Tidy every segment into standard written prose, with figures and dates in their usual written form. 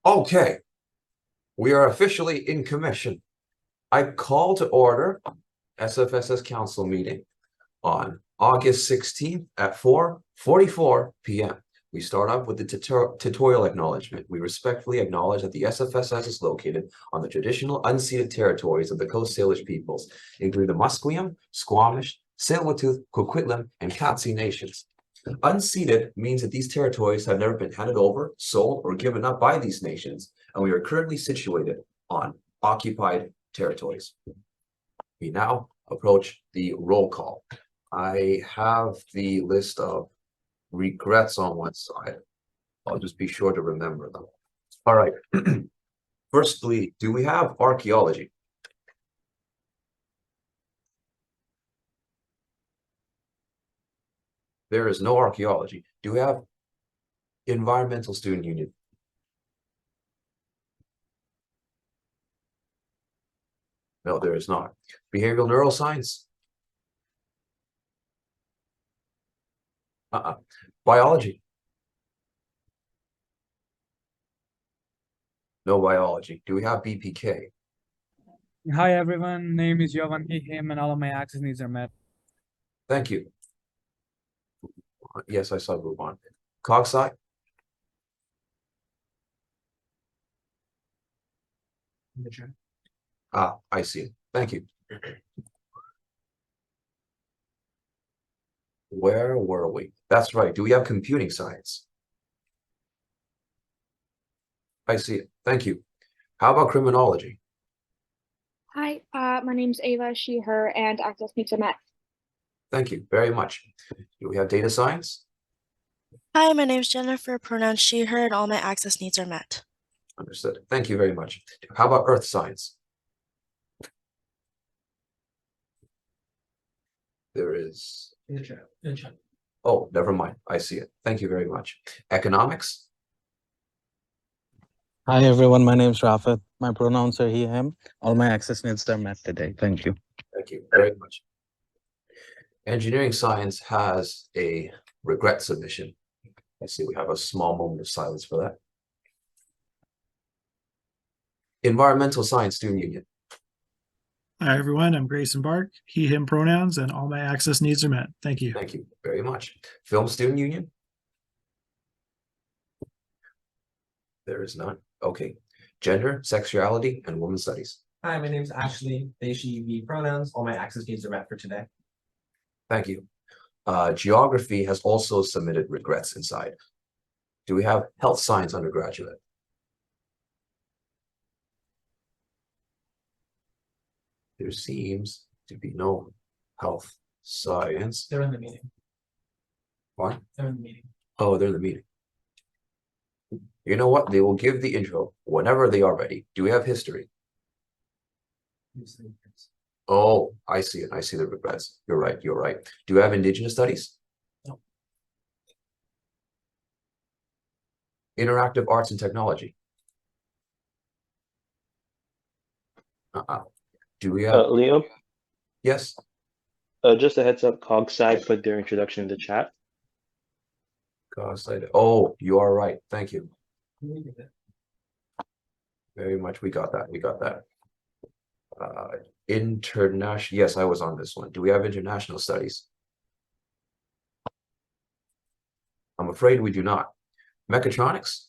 Okay, we are officially in commission. I call to order SFSS Council meeting on August 16th at 4:44 p.m. We start off with the tutorial acknowledgement. We respectfully acknowledge that the SFSS is located on the traditional unceded territories of the Coast Salish peoples, including the Musqueam, Squamish, Tsleil-Waututh, Coquitlam, and Katzie nations. Unceded means that these territories have never been handed over, sold, or given up by these nations, and we are currently situated on occupied territories. We now approach the roll call. I have the list of regrets on one side. I'll just be sure to remember them. All right. Firstly, do we have archaeology? There is no archaeology. Do we have environmental student union? No, there is not. Behavioral neuroscience? Biology? No biology. Do we have BPK? Hi everyone, name is Jovan, he, him, and all of my access needs are met. Thank you. Yes, I saw move on. Cogsci? I see it. Thank you. Where were we? That's right. Do we have computing science? I see it. Thank you. How about criminology? Hi, my name's Ava, she, her, and access needs are met. Thank you very much. Do we have data science? Hi, my name's Jennifer, pronouns she, her, and all my access needs are met. Understood. Thank you very much. How about earth science? There is. Oh, never mind. I see it. Thank you very much. Economics? Hi everyone, my name is Rafat. My pronouns are he, him. All my access needs are met today. Thank you. Thank you very much. Engineering science has a regret submission. I see we have a small moment of silence for that. Environmental science student union. Hi, everyone. I'm Grayson Bark, he, him pronouns, and all my access needs are met. Thank you. Thank you very much. Film student union. There is none. Okay. Gender, sexuality, and women's studies. Hi, my name is Ashley. They, she, me pronouns. All my access needs are met for today. Thank you. Geography has also submitted regrets inside. Do we have health science undergraduate? There seems to be no health science. They're in the meeting. What? They're in the meeting. Oh, they're in the meeting. You know what? They will give the intro whenever they are ready. Do we have history? Oh, I see it. I see the regrets. You're right. You're right. Do you have indigenous studies? No. Interactive arts and technology? Do we have? Leo? Yes. Just a heads up, Cogsci put their introduction in the chat. Oh, you are right. Thank you. Very much. We got that. We got that. International. Yes, I was on this one. Do we have international studies? I'm afraid we do not. Mechatronics?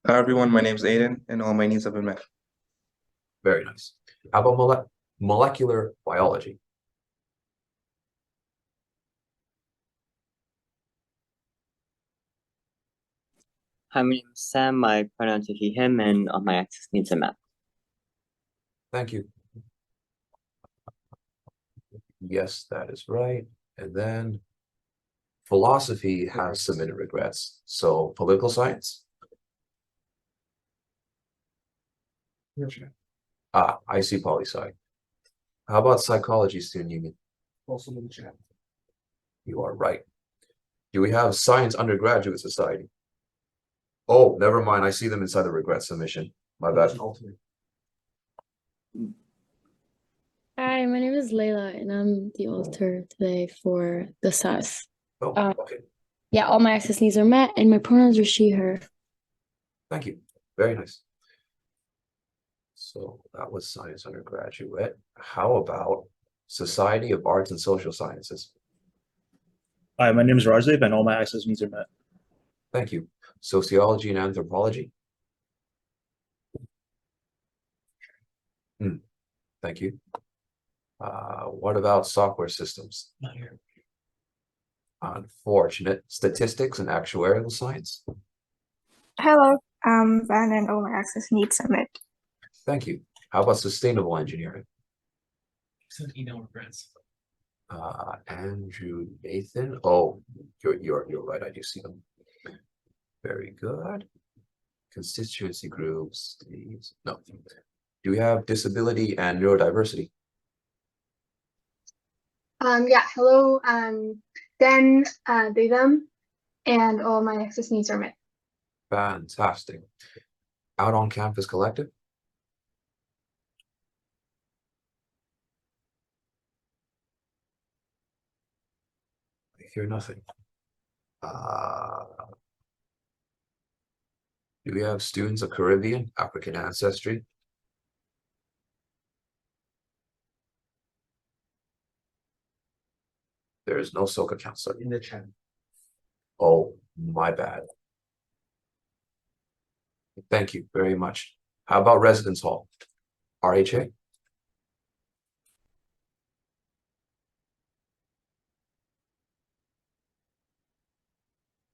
Hi everyone, my name is Aiden, and all my needs have been met. Very nice. How about molecular biology? Hi, my name is Sam. My pronouns are he, him, and all my access needs are met. Thank you. Yes, that is right. And then philosophy has submitted regrets. So political science? I see poli-sci. How about psychology student union? Also in the chat. You are right. Do we have science undergraduate society? Oh, never mind. I see them inside the regret submission. My bad. Hi, my name is Layla, and I'm the alter today for the SAS. Oh, okay. Yeah, all my access needs are met, and my pronouns are she, her. Thank you. Very nice. So that was science undergraduate. How about Society of Arts and Social Sciences? Hi, my name is Rajdeep and all my access needs are met. Thank you. Sociology and Anthropology? Thank you. What about software systems? Not here. Unfortunate. Statistics and actuarial science? Hello, I'm Van and all my access needs are met. Thank you. How about sustainable engineering? Send email regrets. Andrew Nathan. Oh, you're right. I do see them. Very good. Constituency groups. These no. Do we have disability and neurodiversity? Yeah, hello, then, they, them, and all my access needs are met. Fantastic. Out on campus collective? I hear nothing. Do we have students of Caribbean, African ancestry? There is no SOCA counselor. In the chat. Oh, my bad. Thank you very much. How about residence hall? RHA?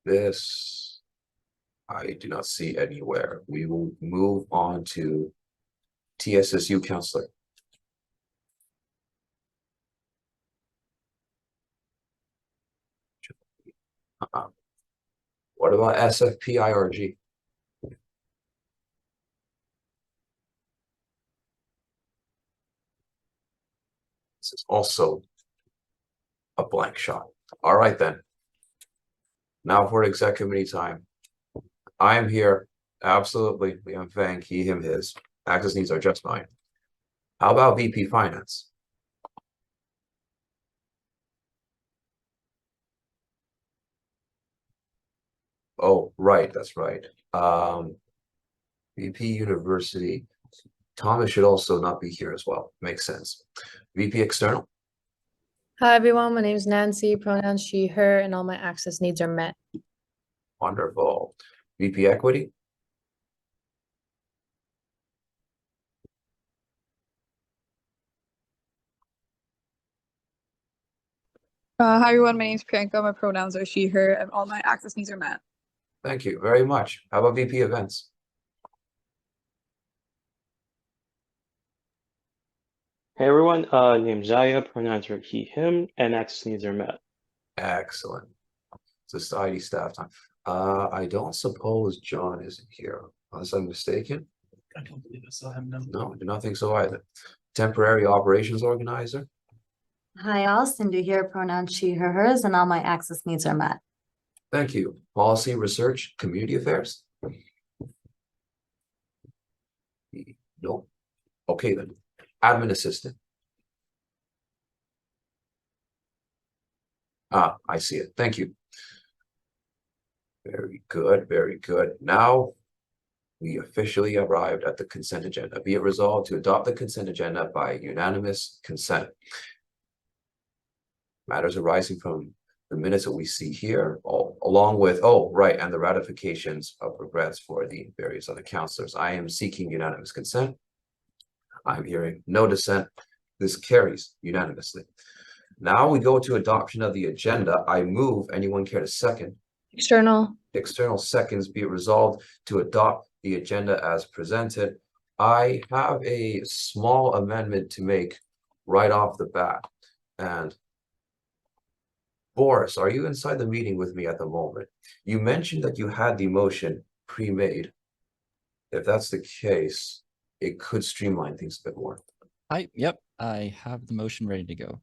This I do not see anywhere. We will move on to TSSU counselor. What about SFPIRG? This is also a blank shot. All right, then. Now for exec committee time. I am here. Absolutely. Liam Fang, he, him, his. Access needs are just fine. How about VP Finance? Oh, right. That's right. VP University. Thomas should also not be here as well. Makes sense. VP External. Hi, everyone. My name is Nancy, pronouns she, her, and all my access needs are met. Wonderful. VP Equity. Hi everyone, my name is Priyanka, my pronouns are she, her, and all my access needs are met. Thank you very much. How about VP Events? Hey everyone, name's Zaya, pronouns are he, him, and access needs are met. Excellent. Society staff time. I don't suppose John is here, unless I'm mistaken. I don't believe I saw him. No, I do not think so either. Temporary operations organizer. Hi, all. Cindy here, pronouns she, her, hers, and all my access needs are met. Thank you. Policy, research, community affairs. No. Okay then. Admin assistant. I see it. Thank you. Very good. Very good. Now we officially arrived at the consent agenda. Be it resolved to adopt the consent agenda by unanimous consent. Matters arising from the minutes that we see here, along with, oh, right, and the ratifications of regrets for the various other counselors. I am seeking unanimous consent. I'm hearing no dissent. This carries unanimously. Now we go to adoption of the agenda. I move. Anyone care to second? External. External seconds. Be it resolved to adopt the agenda as presented. I have a small amendment to make right off the bat. And Boris, are you inside the meeting with me at the moment? You mentioned that you had the motion pre-made. If that's the case, it could streamline things a bit more. Yep, I have the motion ready to go.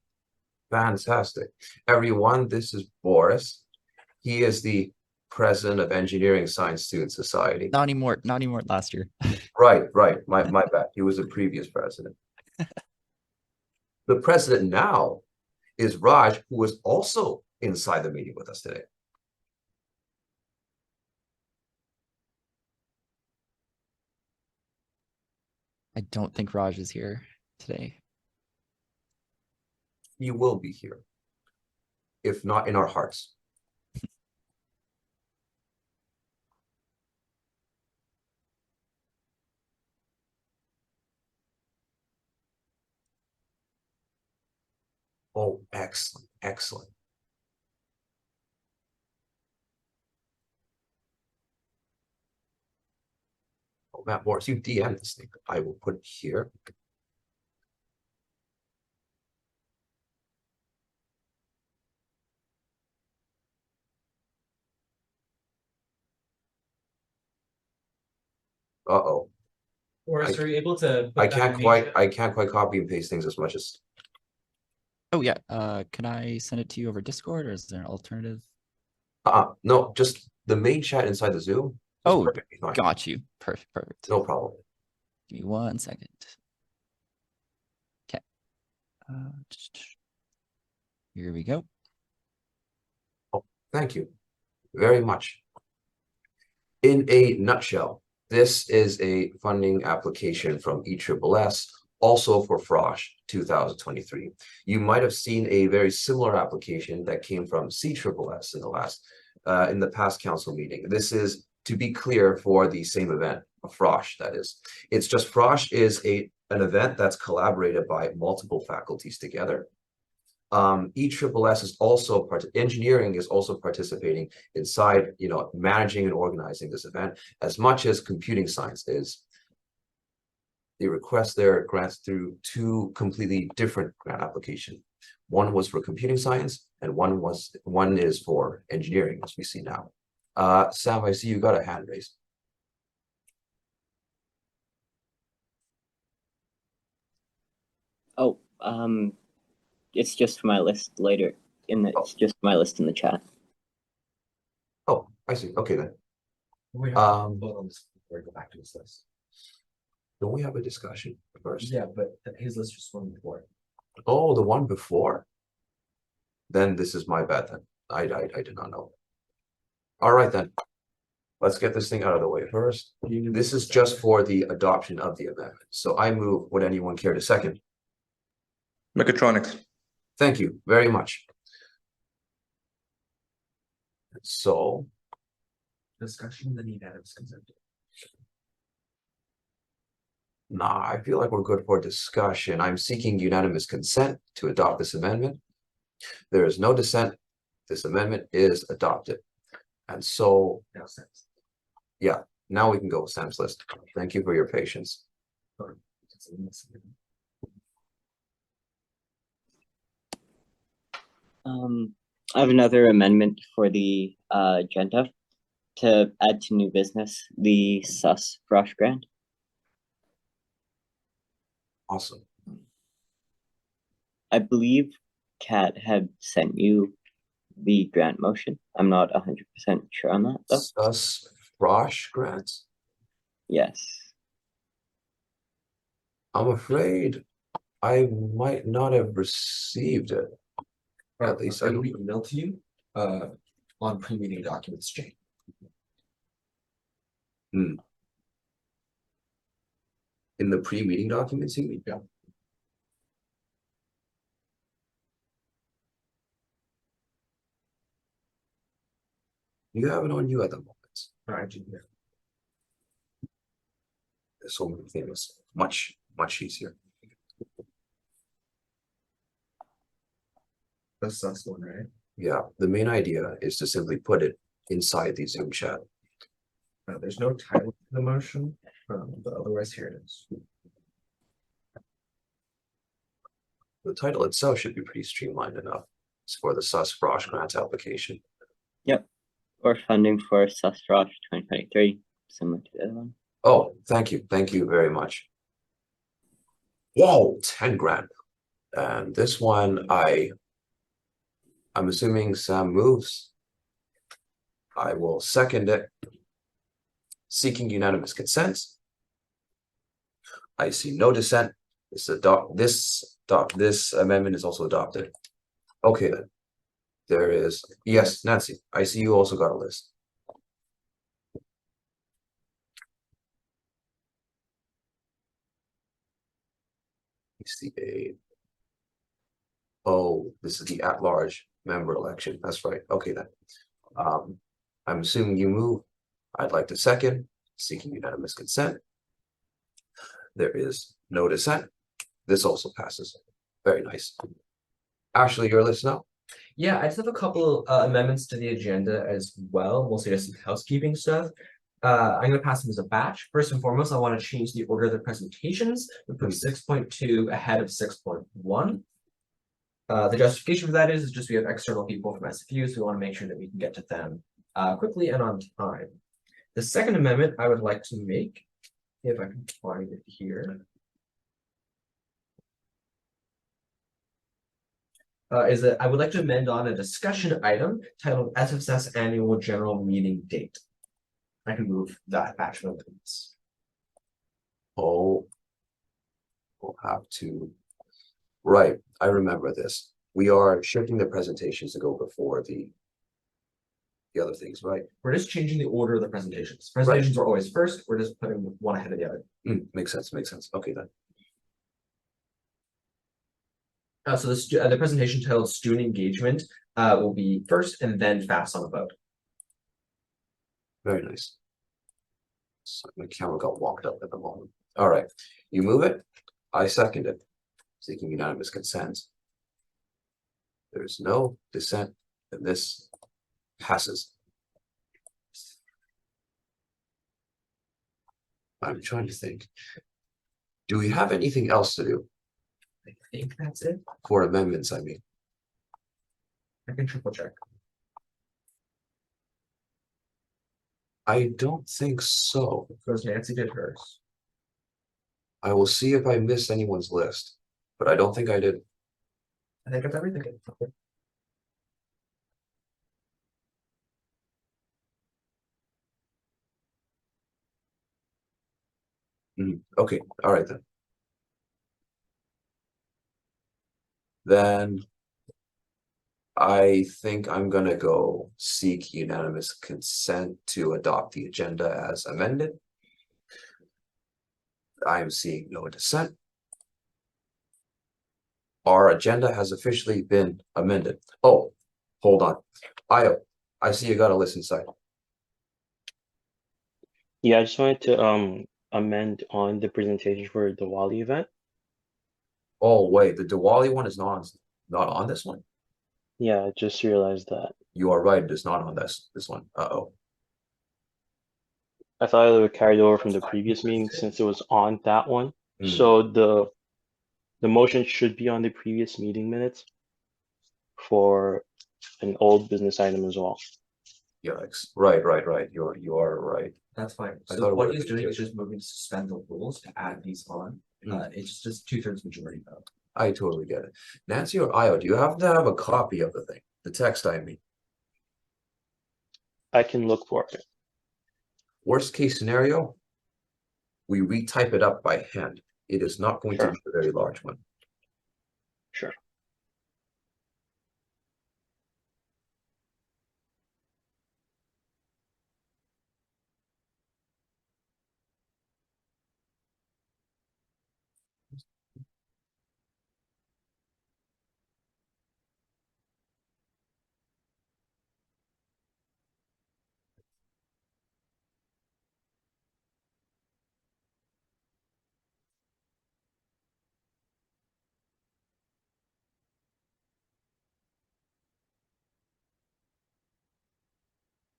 Fantastic. Everyone, this is Boris. He is the president of Engineering Science Student Society. Not anymore last year. Right. My bad. He was the previous president. The president now is Raj, who was also inside the meeting with us today. I don't think Raj is here today. You will be here. If not in our hearts. Oh, excellent, excellent. Oh, Matt Morris, you DM this thing. I will put it here. Uh-oh. Or are you able to? I can't quite copy and paste things as much as. Oh yeah. Can I send it to you over Discord, or is there an alternative? No, just the main chat inside the Zoom. Oh, got you. Perfect. No problem. Give me 1 second. Okay. Here we go. Oh, thank you very much. In a nutshell, this is a funding application from ESSS, also for FROSH 2023. You might have seen a very similar application that came from CSSS in the past council meeting. This is, to be clear, for the same event, FROSH, that is. It's just FROSH is an event that's collaborated by multiple faculties together. ESSS is also engineering is also participating inside, managing and organizing this event as much as computing science is. They request their grants through 2 completely different grant applications. One was for computing science, and one is for engineering, as we see now. Sam, I see you got a hand raised. Oh, it's just for my list later it's just my list in the chat. Oh, I see. Okay then. We have to vote on this before we go back to his list. Don't we have a discussion first? Yeah, but his list was one before. Oh, the one before? Then this is my bad then. I did not know. All right then. Let's get this thing out of the way first. This is just for the adoption of the amendment. So I move. Would anyone care to second? Mechatronics. Thank you very much. So Discussion, then unanimous consent. Nah, I feel like we're good for discussion. I'm seeking unanimous consent to adopt this amendment. There is no dissent. This amendment is adopted. And so, yeah, now we can go with Sam's list. Thank you for your patience. I have another amendment for the agenda to add to new business, the SUS FROSH grant. Awesome. I believe Kat had sent you the grant motion. I'm not 100% sure on that though. SUS FROSH grants? Yes. I'm afraid I might not have received it. At least I will be emailed to you on pre-meeting documents chain. In the pre-meeting documents, you mean? Yeah. You have it on you at the moment. All right, yeah. There's so many things. Much easier. That's SUS one, right? Yeah, the main idea is to simply put it inside the Zoom chat. There's no title to the motion, but otherwise here it is. The title itself should be pretty streamlined enough. It's for the SUS FROSH grant application. Yep. Or funding for SUS FROSH 2023, similar to the other one. Oh, thank you. Thank you very much. Whoa, 10 grand. And this one, I'm assuming Sam moves. I will second it. Seeking unanimous consent. I see no dissent. This amendment is also adopted. Okay then. There is, yes, Nancy, I see you also got a list. It's the aid. Oh, this is the at-large member election. That's right. Okay then. I'm assuming you move. I'd like to second, seeking unanimous consent. There is no dissent. This also passes. Very nice. Ashley, your list now? Yeah, I just have a couple amendments to the agenda as well, mostly just some housekeeping stuff. I'm gonna pass them as a batch. First and foremost, I want to change the order of the presentations. We put 6.2 ahead of 6.1. The justification for that is just we have external people from SFU, so we want to make sure that we can get to them quickly and on time. The second amendment I would like to make, if I can find it here, is that I would like to amend on a discussion item titled SFSS Annual General Meeting Date. I can move that batch of amendments. Oh, we'll have to. Right, I remember this. We are shifting the presentations to go before the other things, right? We're just changing the order of the presentations. Presentations are always first. We're just putting one ahead of the other. Makes sense, makes sense. Okay then. So the presentation titled Student Engagement will be first and then fast on the vote. Very nice. So my camera got walked up at the moment. All right, you move it. I second it, seeking unanimous consent. There's no dissent, and this passes. I'm trying to think. Do we have anything else to do? I think that's it. For amendments, I mean. I can triple check. I don't think so. Because Nancy did hers. I will see if I missed anyone's list, but I don't think I did. I think that's everything. Okay, all right then. Then I think I'm gonna go seek unanimous consent to adopt the agenda as amended. I am seeing no dissent. Our agenda has officially been amended. Oh, hold on. I see you got a list inside. Yeah, I just wanted to amend on the presentation for the Diwali event. Oh, wait, the Diwali one is not on this one? Yeah, I just realized that. You are right, it's not on this one. Uh-oh. I thought it would carry over from the previous meeting since it was on that one. So the motion should be on the previous meeting minutes for an old business item as well. Yikes. Right. You are right. That's fine. I So thought it what would've he's been doing is two. just moving to suspend the rules to add these on. It's just 2/3 majority vote. I totally get it. Nancy or Io, do you have to have a copy of the thing? The text, I mean. I can look for it. Worst case scenario, we retype it up by hand. It is not going to be a very large one. Sure.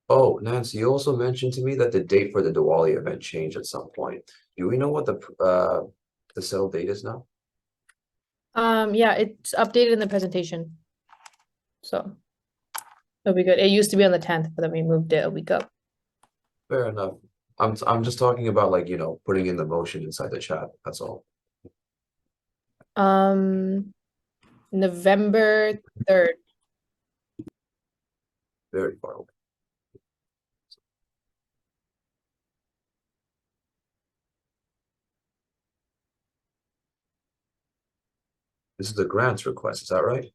Oh, Nancy, you also mentioned to me that the date for the Diwali event changed at some point. Do we know what the settled date is now? Yeah, it's updated in the presentation. So it'll be good. It used to be on the 10th, but then we moved it a week up. Fair enough. I'm just talking about, like, you know, putting in the motion inside the chat. That's all. November 3rd. Very far away. This is the grants request, is that right?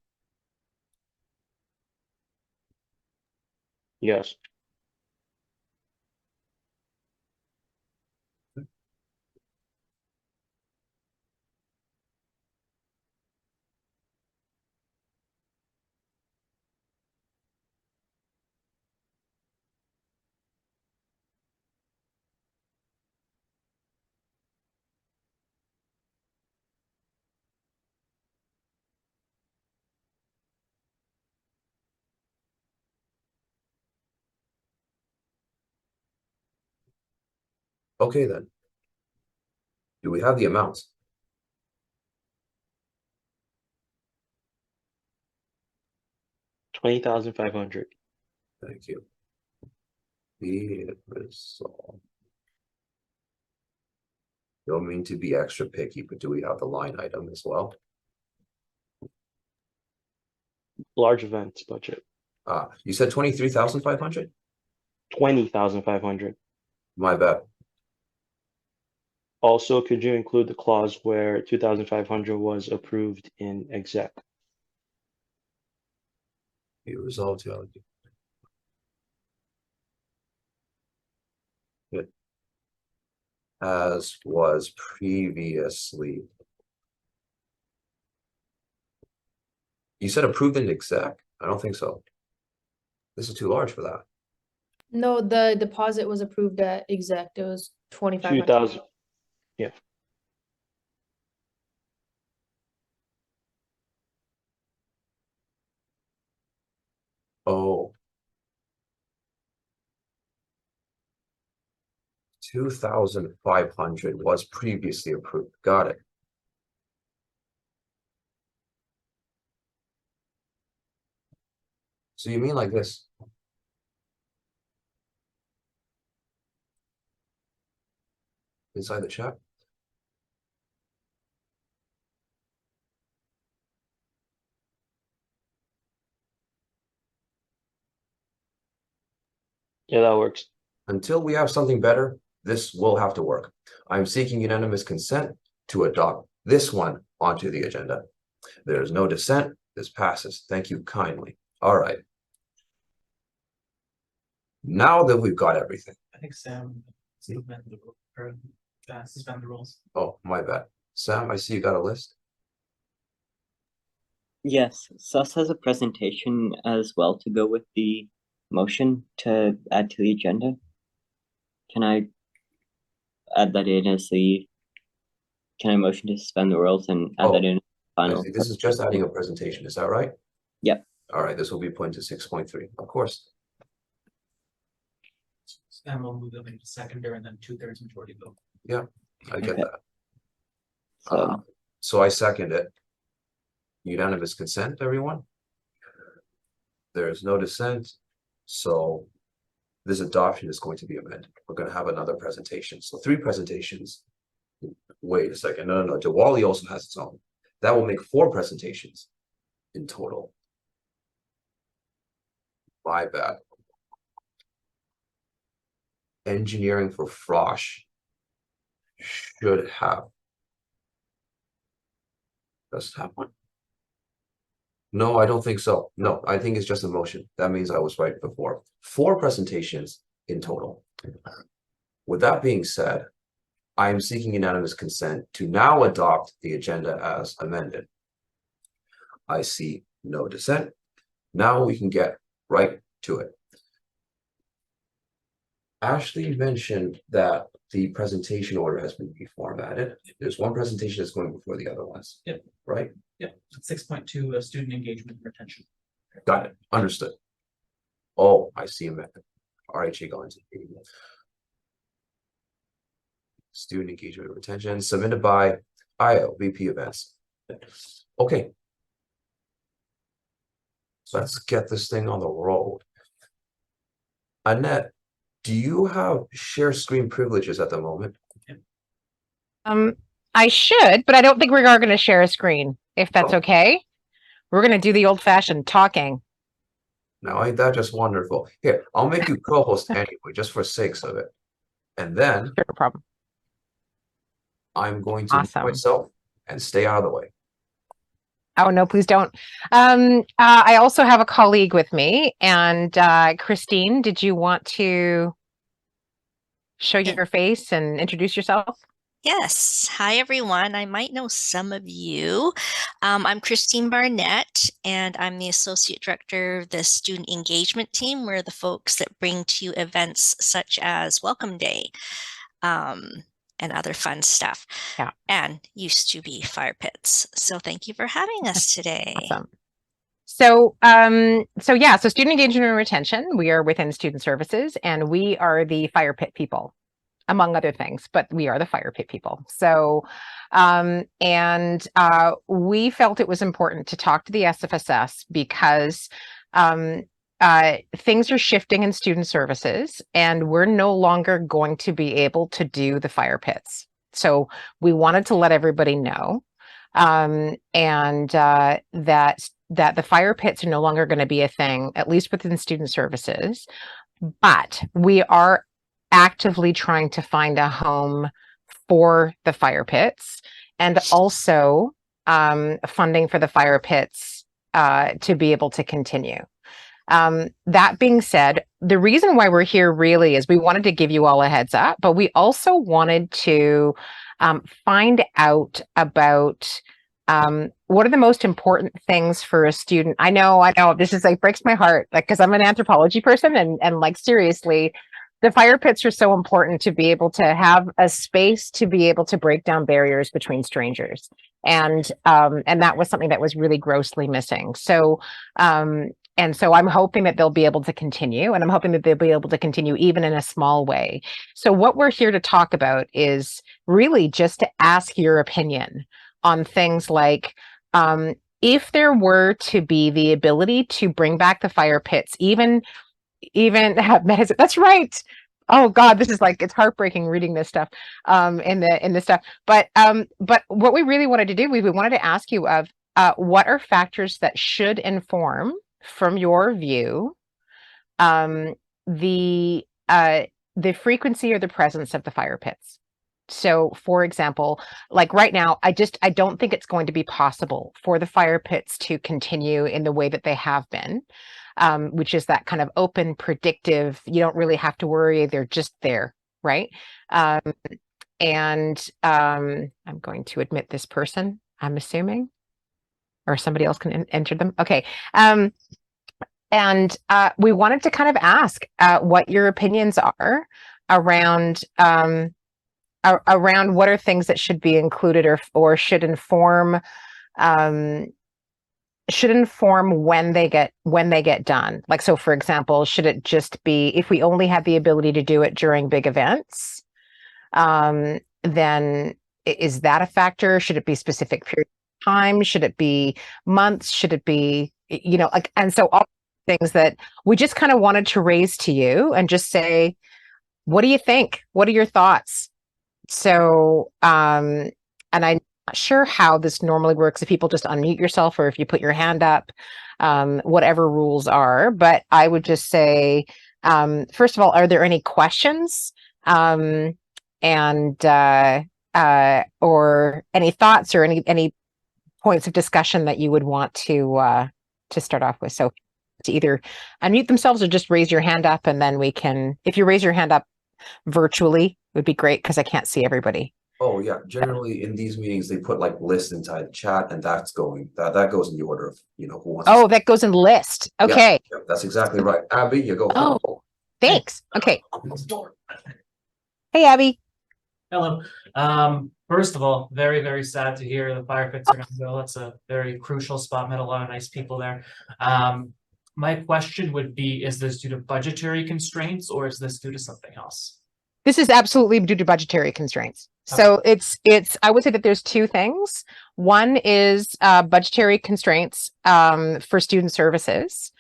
Yes. Okay, then. Do we have the amounts? $20,500. Thank you. Be it resolved. Don't mean to be extra picky, but do we have the line item as well? Large events budget. You said 23,500? 20,500. My bad. Also, could you include the clause where 2,500 was approved in exec? Be resolved to allocate. Good. As was previously. You said approved in exec? I don't think so. This is too large for that. No, the deposit was approved at exec. It was 2,500. 2,000. Yeah. Oh. 2,500 was previously approved. Got it. So you mean like this? Inside the chat? Yeah, that works. Until we have something better, this will have to work. I'm seeking unanimous consent to adopt this one onto the agenda. There is no dissent. This passes. Thank you kindly. All right. Now that we've got everything. I think Sam suspend the rules. Oh, my bad. Sam, I see you got a list. Yes, Sus has a presentation as well to go with the motion to add to the agenda. Can I add that in as the, can I motion to suspend the rules and add that in as the final? This is just adding a presentation, is that right? Yep. All right, this will be put into 6.3, of course. And we'll move them into secondary and then 2/3 majority vote. Yeah, I get Okay. that. So I second it. Unanimous consent, everyone? There's no dissent, so this adoption is going to be amended. We're going to have another presentation. So 3 presentations. Wait a second. No. Diwali also has its own. That will make 4 presentations in total. My bad. Engineering for Frosh should have. Does it have one? No, I don't think so. No, I think it's just a motion. That means I was right before. 4 presentations in total. With that being said, I am seeking unanimous consent to now adopt the agenda as amended. I see no dissent. Now we can get right to it. Ashley mentioned that the presentation order has been reformatted. There's one presentation that's going before the other ones. Yep. Right? Yep. 6.2 student engagement and retention. Got it. Understood. Oh, I see a method. RHA going to student engagement and retention submitted by IO VP events. Okay. Let's get this thing on the road. Annette, do you have share screen privileges at the moment? I should, but I don't think we are going to share a screen, if that's okay. We're going to do the old-fashioned talking. Now, ain't that just wonderful? Here, I'll make you co-host anyway, just for sakes of it. And then Sure, no problem. I'm going to mute myself and stay out of the way. Oh, no, please don't. I also have a colleague with me, and Christine, did you want to show your face and introduce yourself? Yes. Hi, everyone. I might know some of you. I'm Christine Barnett, and I'm the Associate Director of the Student Engagement Team. We're the folks that bring to you events such as Welcome Day and other fun stuff. Yeah. And used to be fire pits. So thank you for having us today. Awesome. So student engagement and retention, we are within student services, and we are the fire pit people. among other things, but we are the fire pit people. So, we felt it was important to talk to the SFSS because things are shifting in student services, and we're no longer going to be able to do the fire pits. So we wanted to let everybody know, that the fire pits are no longer going to be a thing, at least within student services. But we are actively trying to find a home for the fire pits, and also funding for the fire pits to be able to continue. That being said, the reason why we're here really is we wanted to give you all a heads up, but we also wanted to find out about what are the most important things for a student. I know, this is like breaks my heart, like, because I'm an anthropology person, and like, seriously, the fire pits are so important to be able to have a space to be able to break down barriers between strangers. And that was something that was really grossly missing. So, and so I'm hoping that they'll be able to continue, and I'm hoping that they'll be able to continue even in a small way. So what we're here to talk about is really just to ask your opinion on things like, if there were to be the ability to bring back the fire pits, even have medicine. That's right. Oh God, this is like, it's heartbreaking reading this stuff, in this stuff. But what we really wanted to do, we wanted to ask you of, what are factors that should inform, from your view, the frequency or the presence of the fire pits. So, for example, like right now, I don't think it's going to be possible for the fire pits to continue in the way that they have been, which is that kind of open, predictive, you don't really have to worry, they're just there, right? I'm going to admit this person, I'm assuming, or somebody else can enter them. Okay. We wanted to kind of ask what your opinions are around what are things that should be included or should inform when they get done. Like, so for example, should it just be, if we only have the ability to do it during big events, then is that a factor? Should it be specific period of time? Should it be months? Should it be, like, and so all things that we just kind of wanted to raise to you and just say, what do you think? What are your thoughts? So, and I'm not sure how this normally works, if people just unmute yourself or if you put your hand up, whatever rules are, but I would just say, first of all, are there any questions? Or any thoughts or any points of discussion that you would want to start off with? So to either unmute themselves or just raise your hand up, and then we can, if you raise your hand up virtually, would be great, because I can't see everybody. Oh yeah, generally in these meetings they put like lists inside the chat, and that goes in the order of who wants. Oh, that goes in list. Okay. Yeah, that's exactly right. Abby, you go. Oh, thanks. Okay. Hey, Abby. Hello. First of all, very, very sad to hear the fire pits are gonna go. That's a very crucial spot. Met a lot of nice people there. My question would be, is this due to budgetary constraints, or is this due to something else? This is absolutely due to budgetary constraints. So it's I would say that there's two things. One is budgetary constraints for student services,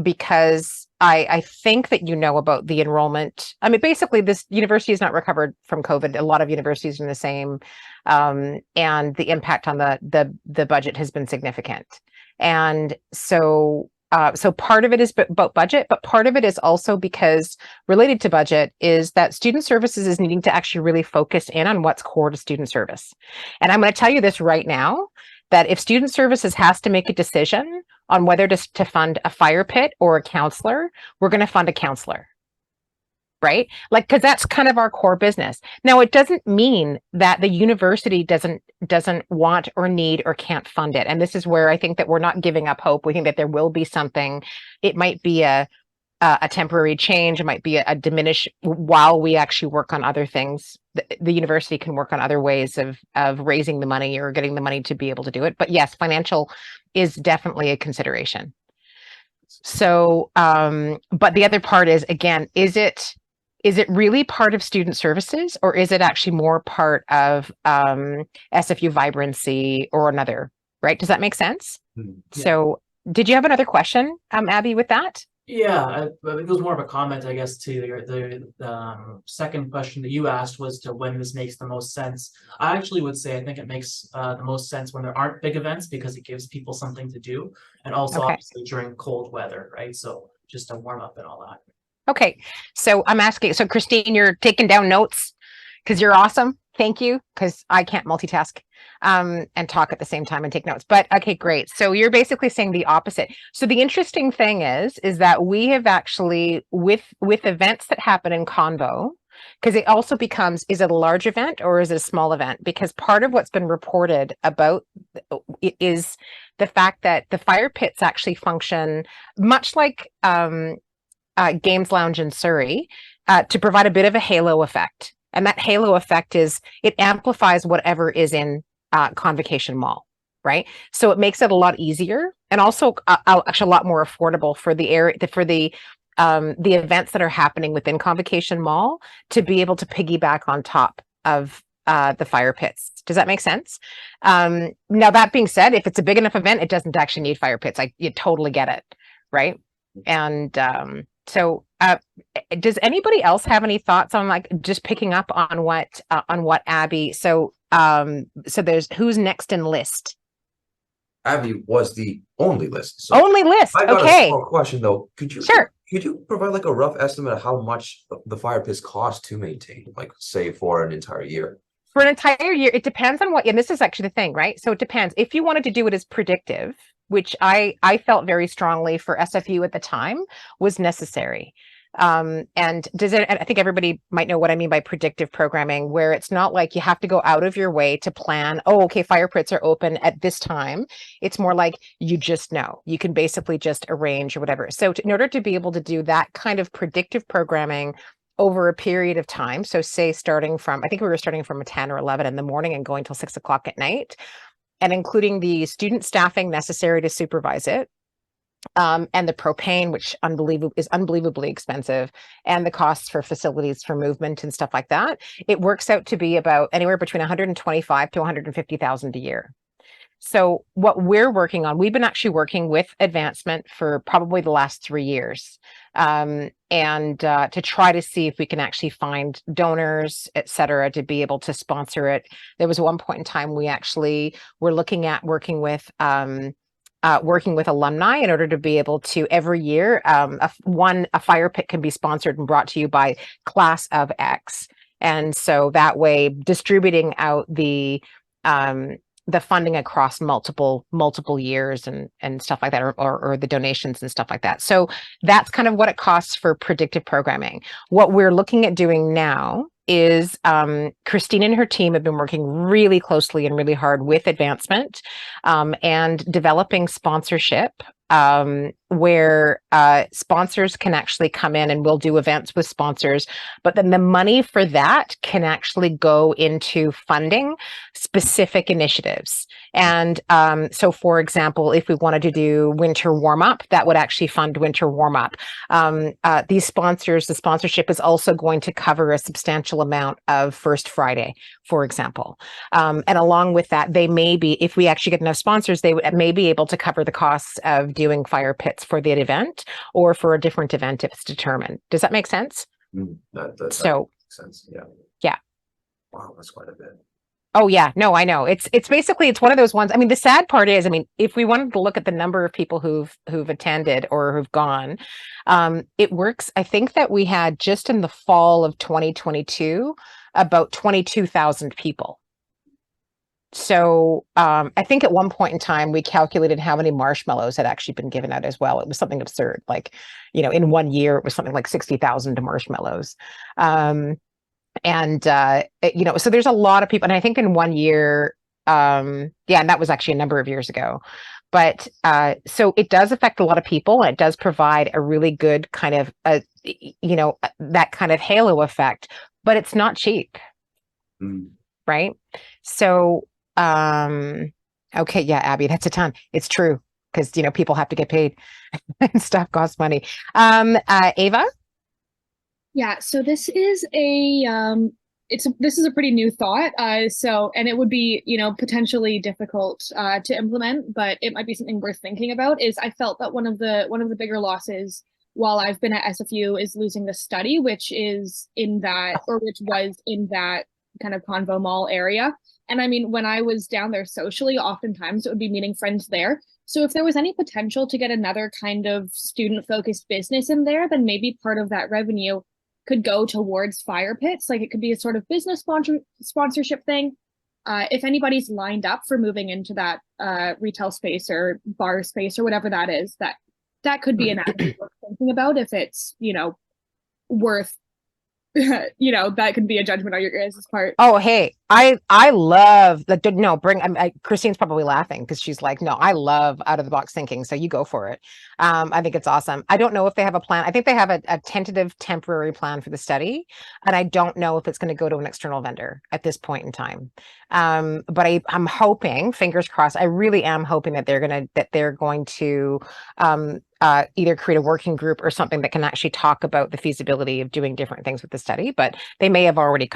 because I think that about the enrollment. I mean, basically, this university is not recovered from COVID. A lot of universities are in the same, and the impact on the budget has been significant. And so part of it is about budget, but part of it is also because related to budget is that student services is needing to actually really focus in on what's core to student service. And I'm going to tell you this right now, that if student services has to make a decision on whether to fund a fire pit or a counselor, we're going to fund a counselor. Right? Like, because that's kind of our core business. Now, it doesn't mean that the university doesn't want or need or can't fund it. And this is where I think that we're not giving up hope. We think that there will be something. It might be a temporary change. It might be a diminish while we actually work on other things. The university can work on other ways of raising the money or getting the money to be able to do it. But yes, financial is definitely a consideration. So, but the other part is, again, is is it really part of student services, or is it actually more part of SFU vibrancy or another, right? Does that make sense? Yeah. So did you have another question, Abby, with that? Yeah, it was more of a comment, I guess, to the second question that you asked was to when this makes the most sense. I actually would say I think it makes the most sense when there aren't big events because it gives people something to do, and also Okay. obviously during cold weather, right? So just to warm up and all that. Okay, so I'm asking, so Christine, you're taking down notes because you're awesome. Thank you, because I can't multitask and talk at the same time and take notes. But okay, great. So you're basically saying the opposite. So the interesting thing is that we have actually, with events that happen in Convo, because it also becomes, is it a large event or is it a small event? Because part of what's been reported about it is the fact that the fire pits actually function much like Games Lounge in Surrey to provide a bit of a halo effect. And that halo effect is it amplifies whatever is in Convocation Mall, right? So it makes it a lot easier and also actually a lot more affordable for the area, for the events that are happening within Convocation Mall to be able to piggyback on top of the fire pits. Does that make sense? Now, that being said, if it's a big enough event, it doesn't actually need fire pits. You totally get it, right? And so does anybody else have any thoughts on like just picking up on what Abby, so there's who's next in list? Abby was the only list. So Only list. I got Okay. a small question though. Could you provide like a rough estimate of how much the fire pits cost to maintain, like say for an entire year? For an entire year, it depends on what, and this is actually the thing, right? So it depends. If you wanted to do it as predictive, which I felt very strongly for SFU at the time was necessary. And I think everybody might know what I mean by predictive programming, where it's not like you have to go out of your way to plan, oh, okay, fire pits are open at this time. It's more like you just know. You can basically just arrange or whatever. So in order to be able to do that kind of predictive programming over a period of time, so say starting from, I think we were starting from 10 or 11 in the morning and going till 6 o'clock at night, and including the student staffing necessary to supervise it, and the propane, which is unbelievably expensive, and the costs for facilities for movement and stuff like that, it works out to be about anywhere between 125 to 150,000 a year. So what we're working on, we've been actually working with Advancement for probably the last 3 years, and to try to see if we can actually find donors, et cetera, to be able to sponsor it. There was one point in time we actually were looking at working with alumni in order to be able to every year, a fire pit can be sponsored and brought to you by class of X. And so that way distributing out the funding across multiple years and stuff like that, or the donations and stuff like that. So that's kind of what it costs for predictive programming. What we're looking at doing now is Christine and her team have been working really closely and really hard with Advancement and developing sponsorship where sponsors can actually come in, and we'll do events with sponsors, but then the money for that can actually go into funding specific initiatives. And so for example, if we wanted to do winter warm up, that would actually fund winter warm up. These sponsors, the sponsorship is also going to cover a substantial amount of First Friday, for example. And along with that, they may be, if we actually get enough sponsors, they may be able to cover the costs of doing fire pits for the event or for a different event if it's determined. Does that make sense? That makes sense. Yeah. Yeah. Wow, that's quite a bit. Oh yeah, no, I know. It's basically, it's one of those ones. I mean, the sad part is, I mean, if we wanted to look at the number of people who've attended or who've gone, it works. I think that we had just in the fall of 2022 about 22,000 people. So I think at one point in time, we calculated how many marshmallows had actually been given out as well. It was something absurd. Like, you know, in 1 year, it was something like 60,000 marshmallows. You know, so there's a lot of people. And I think in 1 year, and that was actually a number of years ago. But so it does affect a lot of people. And it does provide a really good kind of, you know, that kind of halo effect, but it's not cheap. Right. So, okay. Yeah, Abby, that's a ton. It's true. Because, you know, people have to get paid and stuff costs money. Ava? Yeah, so this is this is a pretty new thought. And it would be, potentially difficult to implement, but it might be something worth thinking about. Is I felt that one of the bigger losses while I've been at SFU is losing the study, which was in that kind of Convo Mall area. And I mean, when I was down there socially, oftentimes it would be meeting friends there. So if there was any potential to get another kind of student-focused business in there, then maybe part of that revenue could go towards fire pits. Like it could be a sort of business sponsorship thing. If anybody's lined up for moving into that retail space or bar space or whatever that is, that could be an avenue worth thinking about if it's, worth that could be a judgment on your guys' part. Oh, hey, I love the no bring. Christine's probably laughing because she's like, no, I love out of the box thinking. So you go for it. I think it's awesome. I don't know if they have a plan. I think they have a tentative temporary plan for the study, and I don't know if it's going to go to an external vendor at this point in time. But I'm hoping, fingers crossed. I really am hoping that they're going to either create a working group or something that can actually talk about the feasibility of doing different things with the study, but they may have already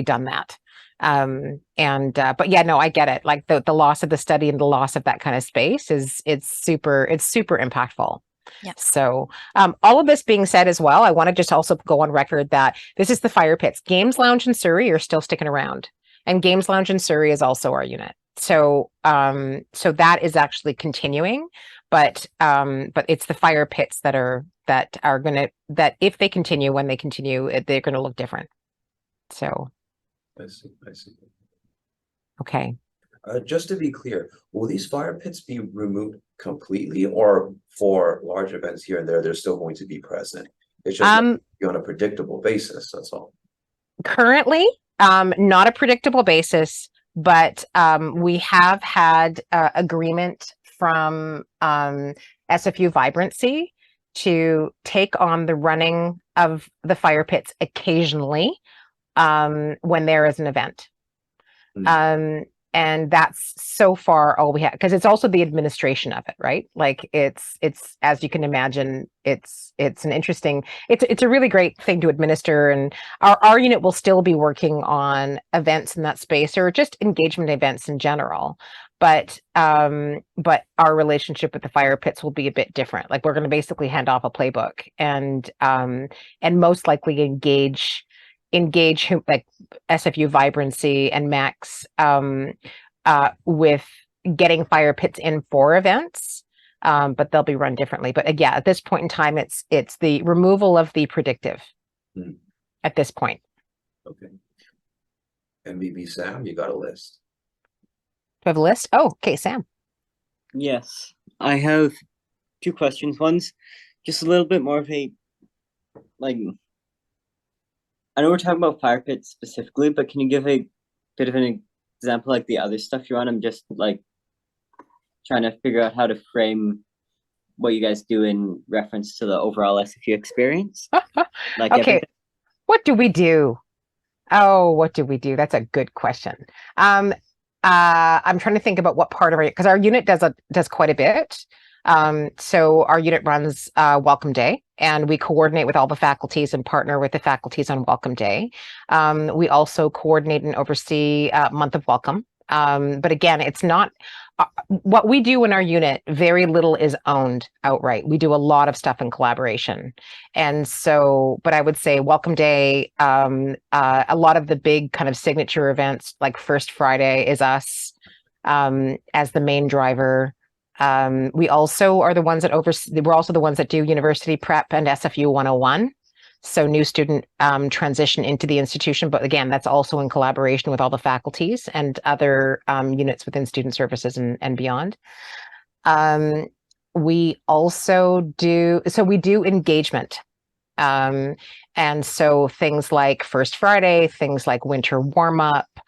done that. But yeah, no, I get it. Like the loss of the study and the loss of that kind of space it's super impactful. Yeah. So all of this being said as well, I want to just also go on record that this is the fire pits. Games Lounge in Surrey are still sticking around, and Games Lounge in Surrey is also our unit. So that is actually continuing. But it's the fire pits that if they continue, when they continue, they're going to look different. So. I see. Okay. Just to be clear, will these fire pits be removed completely, or for large events here and there, they're still going to be present? It's just on a predictable basis, that's all. Currently, not a predictable basis, but we have had agreement from SFU Vibrancy to take on the running of the fire pits occasionally when there is an event. And that's so far all we have, because it's also the administration of it, right? Like it's as you can imagine, it's an interesting, it's a really great thing to administer. And our unit will still be working on events in that space, or just engagement events in general. But our relationship with the fire pits will be a bit different. Like we're going to basically hand off a playbook and most likely engage like SFU Vibrancy and Max with getting fire pits in for events, but they'll be run differently. But yeah, at this point in time, it's the removal of the predictive at this point. Okay. MVB Sam, you got a list? Do I have a list? Oh, okay, Sam. Yes, I have two questions. One's just a little bit more of a, like, I know we're talking about fire pits specifically, but can you give a bit of an example, like the other stuff you're on? I'm just like trying to figure out how to frame what you guys do in reference to the overall SFU experience. Like okay, everything. What do we do? Oh, what do we do? That's a good question. I'm trying to think about what part of it, because our unit does quite a bit. So our unit runs Welcome Day, and we coordinate with all the faculties and partner with the faculties on Welcome Day. We also coordinate and oversee Month of Welcome. But again, it's not what we do in our unit. Very little is owned outright. We do a lot of stuff in collaboration. And so, but I would say Welcome Day, a lot of the big kind of signature events like First Friday is us as the main driver. We also are the ones that we're also the ones that do university prep and SFU 101. So new student transition into the institution, but again, that's also in collaboration with all the faculties and other units within student services and beyond. We also do engagement. And so things like First Friday, things like winter warm up,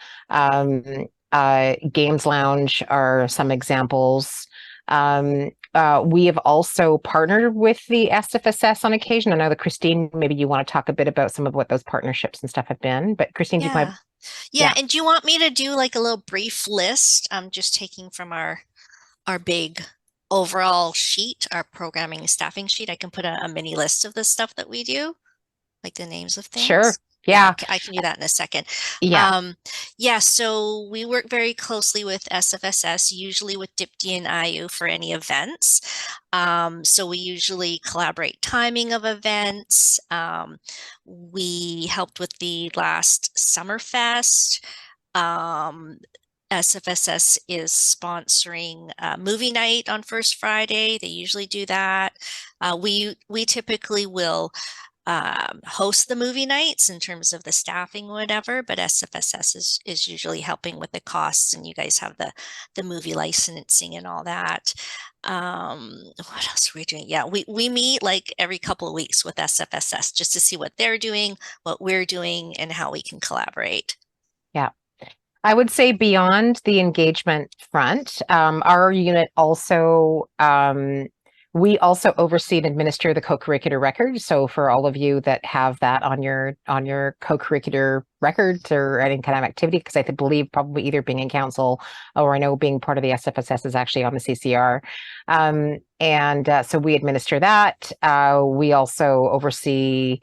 Games Lounge are some examples. We have also partnered with the SFSS on occasion. I know that Christine, maybe you want to talk a bit about some of what those partnerships and stuff have been, but Christine, do you mind? Yeah, and do you want me to do like a little brief list? I'm just taking from our big overall sheet, our programming and staffing sheet. I can put a mini list of the stuff that we do. like the names of things? Sure. Yeah. Okay, I can do that in a second. Yeah. Yeah, so we work very closely with SFSS, usually with DIPD and IU for any events. So we usually collaborate timing of events. We helped with the last Summer Fest. SFSS is sponsoring movie night on First Friday. They usually do that. We typically will host the movie nights in terms of the staffing, whatever, but SFSS is usually helping with the costs, and you guys have the movie licensing and all that. What else are we doing? Yeah, we meet like every couple of weeks with SFSS just to see what they're doing, what we're doing, and how we can collaborate. Yeah. I would say beyond the engagement front, our unit also, we also oversee and administer the co-curricular record. So for all of you that have that on your co-curricular records or any kind of activity, because I believe probably either being in council or I know being part of the SFSS is actually on the CCR. So we administer that. We also oversee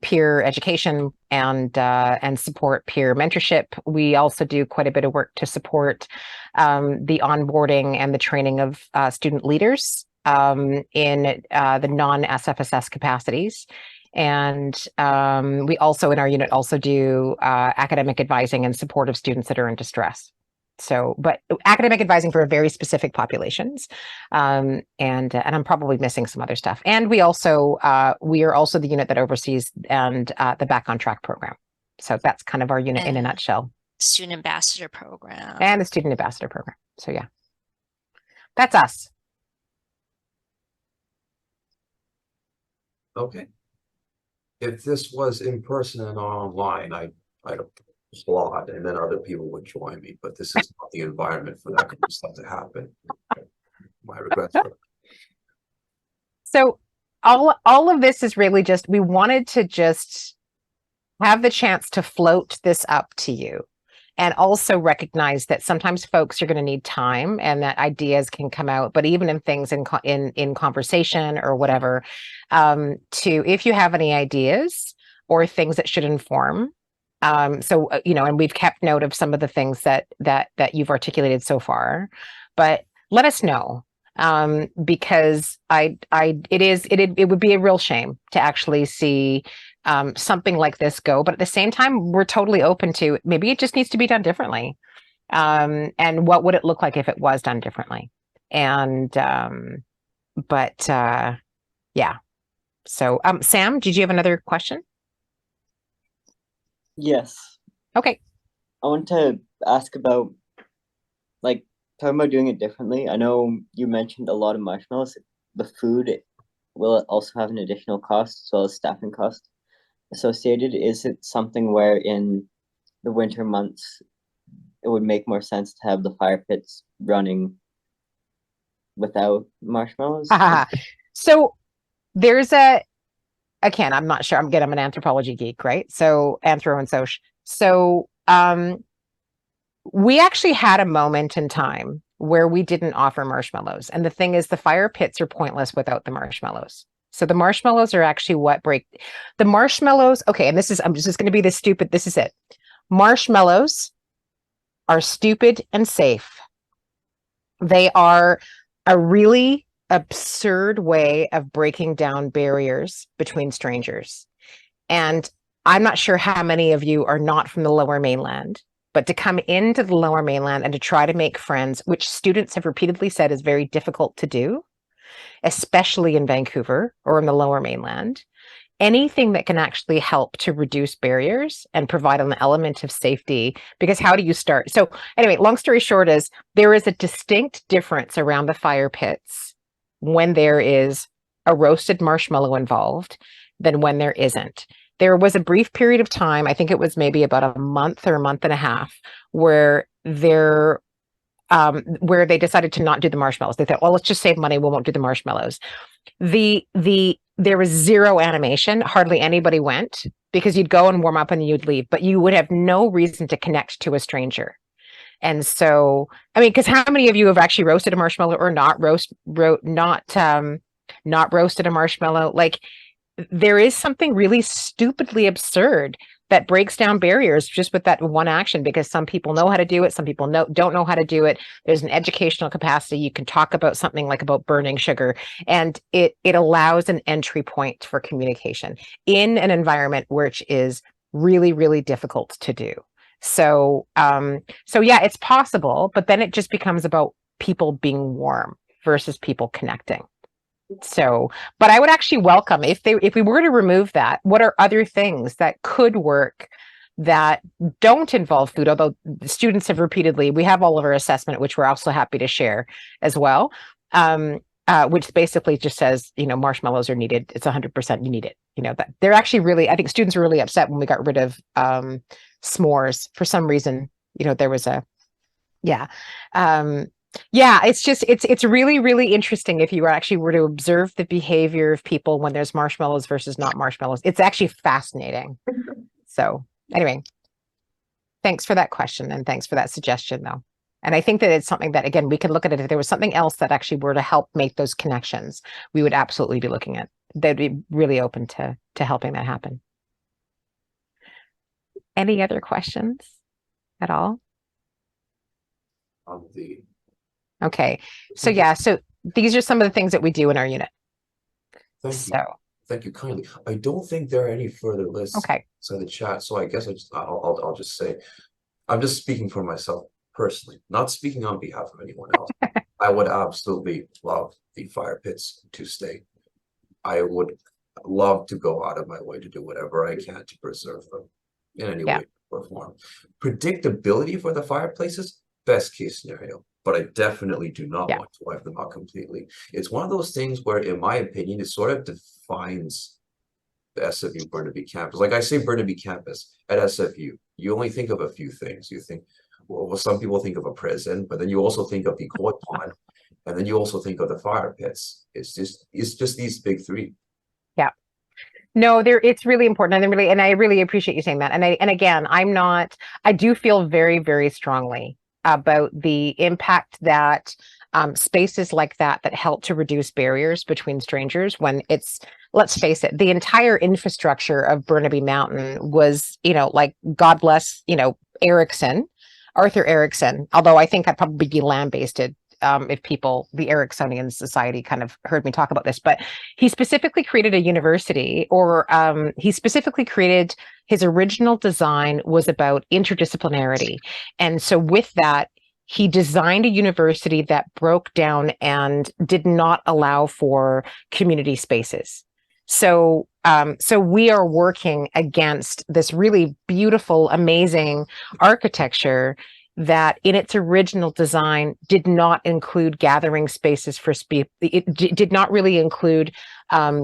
peer education and support peer mentorship. We also do quite a bit of work to support the onboarding and the training of student leaders in the non-SFSS capacities. And we also in our unit also do academic advising and support of students that are in distress. So, but academic advising for very specific populations, and I'm probably missing some other stuff. And we are also the unit that oversees the Back on Track program. So that's kind of our unit in a nutshell. Student ambassador program. And the student ambassador program. So yeah, that's us. Okay. If this was in person and online, I'd applaud, and then other people would join me, but this is not the environment for that kind of stuff to happen. My regrets. So all of this is really just, we wanted to just have the chance to float this up to you and also recognize that sometimes folks are going to need time and that ideas can come out, but even in things in conversation or whatever, if you have any ideas or things that should inform, and we've kept note of some of the things that you've articulated so far, but let us know, because it would be a real shame to actually see something like this go, but at the same time, we're totally open to maybe it just needs to be done differently. And what would it look like if it was done differently? And yeah. So Sam, did you have another question? Yes. Okay. I want to ask about, like, talking about doing it differently. I know you mentioned a lot of marshmallows. The food, will it also have an additional cost as well as staffing cost associated? Is it something where in the winter months it would make more sense to have the fire pits running without marshmallows? So there's again, I'm not sure. I'm an anthropology geek, right? So anthro and soc. So we actually had a moment in time where we didn't offer marshmallows. And the thing is, the fire pits are pointless without the marshmallows. So the marshmallows are actually what break the marshmallows. Okay, and I'm just going to be this stupid. This is it. Marshmallows are stupid and safe. They are a really absurd way of breaking down barriers between strangers. And I'm not sure how many of you are not from the Lower Mainland, but to come into the Lower Mainland and to try to make friends, which students have repeatedly said is very difficult to do, especially in Vancouver or in the Lower Mainland, anything that can actually help to reduce barriers and provide an element of safety, because how do you start? So anyway, long story short is there is a distinct difference around the fire pits when there is a roasted marshmallow involved than when there isn't. There was a brief period of time, I think it was maybe about a month or a month and a half, where they decided to not do the marshmallows. They thought, well, let's just save money. We won't do the marshmallows. There was zero animation. Hardly anybody went, because you'd go and warm up and you'd leave, but you would have no reason to connect to a stranger. And so, I mean, because how many of you have actually roasted a marshmallow or not roasted a marshmallow? Like, there is something really stupidly absurd that breaks down barriers just with that one action, because some people know how to do it, some people don't know how to do it. There's an educational capacity. You can talk about something like about burning sugar, and it allows an entry point for communication in an environment which is really, really difficult to do. So so yeah, it's possible, but then it just becomes about people being warm versus people connecting. So, but I would actually welcome if we were to remove that, what are other things that could work that don't involve food? Although the students have repeatedly, we have all of our assessment, which we're also happy to share as well. Which basically just says, you know, marshmallows are needed. It's 100% you need it. You know, that they're actually really, I think students are really upset when we got rid of s'mores for some reason. You know, there was a, yeah. Yeah, it's just, it's really, really interesting if you actually were to observe the behavior of people when there's marshmallows versus not marshmallows. It's actually fascinating. So anyway, thanks for that question and thanks for that suggestion though. And I think that it's something that, again, we could look at it. If there was something else that actually were to help make those connections, we would absolutely be looking at. They'd be really open to helping that happen. Any other questions at all? Okay, so yeah, so these are some of the things that we do in our unit. Thank you kindly. I don't think there are any further lists. Okay. So the chat. So I guess I'll just say, I'm just speaking for myself personally, not speaking on behalf of anyone else. I would absolutely love the fire pits to stay. I would love to go out of my way to do whatever I can to preserve them in any way or form. Predictability for the fireplaces, best case scenario. But I definitely do not want to wipe them out completely. It's one of those things where, in my opinion, it sort of defines the SFU Burnaby campus. Like I say Burnaby campus, at SFU, you only think of a few things. You think, well, some people think of a prison, but then you also think of the koi pond, and then you also think of the fire pits. It's just these big three. Yeah. No, it's really important. And I really appreciate you saying that. And again, I do feel very, very strongly about the impact that spaces like that help to reduce barriers between strangers when it's, let's face it, the entire infrastructure of Burnaby Mountain was, you know, like, God bless, you know, Arthur Erickson, although I think I'd probably be lambasted if people, the Ericksonian Society kind of heard me talk about this, but he specifically created a university, or he specifically created, his original design was about interdisciplinarity. And so with that, he designed a university that broke down and did not allow for community spaces. So, so we are working against this really beautiful, amazing architecture that in its original design did not include gathering spaces for it did not really include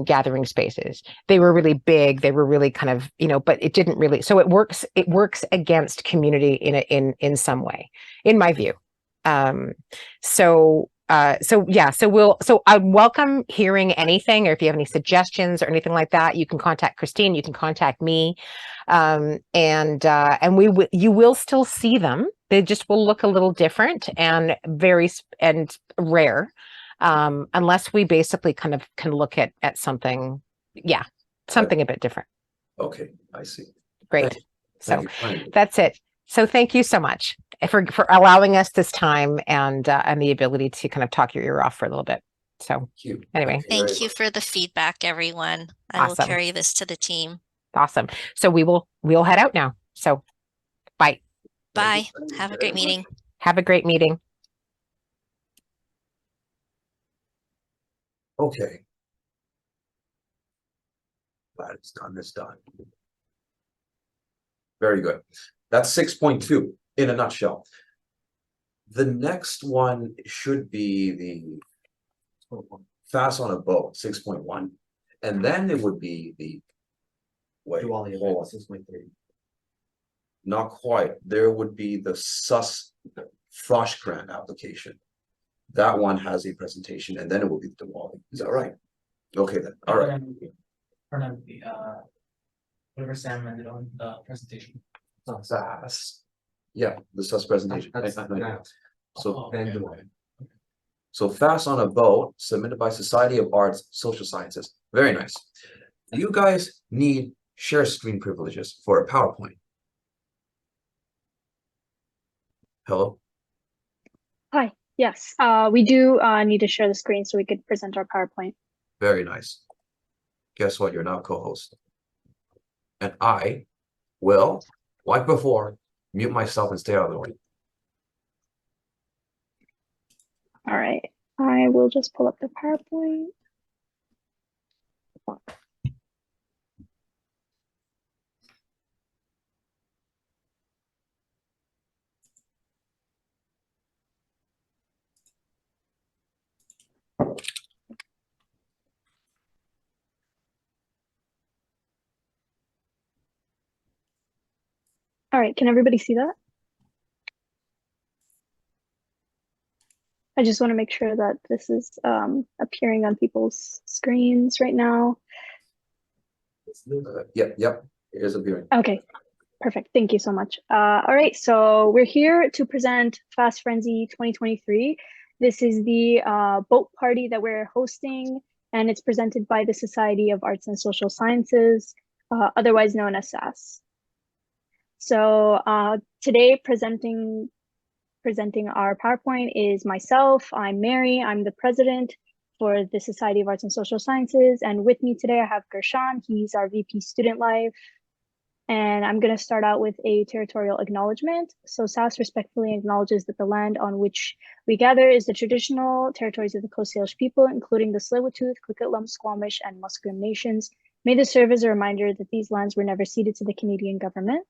gathering spaces. They were really big, they were really kind of, you know, but it didn't really, so it works against community in some way, in my view. So I'd welcome hearing anything, or if you have any suggestions or anything like that, you can contact Christine, you can contact me. And you will still see them. They just will look a little different and rare, unless we basically kind of can look at something, something a bit different. Okay, I see. Great. So that's it. So thank you so much for allowing us this time and the ability to kind of talk your ear off for a little bit. So anyway, Thank you for the feedback, everyone. I will carry this to the team. Awesome. So we'll head out now. So bye. Bye. Have a great meeting. Have a great meeting. Okay. Glad it's done. It's done. Very good. That's 6.2 in a nutshell. The next one should be the fast on a boat, 6.1. And then it would be the hold on. 6.3. Not quite. There would be the Frosh grant application. That one has a presentation, and then it will be the Diwali. Is that right? Okay then. All right. Whatever Sam ended on the presentation. Yeah, the SAS presentation. So fast on a boat, submitted by Society of Arts, Social Sciences. Very nice. Do you guys need share screen privileges for a PowerPoint? Hello? Hi, yes, we do need to share the screen so we could present our PowerPoint. Very nice. Guess what? You're now co-host. And I will, like before, mute myself and stay out of the way. All right, I will just pull up the PowerPoint. All right, can everybody see that? I just want to make sure that this is appearing on people's screens right now. Yep, it is appearing. Okay, perfect. Thank you so much. All right, so we're here to present Fast Frenzy 2023. This is the boat party that we're hosting, and it's presented by the Society of Arts and Social Sciences, otherwise known as SAS. So today presenting our PowerPoint is myself. I'm Mary. I'm the president for the Society of Arts and Social Sciences. And with me today, I have Gershon. He's our VP Student Life. And I'm going to start out with a territorial acknowledgement. So SAS respectfully acknowledges that the land on which we gather is the traditional territories of the Coast Salish people, including the Tsleil-Waututh, Coquitlam, Squamish, and Musqueam nations. May this serve as a reminder that these lands were never ceded to the Canadian government.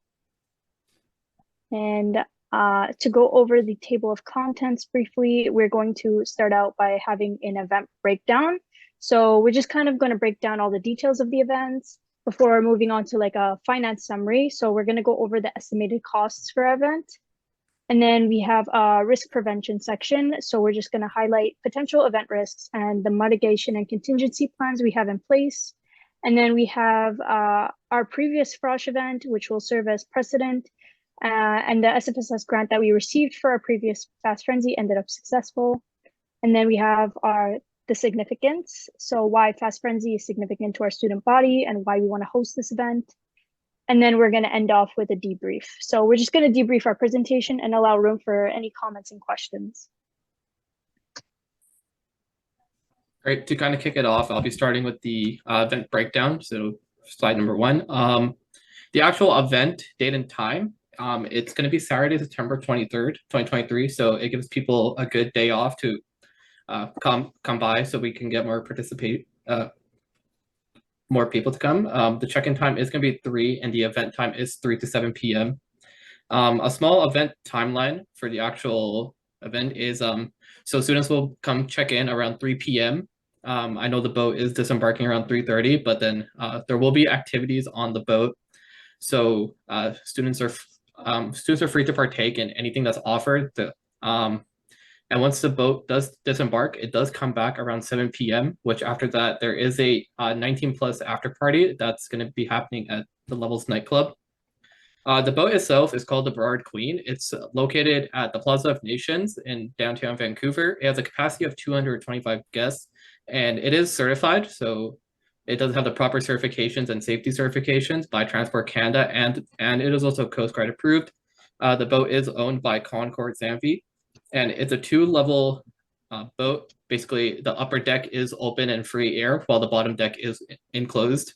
And to go over the table of contents briefly, we're going to start out by having an event breakdown. So we're just kind of going to break down all the details of the events before moving on to like a finance summary. So we're going to go over the estimated costs for our event. And then we have a risk prevention section. So we're just going to highlight potential event risks and the mitigation and contingency plans we have in place. And then we have our previous Frosh event, which will serve as precedent. And the SFSS grant that we received for our previous Fast Frenzy ended up successful. And then we have the significance. So why Fast Frenzy is significant to our student body and why we want to host this event. And then we're going to end off with a debrief. So we're just going to debrief our presentation and allow room for any comments and questions. Great. To kind of kick it off, I'll be starting with the event breakdown. So slide number 1. The actual event date and time. It's going to be Saturday, September 23rd, 2023. So it gives people a good day off to come by so we can get more more people to come. The check-in time is going to be 3 and the event time is 3 to 7 p.m. A small event timeline for the actual event is so students will come check in around 3 p.m. I know the boat is disembarking around 3:30, but then there will be activities on the boat. So students are free to partake in anything that's offered. And once the boat does disembark, it does come back around 7 p.m., which after that, there is a 19+ after party that's going to be happening at the Levels nightclub. The boat itself is called the Burrard Queen. It's located at the Plaza of Nations in downtown Vancouver. It has a capacity of 225 guests, and it is certified. So it does have the proper certifications and safety certifications by Transport Canada, and it is also Coast Guard approved. The boat is owned by Concord Zamfi, and it's a 2-level boat. Basically, the upper deck is open and free air, while the bottom deck is enclosed.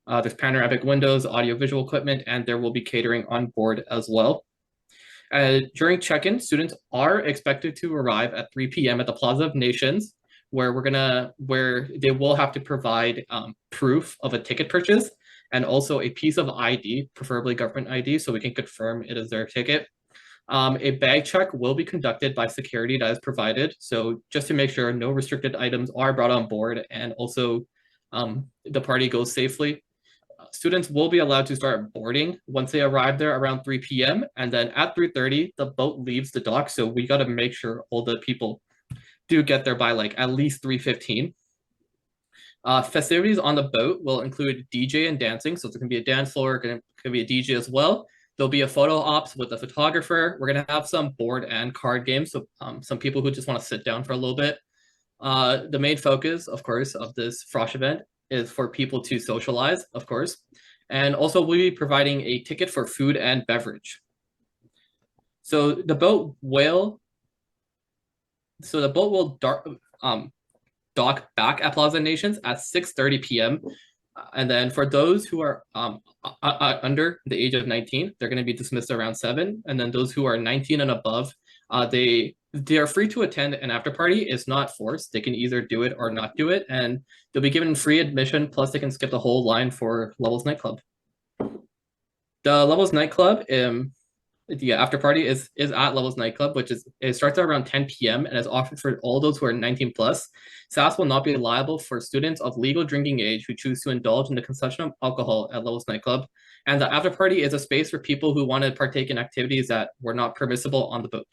There's panoramic windows, audio-visual equipment, and there will be catering on board as well. During check-in, students are expected to arrive at 3 p.m. at the Plaza of Nations, where they will have to provide proof of a ticket purchase and also a piece of ID, preferably government ID, so we can confirm it is their ticket. A bag check will be conducted by security that is provided. So just to make sure no restricted items are brought on board and also the party goes safely. Students will be allowed to start boarding once they arrive there around 3 p.m. And then at 3:30, the boat leaves the dock. So we got to make sure all the people do get there by like at least 3:15. Festivities on the boat will include DJ and dancing. So there's going to be a dance floor, going to be a DJ as well. There'll be a photo ops with a photographer. We're going to have some board and card games. So some people who just want to sit down for a little bit. The main focus, of course, of this Frosh event is for people to socialize, of course. And also we'll be providing a ticket for food and beverage. So the boat will dock back at Plaza Nations at 6:30 p.m. And then for those who are under the age of 19, they're going to be dismissed around 7. And then those who are 19 and above, they are free to attend an after party. It's not forced. They can either do it or not do it. And they'll be given free admission, plus they can skip the whole line for Levels Nightclub. The Levels Nightclub, the after party is at Levels Nightclub, it starts at around 10 p.m. and is offered for all those who are 19 plus. SAS will not be liable for students of legal drinking age who choose to indulge in the consumption of alcohol at Levels Nightclub. And the after party is a space for people who want to partake in activities that were not permissible on the boat.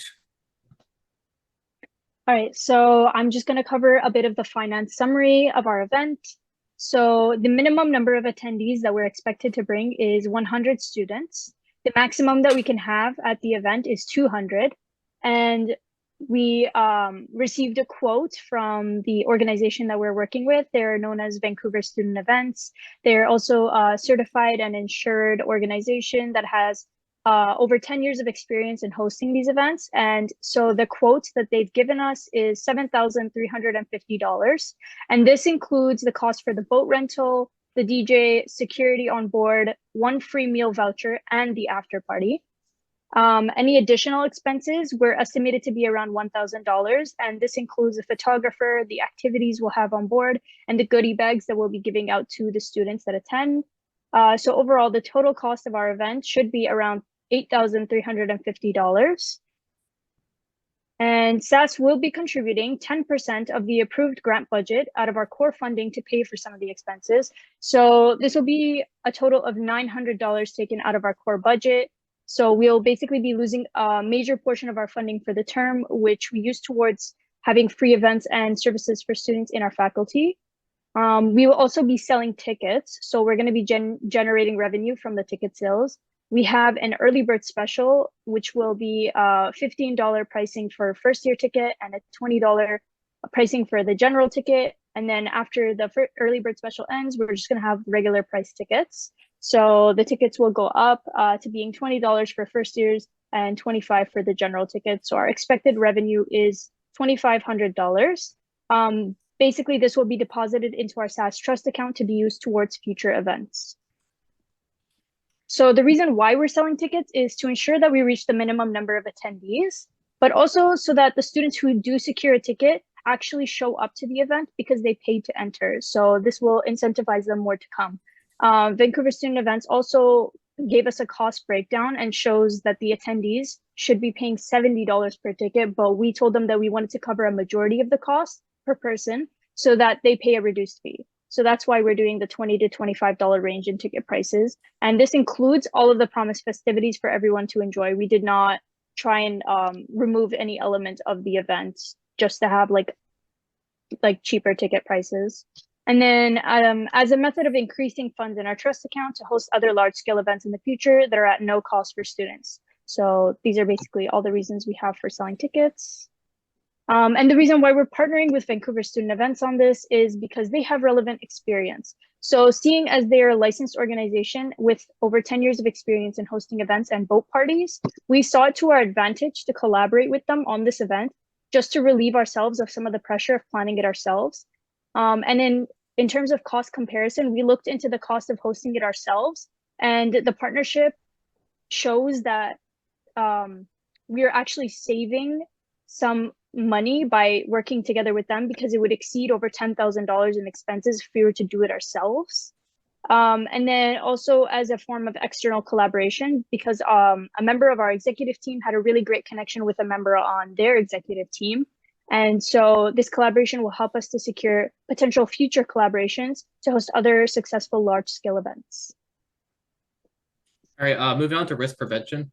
All right, so I'm just going to cover a bit of the finance summary of our event. So the minimum number of attendees that we're expected to bring is 100 students. The maximum that we can have at the event is 200. And we received a quote from the organization that we're working with. They're known as Vancouver Student Events. They're also a certified and insured organization that has over 10 years of experience in hosting these events. And so the quote that they've given us is $7,350. And this includes the cost for the boat rental, the DJ, security on board, 1 free meal voucher, and the after party. Any additional expenses were estimated to be around $1,000, and this includes the photographer, the activities we'll have on board, and the goodie bags that we'll be giving out to the students that attend. So overall, the total cost of our event should be around $8,350. And SAS will be contributing 10% of the approved grant budget out of our core funding to pay for some of the expenses. So this will be a total of $900 taken out of our core budget. So we'll basically be losing a major portion of our funding for the term, which we use towards having free events and services for students in our faculty. We will also be selling tickets. So we're going to be generating revenue from the ticket sales. We have an early bird special, which will be $15 pricing for first year ticket and a $20 pricing for the general ticket. And then after the early bird special ends, we're just going to have regular price tickets. So the tickets will go up to being $20 for first years and $25 for the general ticket. So our expected revenue is $2,500. Basically, this will be deposited into our SAS trust account to be used towards future events. So the reason why we're selling tickets is to ensure that we reach the minimum number of attendees, but also so that the students who do secure a ticket actually show up to the event because they paid to enter. So this will incentivize them more to come. Vancouver Student Events also gave us a cost breakdown and shows that the attendees should be paying $70 per ticket, but we told them that we wanted to cover a majority of the cost per person so that they pay a reduced fee. So that's why we're doing the $20 to $25 range in ticket prices. And this includes all of the promised festivities for everyone to enjoy. We did not try and remove any element of the event just to have like cheaper ticket prices. And then as a method of increasing funds in our trust account to host other large scale events in the future that are at no cost for students. So these are basically all the reasons we have for selling tickets. And the reason why we're partnering with Vancouver Student Events on this is because they have relevant experience. So seeing as they are a licensed organization with over 10 years of experience in hosting events and boat parties, we saw it to our advantage to collaborate with them on this event just to relieve ourselves of some of the pressure of planning it ourselves. And in terms of cost comparison, we looked into the cost of hosting it ourselves, and the partnership shows that we are actually saving some money by working together with them because it would exceed over $10,000 in expenses if we were to do it ourselves. And then also as a form of external collaboration, because a member of our executive team had a really great connection with a member on their executive team. And so this collaboration will help us to secure potential future collaborations to host other successful large-scale events. All right, moving on to risk prevention.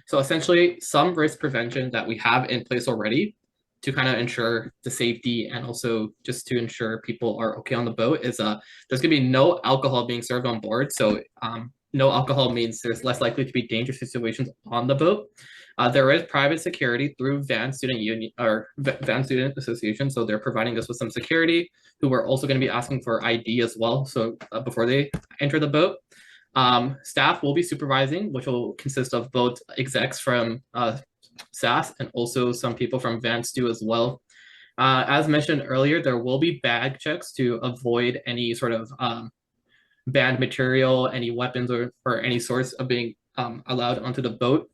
So essentially some risk prevention that we have in place already to kind of ensure the safety and also just to ensure people are okay on the boat is there's gonna be no alcohol being served on board. So no alcohol means there's less likely to be dangerous situations on the boat. There is private security through Van Student Union or Van Student Association, so they're providing us with some security, who are also going to be asking for ID as well. So before they enter the boat, staff will be supervising, which will consist of both execs from SAS and also some people from Van Stu as well. As mentioned earlier, there will be bag checks to avoid any sort of banned material, any weapons or any sorts of being allowed onto the boat.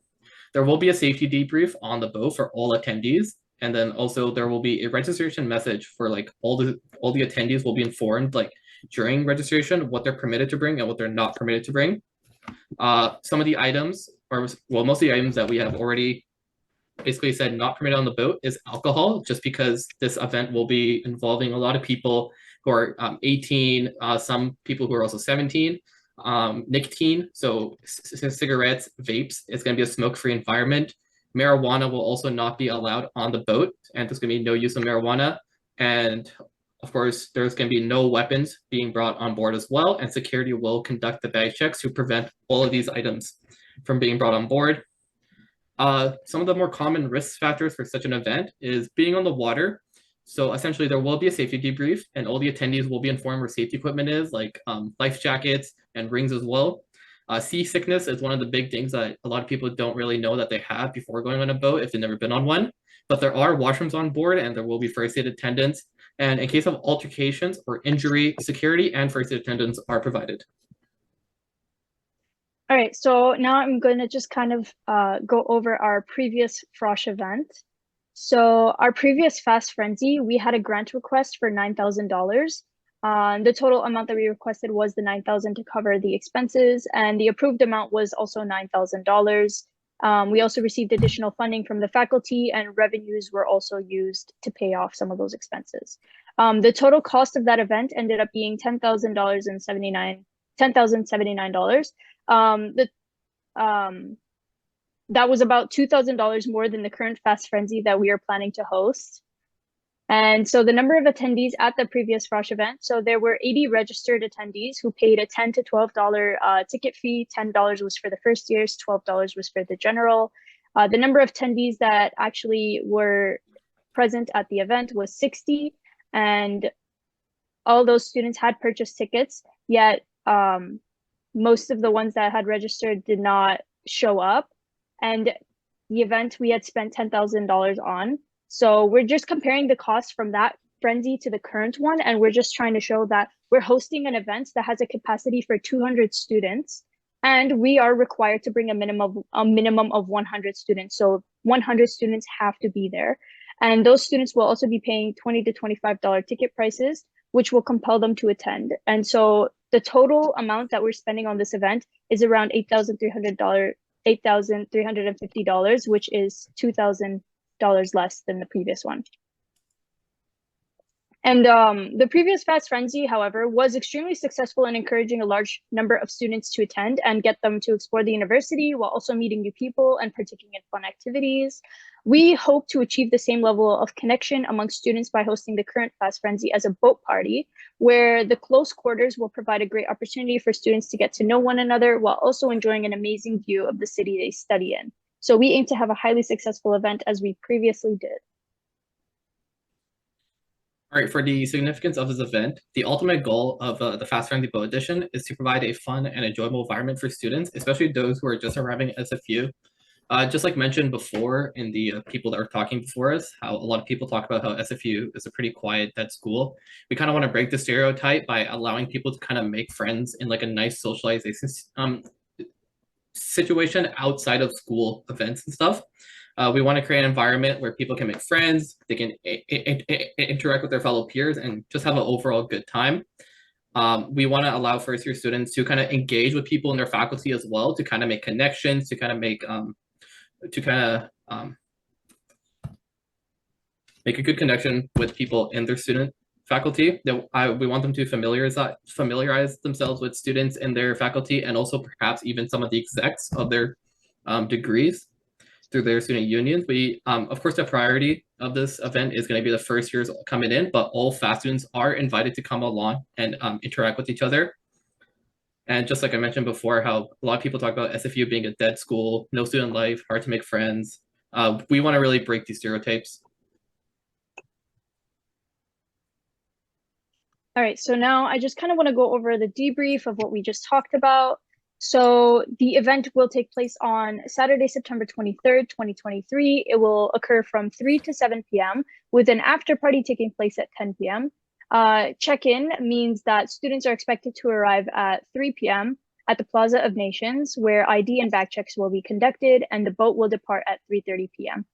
There will be a safety debrief on the boat for all attendees. And then also there will be a registration message for like all the attendees will be informed like during registration, what they're permitted to bring and what they're not permitted to bring. Some of the items, or well, most of the items that we have already basically said not permitted on the boat is alcohol, just because this event will be involving a lot of people who are 18, some people who are also 17. Nicotine, so cigarettes, vapes, it's going to be a smoke-free environment. Marijuana will also not be allowed on the boat, and there's going to be no use of marijuana. And of course, there's going to be no weapons being brought on board as well, and security will conduct the bag checks to prevent all of these items from being brought on board. Some of the more common risk factors for such an event is being on the water. So essentially there will be a safety debrief and all the attendees will be informed where safety equipment is, like life jackets and rings as well. Seasickness is one of the big things that a lot of people don't really know that they have before going on a boat if they've never been on one. But there are washrooms on board and there will be first aid attendants. And in case of altercations or injury, security and first aid attendants are provided. All right, so now I'm going to just kind of go over our previous Frosh event. So our previous Fast Frenzy, we had a grant request for $9,000. The total amount that we requested was the $9,000 to cover the expenses, and the approved amount was also $9,000. We also received additional funding from the faculty, and revenues were also used to pay off some of those expenses. The total cost of that event ended up being $10,079. That was about $2,000 more than the current Fast Frenzy that we are planning to host. And so the number of attendees at the previous Frosh event, so there were 80 registered attendees who paid a $10 to $12 ticket fee. $10 was for the first years, $12 was for the general. The number of attendees that actually were present at the event was 60, and all those students had purchased tickets, yet most of the ones that had registered did not show up. And the event we had spent $10,000 on. So we're just comparing the cost from that frenzy to the current one. And we're just trying to show that we're hosting an event that has a capacity for 200 students. And we are required to bring a minimum of 100 students. So 100 students have to be there. And those students will also be paying $20 to $25 ticket prices, which will compel them to attend. And so the total amount that we're spending on this event is around $8,350, which is $2,000 less than the previous one. And the previous Fast Frenzy, however, was extremely successful in encouraging a large number of students to attend and get them to explore the university while also meeting new people and partaking in fun activities. We hope to achieve the same level of connection among students by hosting the current Fast Frenzy as a boat party, where the close quarters will provide a great opportunity for students to get to know one another while also enjoying an amazing view of the city they study in. So we aim to have a highly successful event as we previously did. All right, for the significance of this event, the ultimate goal of the Fast Frenzy Boat Edition is to provide a fun and enjoyable environment for students, especially those who are just arriving at SFU. Just like mentioned before in the people that were talking before us, how a lot of people talk about how SFU is a pretty quiet, dead school. We kind of want to break the stereotype by allowing people to kind of make friends in like a nice socialization situation outside of school events and stuff. We want to create an environment where people can make friends, they can interact with their fellow peers and just have an overall good time. We want to allow first year students to kind of engage with people in their faculty as well, to kind of make connections, to kind of make make a good connection with people in their student faculty. We want them to familiarize themselves with students in their faculty and also perhaps even some of the execs of their degrees through their student unions. We, of course, the priority of this event is going to be the first years coming in, but all FAST students are invited to come along and interact with each other. And just like I mentioned before, how a lot of people talk about SFU being a dead school, no student life, hard to make friends. We want to really break these stereotypes. All right, so now I just kind of want to go over the debrief of what we just talked about. So the event will take place on Saturday, September 23rd, 2023. It will occur from 3 to 7 p.m. with an after party taking place at 10 p.m. Check-in means that students are expected to arrive at 3 p.m. at the Plaza of Nations, where ID and bag checks will be conducted, and the boat will depart at 3:30 p.m.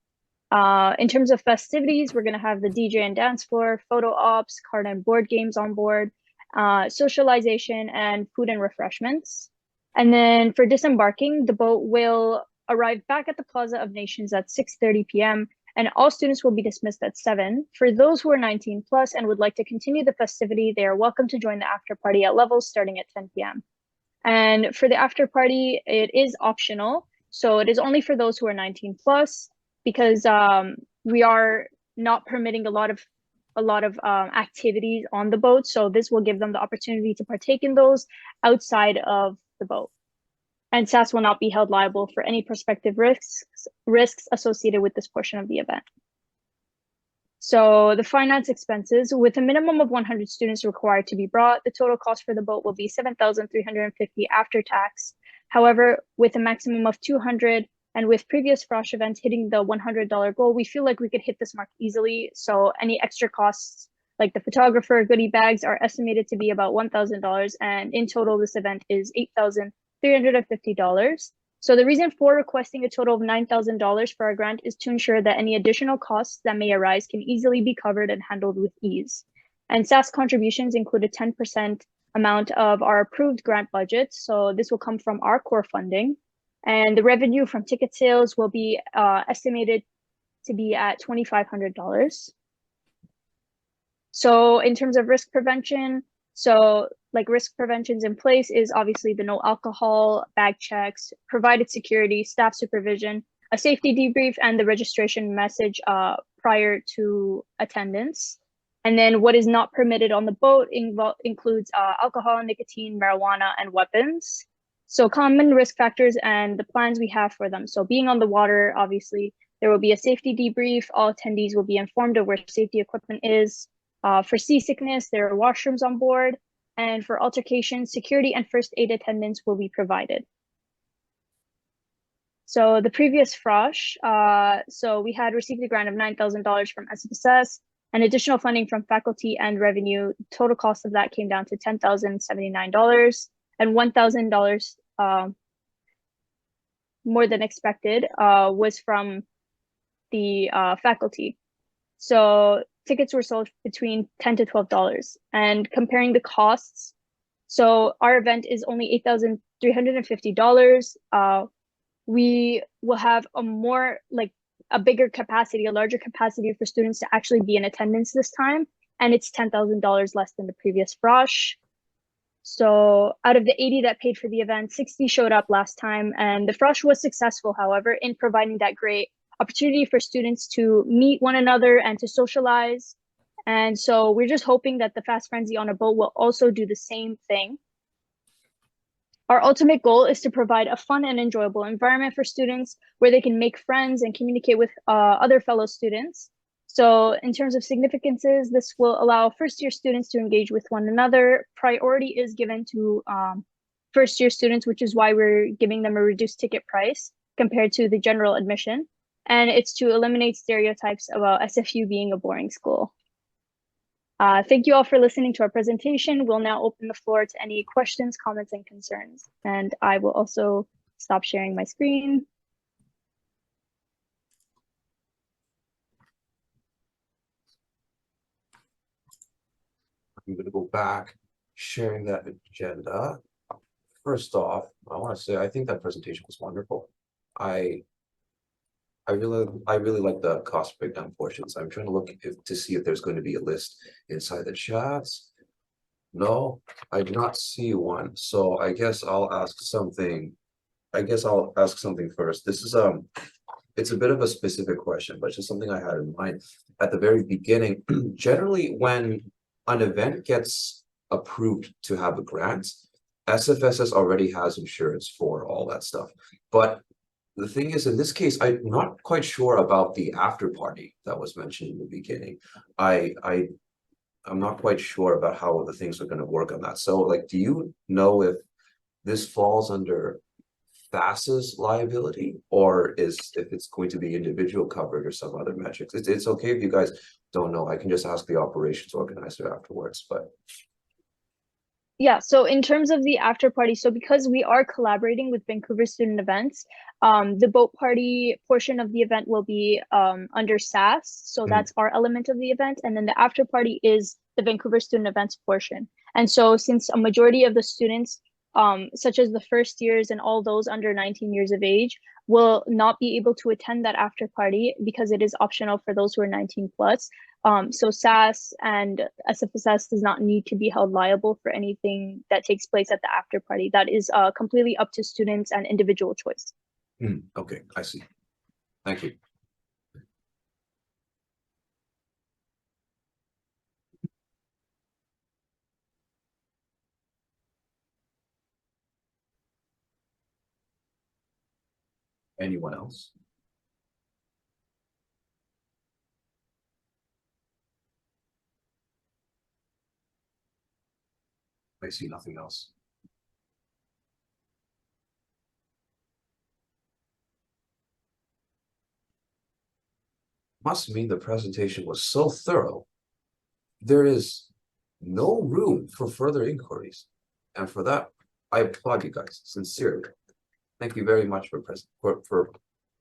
In terms of festivities, we're going to have the DJ and dance floor, photo ops, card and board games on board, socialization, and food and refreshments. And then for disembarking, the boat will arrive back at the Plaza of Nations at 6:30 p.m. and all students will be dismissed at 7. For those who are 19 plus and would like to continue the festivity, they are welcome to join the after party at levels starting at 10 p.m. And for the after party, it is optional. So it is only for those who are 19 plus, because we are not permitting a lot of activities on the boat. So this will give them the opportunity to partake in those outside of the boat. And SAS will not be held liable for any prospective risks associated with this portion of the event. So the finance expenses, with a minimum of 100 students required to be brought, the total cost for the boat will be $7,350 after tax. However, with a maximum of 200, and with previous Frosh events hitting the $100 goal, we feel like we could hit this mark easily. So any extra costs like the photographer, goodie bags are estimated to be about $1,000. And in total, this event is $8,350. So the reason for requesting a total of $9,000 for our grant is to ensure that any additional costs that may arise can easily be covered and handled with ease. And SAS contributions include a 10% amount of our approved grant budget. So this will come from our core funding. And the revenue from ticket sales will be estimated to be at $2,500. So in terms of risk prevention, so like risk preventions in place is obviously the no alcohol, bag checks, provided security, staff supervision, a safety debrief, and the registration message prior to attendance. And then what is not permitted on the boat includes alcohol, nicotine, marijuana, and weapons. So common risk factors and the plans we have for them. So being on the water, obviously, there will be a safety debrief. All attendees will be informed of where safety equipment is. For seasickness, there are washrooms on board. And for altercations, security and first aid attendance will be provided. So the previous Frosh, so we had received a grant of $9,000 from SFSS and additional funding from faculty and revenue. Total cost of that came down to $10,079. And $1,000 more than expected was from the faculty. So tickets were sold between $10 to $12. And comparing the costs, so our event is only $8,350. We will have a bigger capacity, a larger capacity for students to actually be in attendance this time. And it's $10,000 less than the previous Frosh. So out of the 80 that paid for the event, 60 showed up last time. And the Frosh was successful, however, in providing that great opportunity for students to meet one another and to socialize. And so we're just hoping that the Fast Frenzy on a boat will also do the same thing. Our ultimate goal is to provide a fun and enjoyable environment for students where they can make friends and communicate with other fellow students. So in terms of significances, this will allow first-year students to engage with one another. Priority is given to first-year students, which is why we're giving them a reduced ticket price compared to the general admission. And it's to eliminate stereotypes about SFU being a boring school. Thank you all for listening to our presentation. We'll now open the floor to any questions, comments, and concerns. And I will also stop sharing my screen. I'm going to go back, sharing that agenda. First off, I want to say I think that presentation was wonderful. I really like the cost breakdown portions. I'm trying to look to see if there's going to be a list inside the chats. No, I do not see one. So I guess I'll ask something. First. This is it's a bit of a specific question, but just something I had in mind at the very beginning. Generally, when an event gets approved to have a grant, SFSS already has insurance for all that stuff, but the thing is, in this case, I'm not quite sure about the after party that was mentioned in the beginning. I'm not quite sure about how the things are going to work on that. So, like, do you know if this falls under FAS's liability, or if it's going to be individual coverage or some other metrics? It's okay if you guys don't know. I can just ask the operations organizer afterwards, but. Yeah, so in terms of the after party, so because we are collaborating with Vancouver Student Events, the boat party portion of the event will be under SAS. So that's our element of the event. And then the after party is the Vancouver Student Events portion. And so since a majority of the students, such as the first years and all those under 19 years of age, will not be able to attend that after party because it is optional for those who are 19 plus. So SAS and SFSS does not need to be held liable for anything that takes place at the after party. That is completely up to students and individual choice. Okay, I see. Thank you. Anyone else? I see nothing else. Must mean the presentation was so thorough. There is no room for further inquiries. And for that, I applaud you guys sincerely. Thank you very much for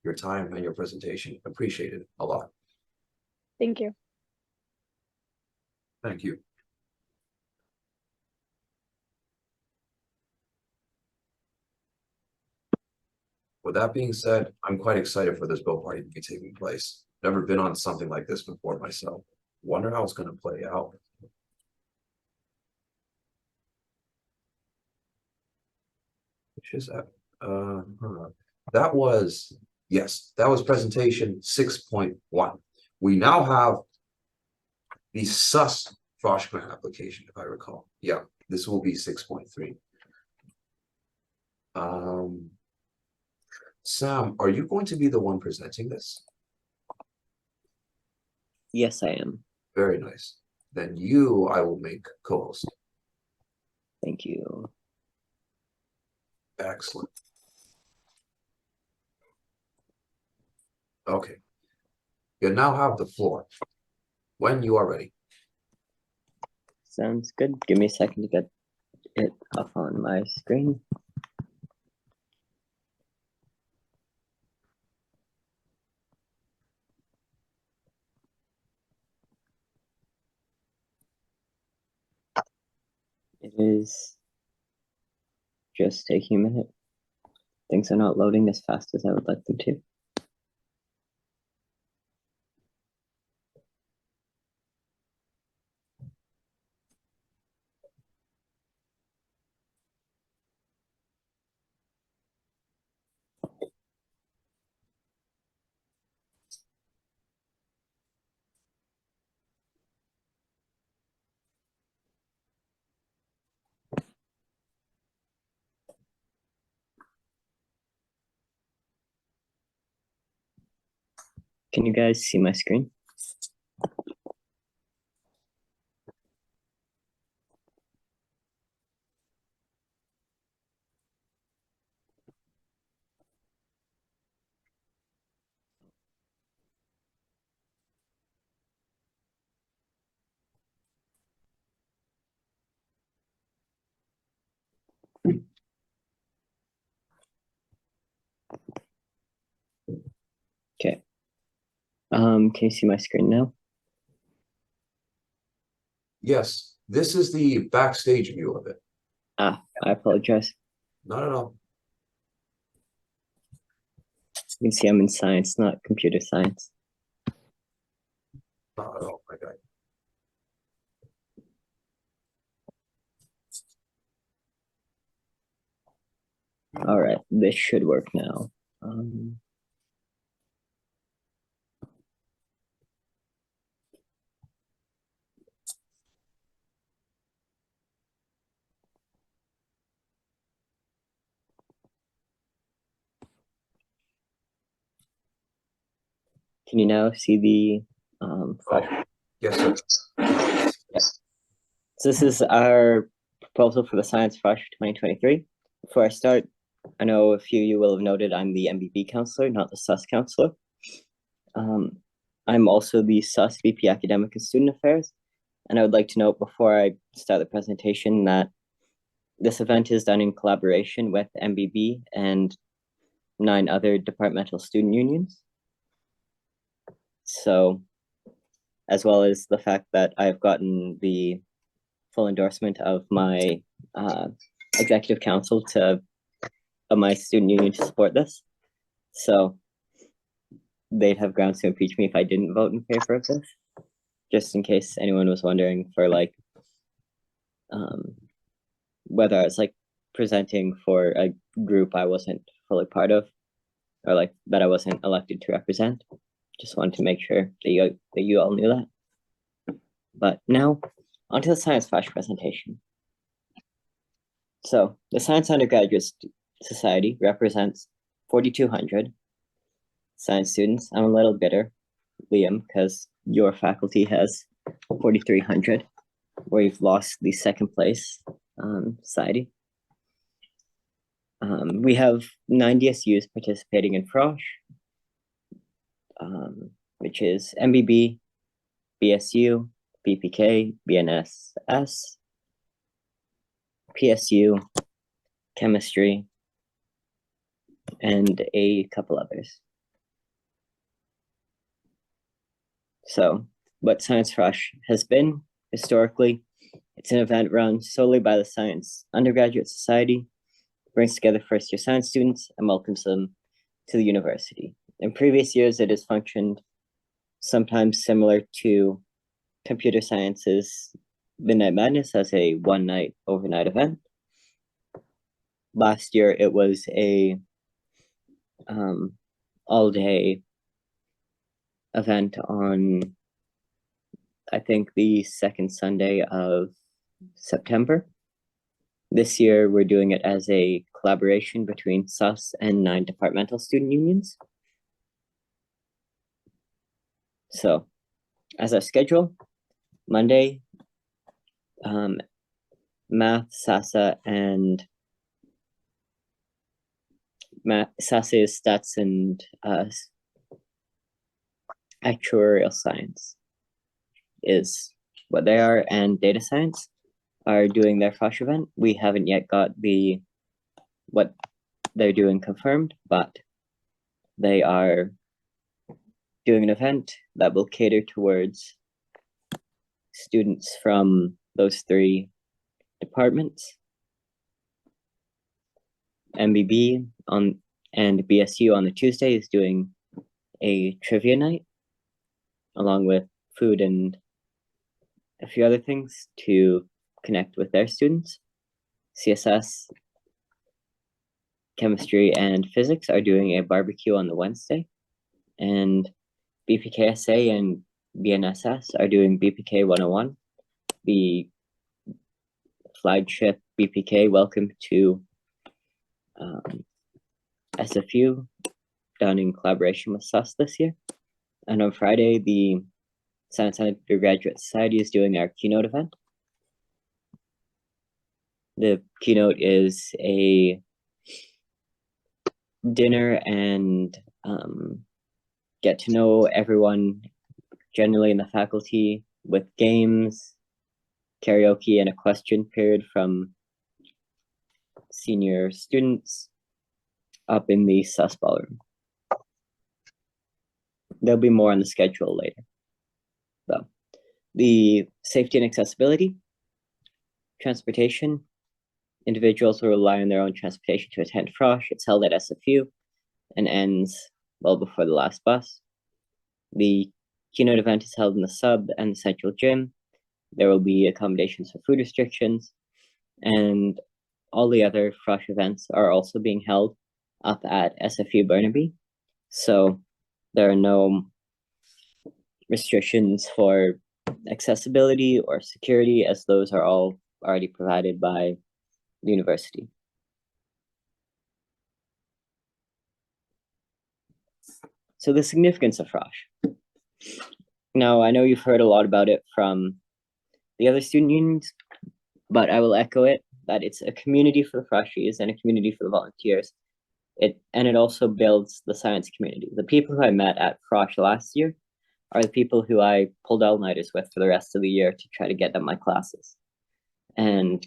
your time and your presentation. Appreciate it a lot. Thank you. Thank you. With that being said, I'm quite excited for this boat party to be taking place. Never been on something like this before myself. Wonder how it's going to play out. Which is that? That was, yes, that was presentation 6.1. We now have the SUS Frosh grant application, if I recall. Yeah, this will be 6.3. Sam, are you going to be the one presenting this? Yes, I am. Very nice. Then you, I will make co-host. Thank you. Excellent. Okay. You now have the floor when you are ready. Sounds good. Give me a second to get it up on my screen. It is just taking a minute. Things are not loading as fast as I would like them to. Can you guys see my screen? Okay. Can you see my screen now? Yes, this is the backstage view of it. Ah, I apologize. Not at all. You can see I'm in science, not computer science. Not at all, my guy. All right, this should work now. Can you now see the flash? Yes, sir. Yes. So this is our proposal for the Science Flash 2023. Before I start, I know a few of you will have noted I'm the MBB counselor, not the SUS counselor. I'm also the SUS VP Academic and Student Affairs, and I would like to note before I start the presentation that this event is done in collaboration with MBB and 9 other departmental student unions. So, as well as the fact that I've gotten the full endorsement of my executive council of my student union to support this. So they'd have grounds to impeach me if I didn't vote in favor of this, just in case anyone was wondering for like whether I was like presenting for a group I wasn't fully part of, or like that I wasn't elected to represent. Just wanted to make sure that you all knew that. But now, onto the Science Flash presentation. So, the Science Undergraduate Society represents 4,200 science students. I'm a little bitter, Liam, because your faculty has 4,300, where you've lost the second place society. We have 9 DSUs participating in Frosh, which is MBB, BSU, BPK, BNSS, PSU, chemistry, and a couple others. So, what Science Flash has been historically, it's an event run solely by the Science Undergraduate Society, brings together first-year science students and welcomes them to the university. In previous years, it has functioned sometimes similar to Computer Science's Midnight Madness as a one-night overnight event. Last year, it was a all-day event on, I think, the second Sunday of September. This year, we're doing it as a collaboration between SUS and 9 departmental student unions. So, as our schedule, Monday, math, SASA, and SASA is stats and actuarial science is what they are, and data science are doing their Frosh event. We haven't yet got what they're doing confirmed, but they are doing an event that will cater towards students from those 3 departments. MBB and BSU on the Tuesday is doing a trivia night, along with food and a few other things to connect with their students. CSS, chemistry, and physics are doing a barbecue on the Wednesday, and BPKSA and BNSS are doing BPK 101, the flagship BPK Welcome to SFU, done in collaboration with SUS this year. And on Friday, the Science Undergraduate Society is doing our keynote event. The keynote is a dinner and get to know everyone generally in the faculty with games, karaoke, and a question period from senior students up in the SUS ballroom. There'll be more on the schedule later. So, the safety and accessibility, transportation, individuals will rely on their own transportation to attend Frosh. It's held at SFU and ends well before the last bus. The keynote event is held in the sub and the central gym. There will be accommodations for food restrictions, and all the other Frosh events are also being held up at SFU Burnaby. So there are no restrictions for accessibility or security, as those are all already provided by the university. So the significance of Frosh. Now, I know you've heard a lot about it from the other student unions, but I will echo it, that it's a community for the Froshies and a community for the volunteers. It also builds the science community. The people who I met at Frosh last year are the people who I pulled all-nighters with for the rest of the year to try to get them my classes and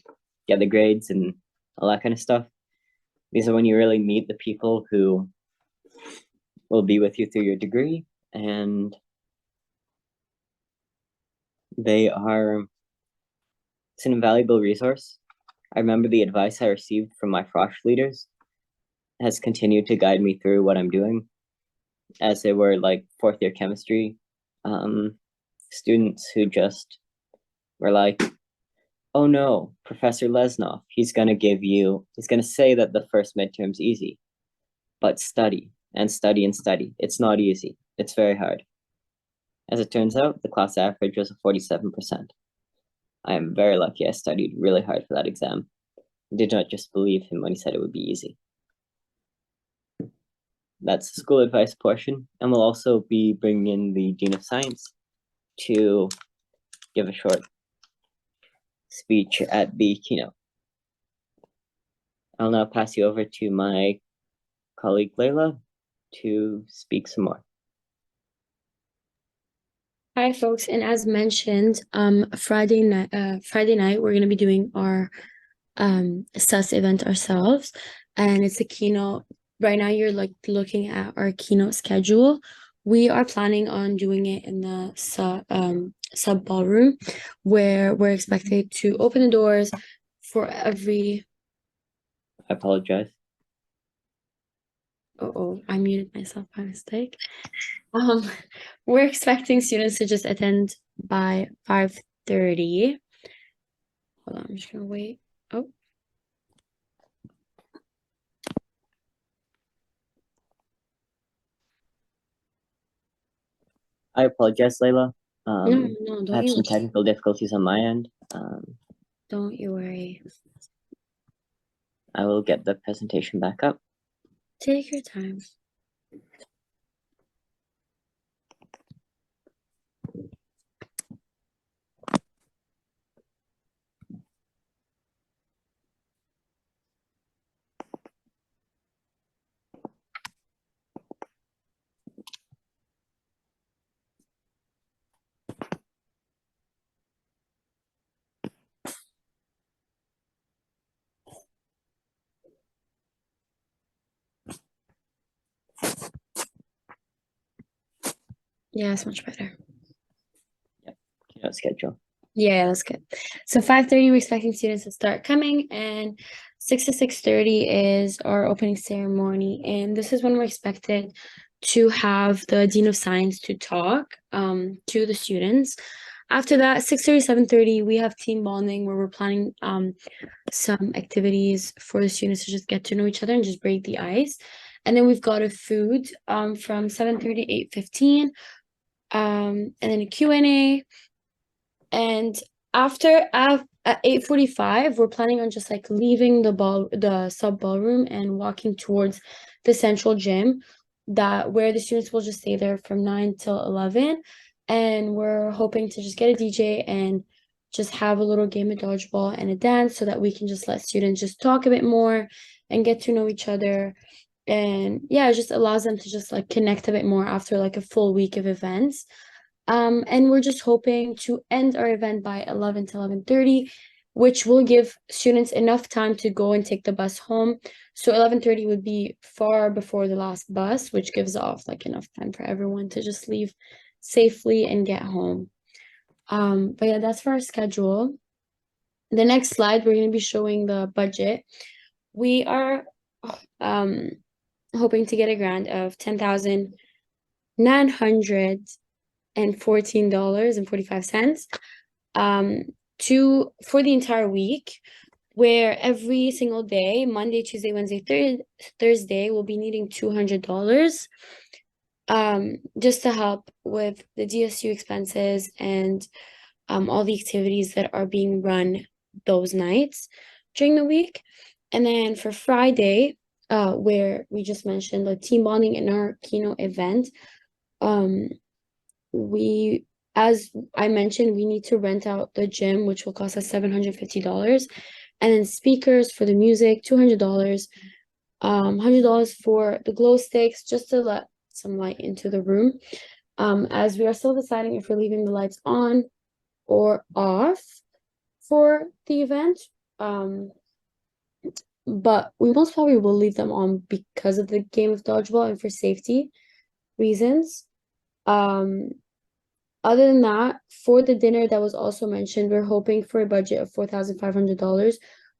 get the grades and all that kind of stuff. These are when you really meet the people who will be with you through your degree, and it's an invaluable resource. I remember the advice I received from my Frosh leaders has continued to guide me through what I'm doing, as they were like fourth year chemistry students who just were like, oh no, Professor Lesnov, he's gonna say that the first midterm's easy, but study and study and study. It's not easy. It's very hard. As it turns out, the class average was 47%. I am very lucky I studied really hard for that exam. I did not just believe him when he said it would be easy. That's the school advice portion, and we'll also be bringing in the Dean of Science to give a short speech at the keynote. I'll now pass you over to my colleague Layla to speak some more. Hi folks, and as mentioned, Friday night we're gonna be doing our SUS event ourselves, and it's a keynote. Right now you're like looking at our keynote schedule. We are planning on doing it in the sub ballroom, where we're expected to open the doors for every. I apologize. Oh, I muted myself by mistake. We're expecting students to just attend by 5:30. Hold on, I'm just gonna wait. Oh. I apologize, Layla. No, don't I have you some technical difficulties on my end. Don't you worry. I will get the presentation back up. Take your time. Yeah, it's much better. Keynote schedule. Yeah, that's good. So 5:30, we're expecting students to start coming, and 6 to 6:30 is our opening ceremony. And this is when we're expected to have the Dean of Science to talk to the students. After that, 6:30, 7:30, we have team bonding where we're planning some activities for the students to just get to know each other and just break the ice. And then we've got a food from 7:30 to 8:15, and then a Q&A. And after at 8:45, we're planning on just like leaving the sub ballroom and walking towards the central gym, where the students will just stay there from 9 till 11. And we're hoping to just get a DJ and just have a little game of dodgeball and a dance, so that we can just let students just talk a bit more and get to know each other. And yeah, it just allows them to just like connect a bit more after like a full week of events. And we're just hoping to end our event by 11 to 11:30, which will give students enough time to go and take the bus home. So 11:30 would be far before the last bus, which gives off like enough time for everyone to just leave safely and get home. But yeah, that's for our schedule. The next slide, we're going to be showing the budget. We are hoping to get a grant of $10,914.45 for the entire week, where every single day, Monday, Tuesday, Wednesday, Thursday, we'll be needing $200 just to help with the DSU expenses and all the activities that are being run those nights during the week. And then for Friday, where we just mentioned the team bonding in our keynote event. We, as I mentioned, we need to rent out the gym, which will cost us $750, and then speakers for the music, $200, $100 for the glow sticks, just to let some light into the room. As we are still deciding if we're leaving the lights on or off for the event. But we most probably will leave them on because of the game of dodgeball and for safety reasons. Other than that, for the dinner that was also mentioned, we're hoping for a budget of $4,500.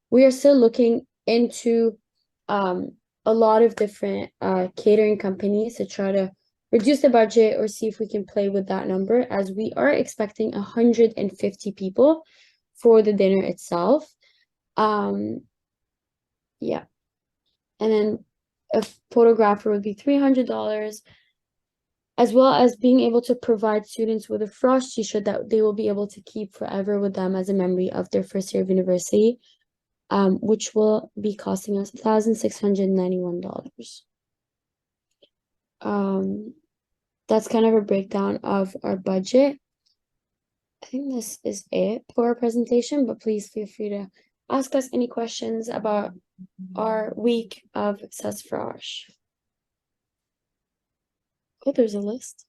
We are still looking into a lot of different catering companies to try to reduce the budget or see if we can play with that number, as we are expecting 150 people for the dinner itself. Yeah. And then a photographer would be $300, as well as being able to provide students with a Frost t-shirt that they will be able to keep forever with them as a memory of their first year of university, which will be costing us $1,691. That's kind of a breakdown of our budget. I think this is it for our presentation, but please feel free to ask us any questions about our week of SFSS. Oh, there's a list.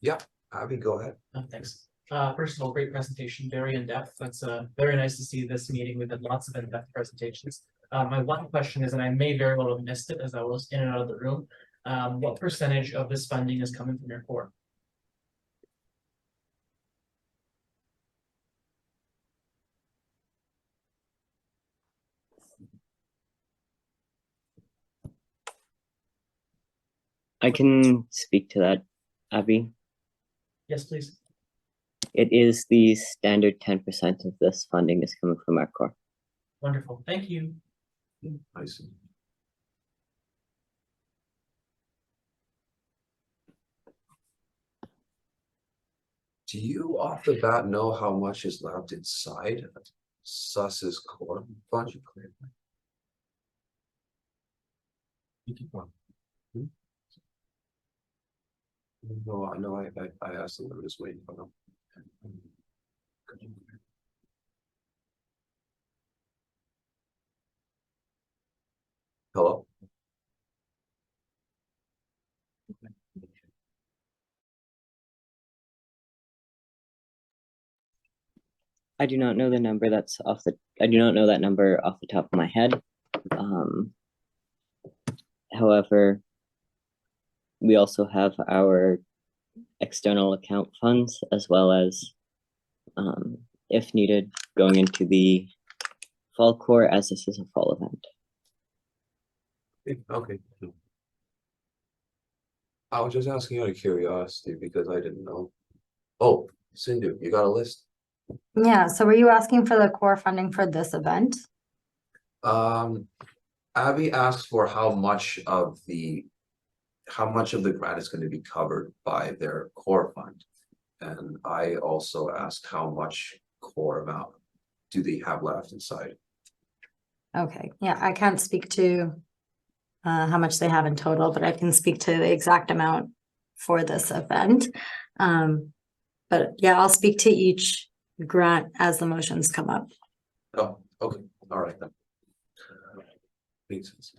Yeah, Abby, go ahead. Thanks. First of all, great presentation, very in-depth. That's very nice to see this meeting. We've had lots of in-depth presentations. My one question is, and I may very well have missed it as I was in and out of the room, what percentage of this funding is coming from your core? I can speak to that, Abby. Yes, please. It is the standard 10% of this funding is coming from our core. Wonderful. Thank you. I see. Do you off the bat know how much is left inside SUS's core budget? No, I know. I asked them. I'm just waiting for them. Hello. I do not know the number that's I do not know that number off the top of my head. However, we also have our external account funds, as well as, if needed, going into the fall core, as this is a fall event. Okay. I was just asking out of curiosity because I didn't know. Oh, Sindhu, you got a list? Yeah, so were you asking for the core funding for this event? Abby asked for how much of the grant is going to be covered by their core fund. And I also asked how much core amount do they have left inside? Okay, yeah, I can't speak to how much they have in total, but I can speak to the exact amount for this event. But yeah, I'll speak to each grant as the motions come up. Oh, okay, all right then. Makes sense.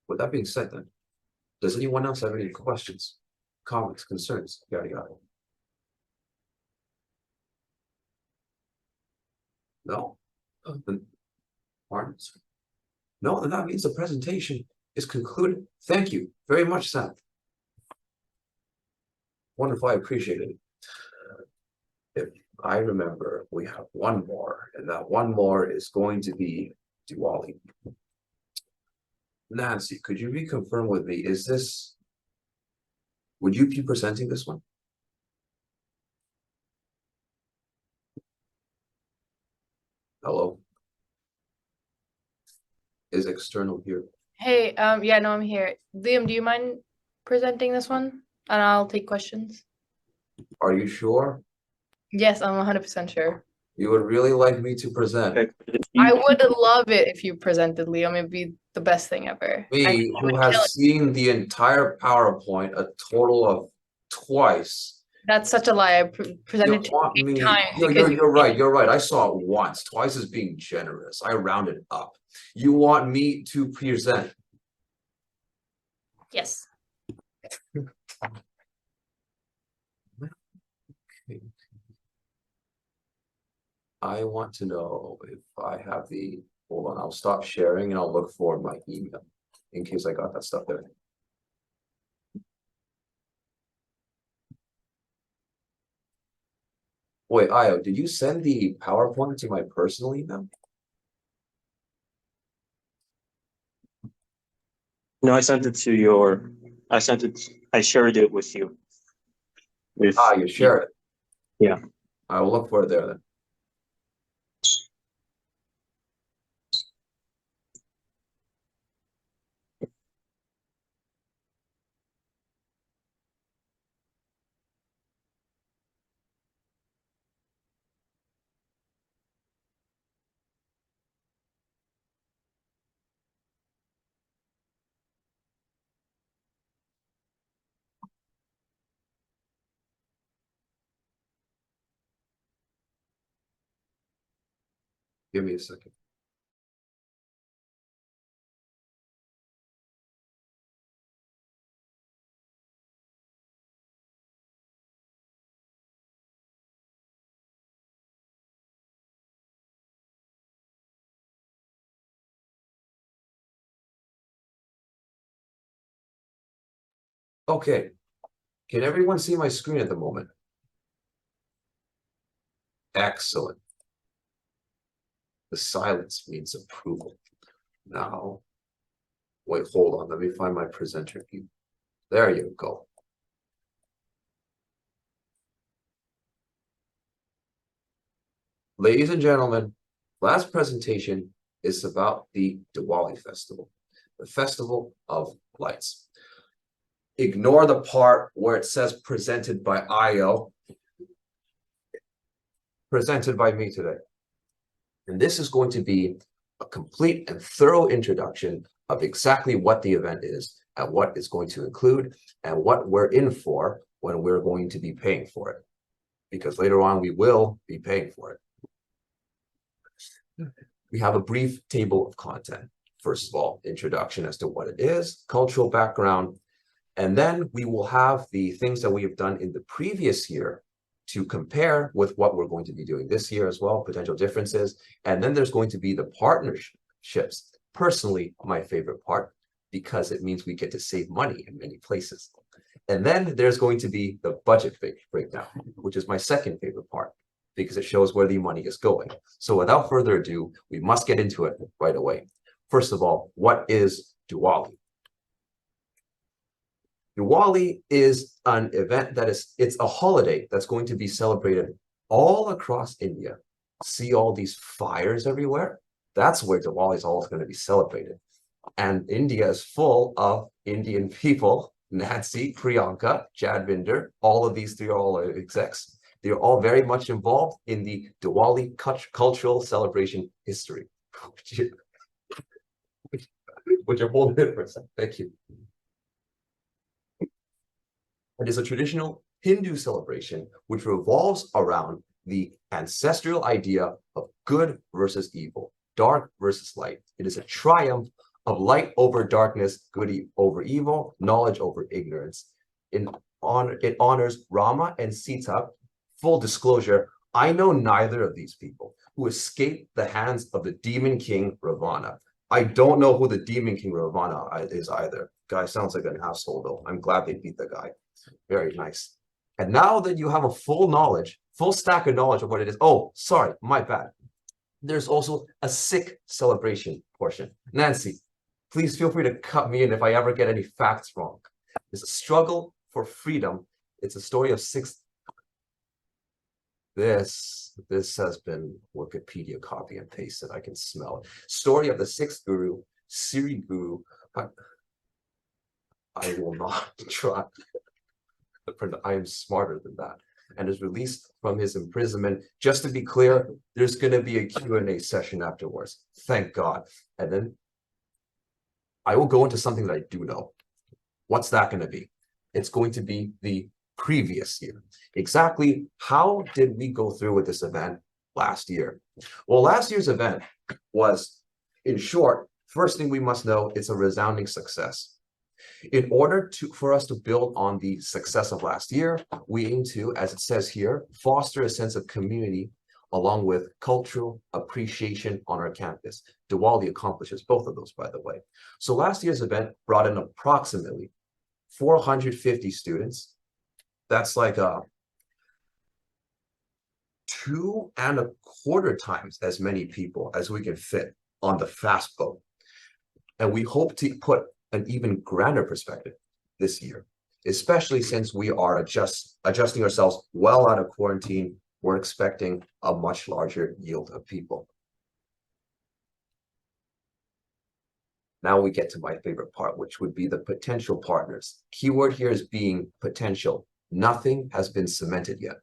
With that being said then, does anyone else have any questions, comments, concerns, yada yada? No? Then Martin? No, then that means the presentation is concluded. Thank you very much, Sam. Wonderful, I appreciate it. If I remember, we have one more, and that one more is going to be Diwali. Nancy, could you reconfirm with me, would you be presenting this one? Hello? Is external here? Hey, yeah, no, I'm here. Liam, do you mind presenting this one? And I'll take questions. Are you sure? Yes, I'm 100% sure. You would really like me to present I would love it if you presented, Liam. It'd be the best thing ever. me, who has seen the entire PowerPoint a total of twice. That's such a lie. I presented You want me? times You're, because you're right. You're right. I saw it once. Twice is being generous. I rounded up. You want me to present? yes. I want to know if I have the, hold on, I'll stop sharing and I'll look for my email in case I got that stuff there. Wait, Io, did you send the PowerPoint to my personal email? No, I sent it to your, I shared it with you. With, you shared it. Yeah. I will look for it there then. Give me a second. Okay. Can everyone see my screen at the moment? Excellent. The silence means approval. Now, wait, hold on. Let me find my presenter view. There you go. Ladies and gentlemen, last presentation is about the Diwali festival, the festival of lights. Ignore the part where it says presented by Io, presented by me today. And this is going to be a complete and thorough introduction of exactly what the event is and what it's going to include and what we're in for when we're going to be paying for it. Because later on, we will be paying for it. We have a brief table of content. First of all, introduction as to what it is, cultural background, and then we will have the things that we have done in the previous year to compare with what we're going to be doing this year as well, potential differences. And then there's going to be the partnerships. Personally, my favorite part, because it means we get to save money in many places. And then there's going to be the budget breakdown, which is my second favorite part, because it shows where the money is going. So without further ado, we must get into it right away. First of all, what is Diwali? Diwali is an event it's a holiday that's going to be celebrated all across India. See all these fires everywhere? That's where Diwali is all going to be celebrated. And India is full of Indian people. Nancy, Priyanka, Jadvinder, all of these three are all execs. They're all very much involved in the Diwali cultural celebration history. Would you hold it for a second? Thank you. It is a traditional Hindu celebration which revolves around the ancestral idea of good versus evil, dark versus light. It is a triumph of light over darkness, good over evil, knowledge over ignorance. It honors Rama and Sita. Full disclosure, I know neither of these people who escaped the hands of the demon king Ravana. I don't know who the demon king Ravana is either. Guy sounds like an asshole though. I'm glad they beat the guy. Very nice. And now that you have a full stack of knowledge of what it is. Oh, sorry, my bad. There's also a Sikh celebration portion. Nancy, please feel free to cut me in if I ever get any facts wrong. It's a struggle for freedom. It's a story of Sikhs. This has been Wikipedia copy and pasted. I can smell it. Story of the sixth guru, Siri Guru. I will not try. I am smarter than that. and is released from his imprisonment. Just to be clear, there's going to be a Q&A session afterwards. Thank God. And then I will go into something that I do know. What's that going to be? It's going to be the previous year. Exactly how did we go through with this event last year? Well, last year's event was, in short, first thing we must know, it's a resounding success. In order for us to build on the success of last year, we aim to, as it says here, foster a sense of community along with cultural appreciation on our campus. Diwali accomplishes both of those, by the way. So last year's event brought in approximately 450 students. That's like 2.25 times as many people as we can fit on the fast boat. And we hope to put an even grander perspective this year, especially since we are adjusting ourselves well out of quarantine. We're expecting a much larger yield of people. Now we get to my favorite part, which would be the potential partners. Keyword here is being potential. Nothing has been cemented yet.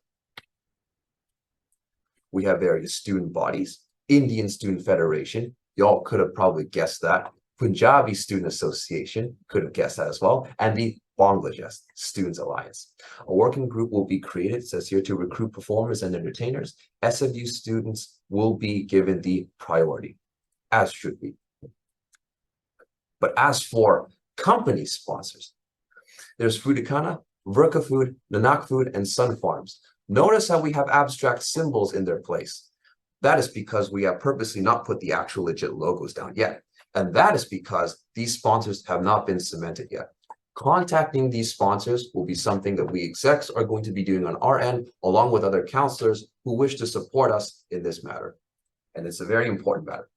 We have various student bodies, Indian Student Federation. Y'all could have probably guessed that. Punjabi Student Association, could have guessed that as well, and the Bangladesh Students Alliance. A working group will be created, it says here, to recruit performers and entertainers. SFU students will be given the priority, as should be. But as for company sponsors, there's Foodikana, Verka Food, Nanak Food, and Sun Farms. Notice how we have abstract symbols in their place. That is because we have purposely not put the actual legit logos down yet. And that is because these sponsors have not been cemented yet. Contacting these sponsors will be something that we execs are going to be doing on our end, along with other counselors who wish to support us in this matter. And it's a very important matter.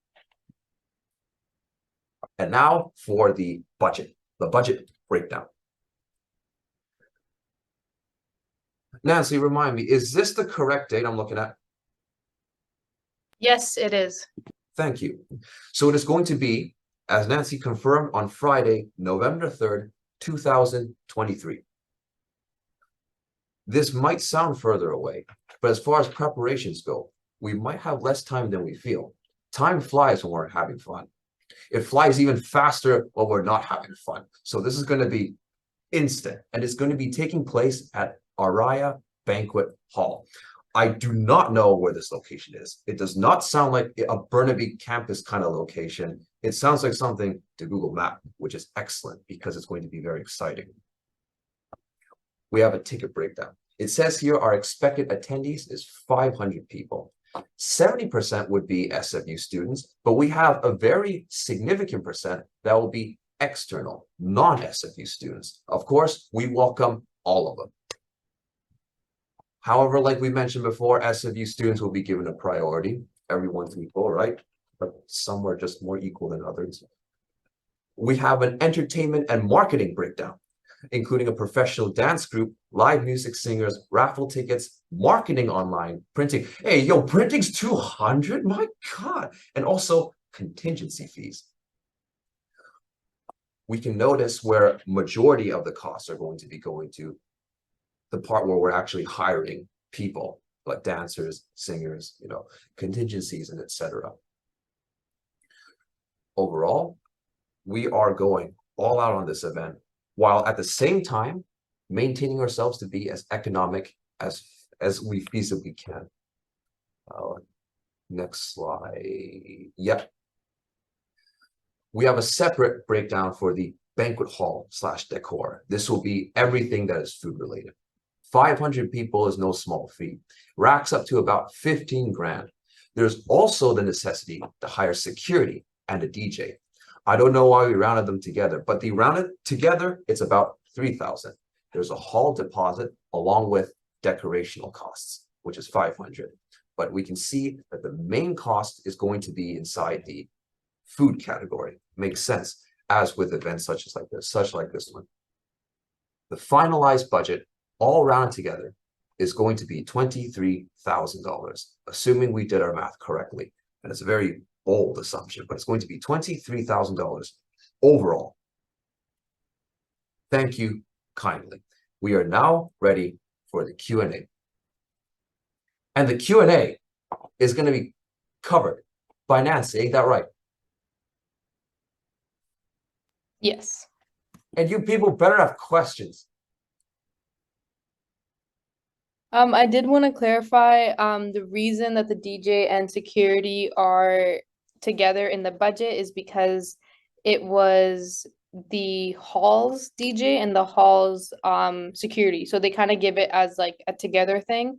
And now for the budget breakdown. Nancy, remind me, is this the correct date I'm looking at? Yes, it is. Thank you. So it is going to be, as Nancy confirmed, on Friday, November 3rd, 2023. This might sound further away, but as far as preparations go, we might have less time than we feel. Time flies when we're having fun. It flies even faster when we're not having fun. So this is going to be instant, and it's going to be taking place at Araya Banquet Hall. I do not know where this location is. It does not sound like a Burnaby campus kind of location. It sounds like something to Google Map, which is excellent because it's going to be very exciting. We have a ticket breakdown. It says here our expected attendees is 500 people. 70% would be SFU students, but we have a very significant percent that will be external, non-SFU students. Of course, we welcome all of them. However, like we mentioned before, SFU students will be given a priority. Everyone's equal, right? But some are just more equal than others. We have an entertainment and marketing breakdown, including a professional dance group, live music singers, raffle tickets, marketing online, printing. Hey, yo, printing's 200? My God. And also contingency fees. We can notice where majority of the costs are going to be going to the part where we're actually hiring people like dancers, singers, you know, contingencies, and etc. Overall, we are going all out on this event, while at the same time maintaining ourselves to be as economic as we feasibly can. Next slide. Yep. We have a separate breakdown for the banquet hall / decor. This will be everything that is food related. 500 people is no small feat. Racks up to about 15 grand. There's also the necessity to hire security and a DJ. I don't know why we rounded them together, but the rounded together, it's about 3,000. There's a hall deposit along with decorational costs, which is 500. But we can see that the main cost is going to be inside the food category. Makes sense, as with events such like this one. The finalized budget, all rounded together, is going to be $23,000, assuming we did our math correctly. And it's a very bold assumption, but it's going to be $23,000 overall. Thank you kindly. We are now ready for the Q&A. And the Q&A is going to be covered by Nancy, ain't that right? Yes. And you people better have questions. I did want to clarify, the reason that the DJ and security are together in the budget is because it was the hall's DJ and the hall's security. So they kind of give it as like a together thing.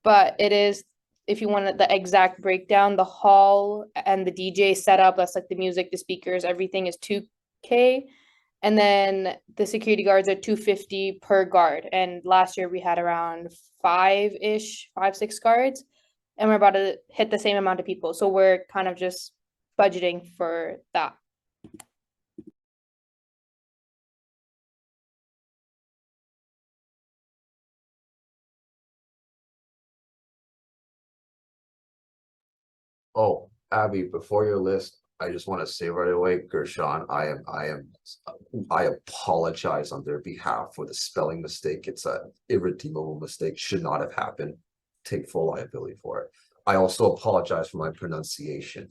But it is, if you want the exact breakdown, the hall and the DJ setup, that's like the music, the speakers, everything is 2K. And then the security guards are 250 per guard. And last year we had around 6 guards. And we're about to hit the same amount of people. So we're kind of just budgeting for that. Oh, Abby, before your list, I just want to say right away, Gershon, I apologize on their behalf for the spelling mistake. It's an irredeemable mistake, should not have happened. Take full liability for it. I also apologize for my pronunciation,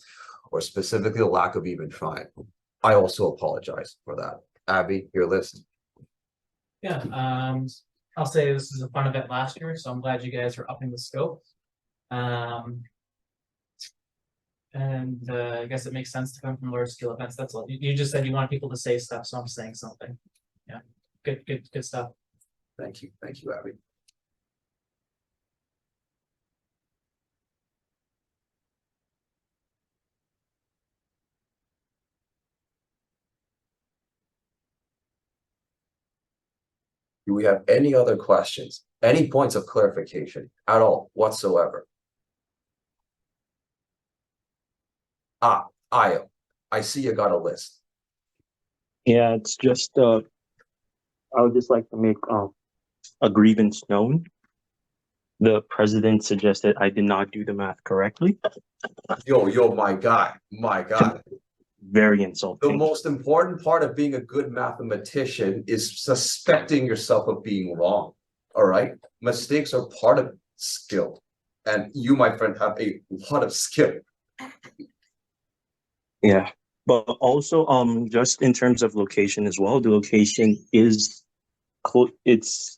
or specifically the lack of even trying. I also apologize for that. Abby, your list. Yeah, I'll say this is a fun event last year, so I'm glad you guys are upping the scope. And I guess it makes sense to come from large scale events. That's all. You just said you want people to say stuff, so I'm saying something. Yeah, good stuff. Thank you, Abby. Do we have any other questions? Any points of clarification at all whatsoever? Io, I see you got a list. Yeah, it's just I would just like to make a grievance known. The president suggested I did not do the math correctly. Yo, my guy. Very insulting. The most important part of being a good mathematician is suspecting yourself of being wrong. All right? Mistakes are part of skill. And you, my friend, have a lot of skill. Yeah, but also just in terms of location as well, the location is it's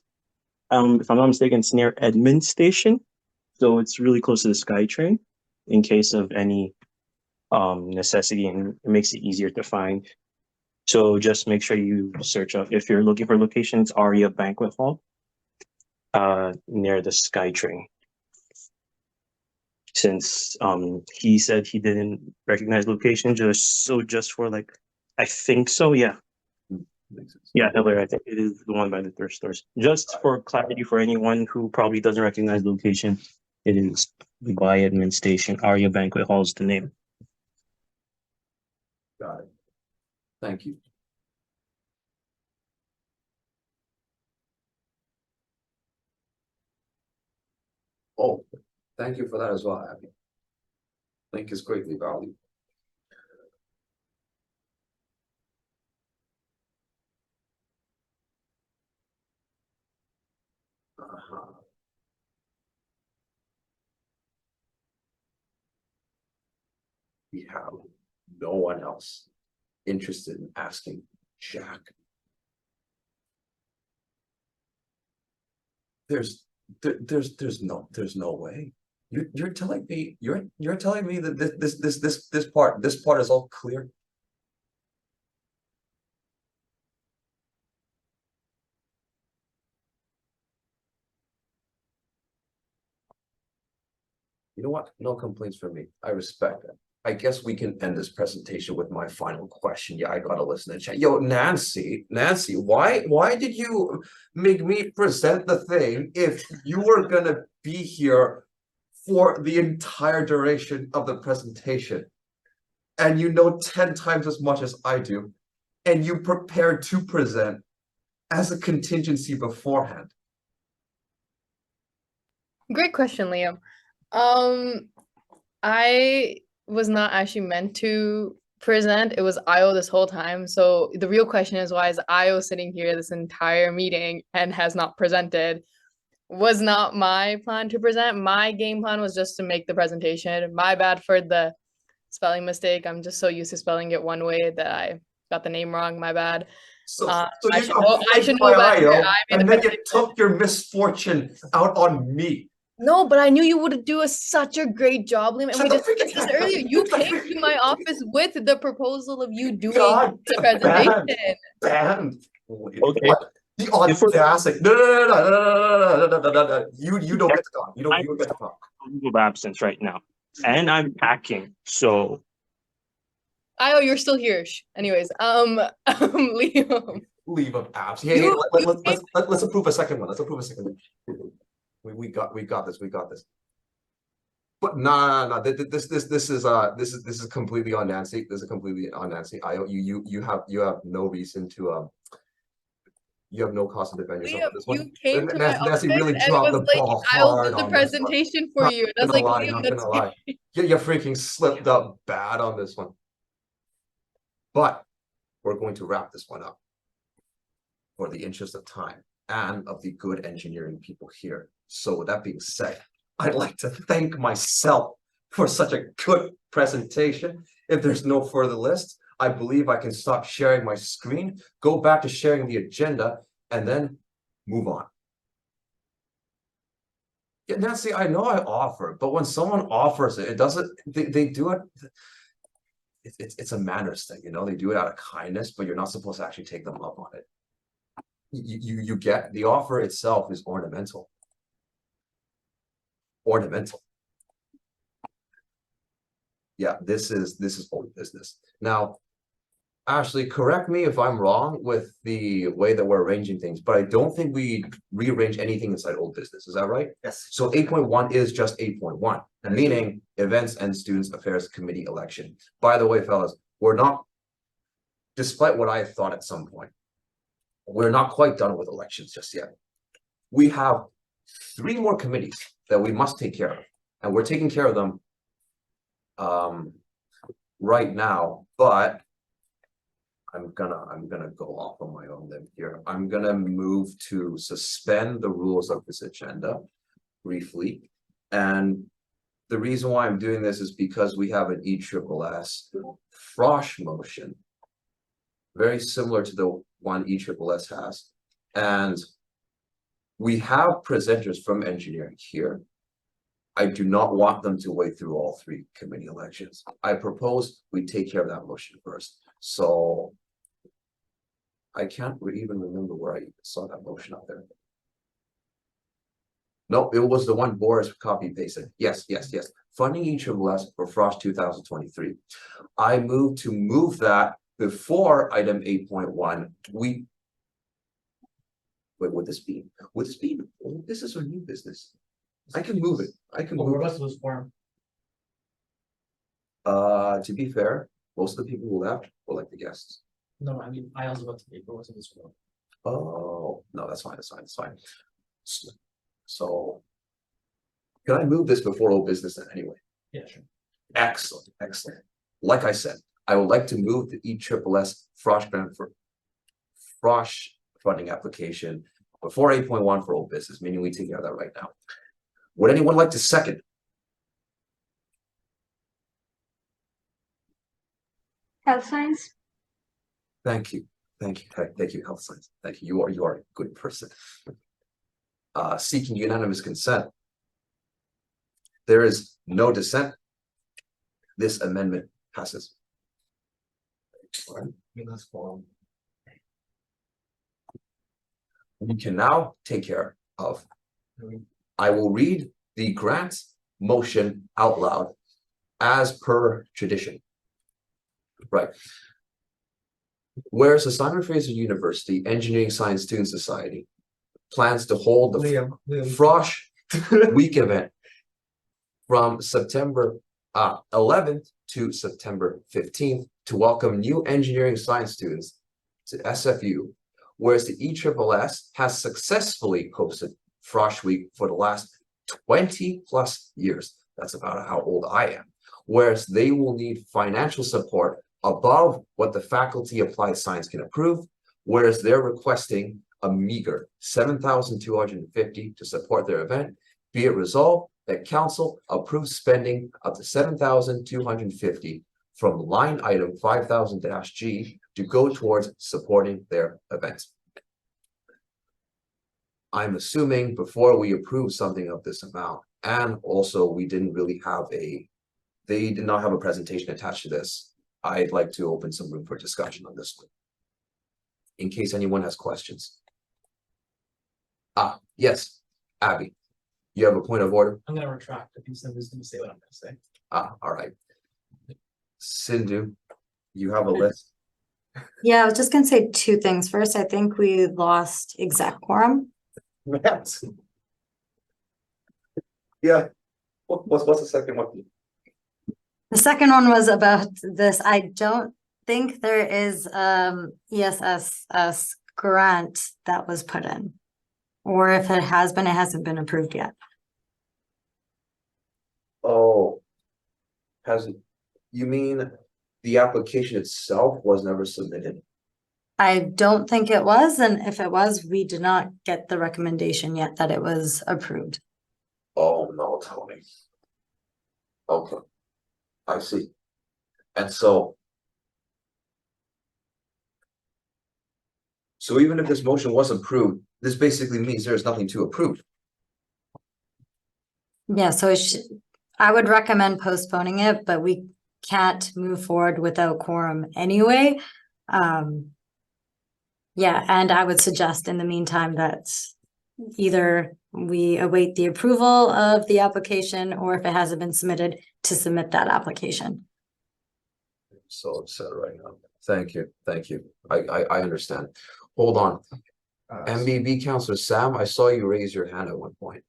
if I'm not mistaken, it's near Edmund Station, so it's really close to the SkyTrain in case of any necessity, and it makes it easier to find. So just make sure you search up if you're looking for locations. Aria Banquet Hall near the SkyTrain. Since he said he didn't recognize location, just for like, I think so, yeah. Yeah, Hiller, I think it is the one by the thrift stores. Just for clarity for anyone who probably doesn't recognize location, it is by Edmund Station. Aria Banquet Hall is the name. Got it. Thank you. Oh, thank you for that as well, Abby. Link is greatly valued. We have no one else interested in asking Jack. There's no way. You're telling me you're telling me that this part is all clear. You know what? No complaints from me. I respect that. I guess we can end this presentation with my final question. Yeah, I gotta listen to chat. Yo, Nancy, why did you make me present the thing if you were gonna be here for the entire duration of the presentation? And you know 10 times as much as I do, and you prepared to present as a contingency beforehand. Great question, Liam. I was not actually meant to present. It was Io this whole time. So the real question is, why is Io sitting here this entire meeting and has not presented? was not my plan to present. My game plan was just to make the presentation. My bad for the spelling mistake. I'm just so used to spelling it one way that I got the name wrong. My bad. So I you should got know, I should know FYI, better. yo, I made and the then you presentation. took your misfortune out on me. No, but I knew you would do such a great job, Liam. And Shut we the discussed this freaking- earlier. You came to my office with the proposal of you doing God, the presentation. Banned. Okay. What? The audacity. No. You don't get to talk. You don't get to talk. Leave of absence right now, and I'm packing. So Oh, you're still here. Anyways, Liam. Leave of absence. Hey, let's approve a second one. Let's approve a second one. We got this. We got this. But no. This is completely on Nancy. This is completely on Nancy. You have no reason to you have no cause to defend yourself. Liam, On this one. you came to my Nancy office really and dropped was the like, ball I'll hard do the on this one. presentation for Not you. And I was like, lie, Liam, not that's gonna lie. You freaking slipped up bad on this one. But we're going to wrap this one up for the interest of time and of the good engineering people here. So with that being said, I'd like to thank myself for such a good presentation. If there's no further list, I believe I can stop sharing my screen, go back to sharing the agenda, and then move on. Yeah, Nancy, I know I offer, but when someone offers it, it doesn't, they do it. It's a manners thing, you know, they do it out of kindness, but you're not supposed to actually take them up on it. You get the offer itself is ornamental. Yeah, this is old business. Now, Ashley, correct me if I'm wrong with the way that we're arranging things, but I don't think we rearrange anything inside old business. Is that right? Yes. So 8.1 is just 8.1, meaning events and students affairs committee election. By the way, fellas, we're not, despite what I thought at some point, we're not quite done with elections just yet. We have 3 more committees that we must take care of, and we're taking care of them right now, but I'm gonna go off on my own limb here. I'm gonna move to suspend the rules of this agenda briefly. And the reason why I'm doing this is because we have an ESSS Frosh motion, very similar to the one ESSS has. And we have presenters from engineering here. I do not want them to wait through all 3 committee elections. I propose we take care of that motion first. So I can't even remember where I saw that motion out there. No, it was the one Boris copy pasted. Yes. Funding ESSS for Frosh 2023. I move to move that before item 8.1. Wait, would this be? Oh, this is a new business. I can move it. We're about to lose form. To be fair, most of the people who left were like the guests. No, I mean, I also about to leave, but wasn't this one. Oh, no, that's fine. So can I move this before old business then anyway? Yeah, sure. Excellent. Like I said, I would like to move the ESSS Frosh grant for Frosh funding application before 8.1 for old business, meaning we take care of that right now. Would anyone like to second? Health science. Thank you, health science. Thank you. You are a good person. Seeking unanimous consent. There is no dissent. This amendment passes. We can now take care of. I will read the grant motion out loud as per tradition. Right. Whereas the Simon Fraser University Engineering Science Student Society plans to hold the Frosh Week event from September 11th to September 15th to welcome new engineering science students to SFU, whereas the ESSS has successfully hosted Frosh Week for the last 20 plus years. That's about how old I am. Whereas they will need financial support above what the Faculty Applied Science can approve, whereas they're requesting a meager $7,250 to support their event. Be it resolved that council approves spending up to $7,250 from line item 5000-G to go towards supporting their event. I'm assuming before we approve something of this amount, and also we didn't really have they did not have a presentation attached to this. I'd like to open some room for discussion on this one, in case anyone has questions. Yes, Abby, you have a point of order? I'm gonna retract if you said was gonna say what I'm gonna say. All right. Sindhu, you have a list? Yeah, I was just gonna say two things. First, I think we lost exec quorum. Yes. Yeah. What's the second one? The second one was about this. I don't think there is ESSS grant that was put in. Or if it has been, it hasn't been approved yet. Oh, you mean the application itself was never submitted? I don't think it was, and if it was, we did not get the recommendation yet that it was approved. Oh, no, Tony. Okay, I see. And so even if this motion was approved, this basically means there's nothing to approve. Yeah, so I would recommend postponing it, but we can't move forward without quorum anyway. Yeah, and I would suggest in the meantime that either we await the approval of the application, or if it hasn't been submitted, to submit that application. I'm so upset right now. Thank you. I understand. Hold on. MBB Counselor Sam, I saw you raise your hand at one point.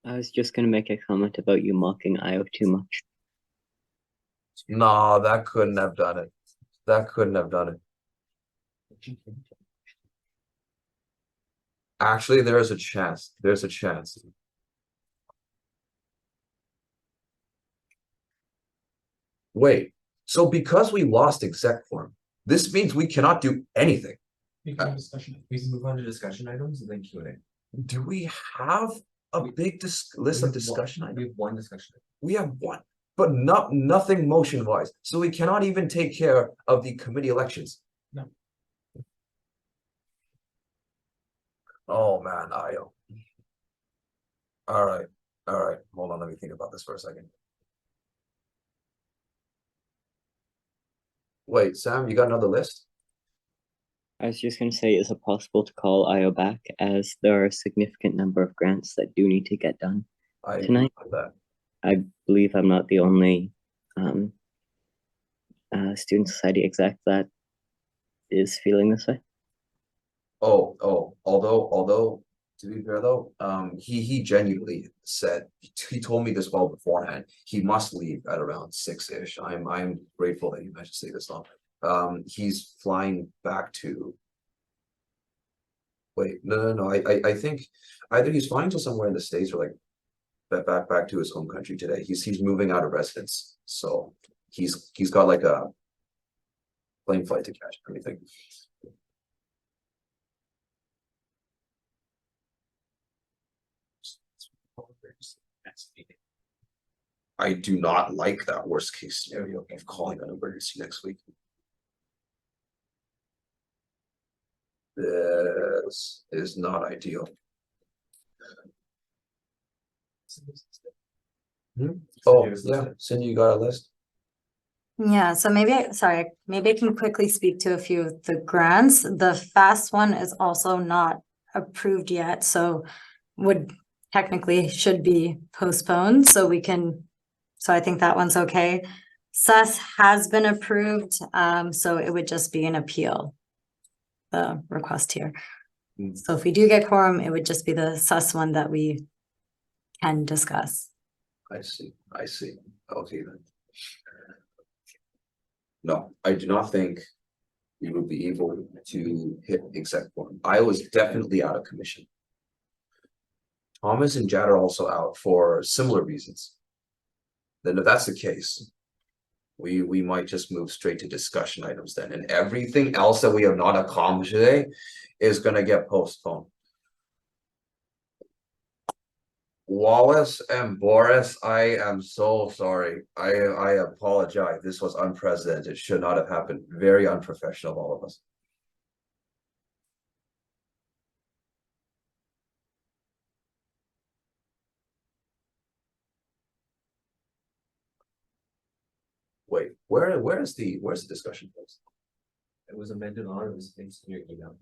I was just gonna make a comment about you mocking IO too much. No, that couldn't have done it. That couldn't have done it. Actually, there is a chance. There's a chance. Wait, so because we lost exec quorum, this means we cannot do anything. We can move on to discussion items and then Q&A. Do we have a big list of discussion items? We have one discussion item. We have one, but nothing motion wise. So we cannot even take care of the committee elections. No. Oh man, IO. All right. Hold on, let me think about this for a second. Wait, Sam, you got another list? I was just gonna say, is it possible to call IO back, as there are a significant number of grants that do need to get done tonight? That. I believe I'm not the only student society exec that is feeling this way. Although to be fair though, he genuinely said, he told me this well beforehand, he must leave at around 6-ish. I'm grateful that you managed to say this long. He's flying back to, wait, no, I think either he's flying to somewhere in the States or like back to his home country today. He's moving out of residence, so he's got like a plane flight to catch and everything. I do not like that worst case scenario of calling an emergency next week. This is not ideal. Oh, yeah, Cindy, you got a list? Yeah, so maybe I can quickly speak to a few of the grants. The FAST one is also not approved yet, so technically should be postponed, so I think that one's okay. SUS has been approved, so it would just be an appeal, the request here. So if we do get quorum, it would just be the SUS one that we can discuss. I see. Okay then. No, I do not think we will be able to hit exec quorum. I was definitely out of commission. Thomas and Jad are also out for similar reasons. Then if that's the case, we might just move straight to discussion items then, and everything else that we have not accomplished today is gonna get postponed. Wallace and Boris, I am so sorry. I apologize. This was unprecedented. It should not have happened. Very unprofessional of all of us. Wait, where's the discussion post? It was amended on, it was in your email.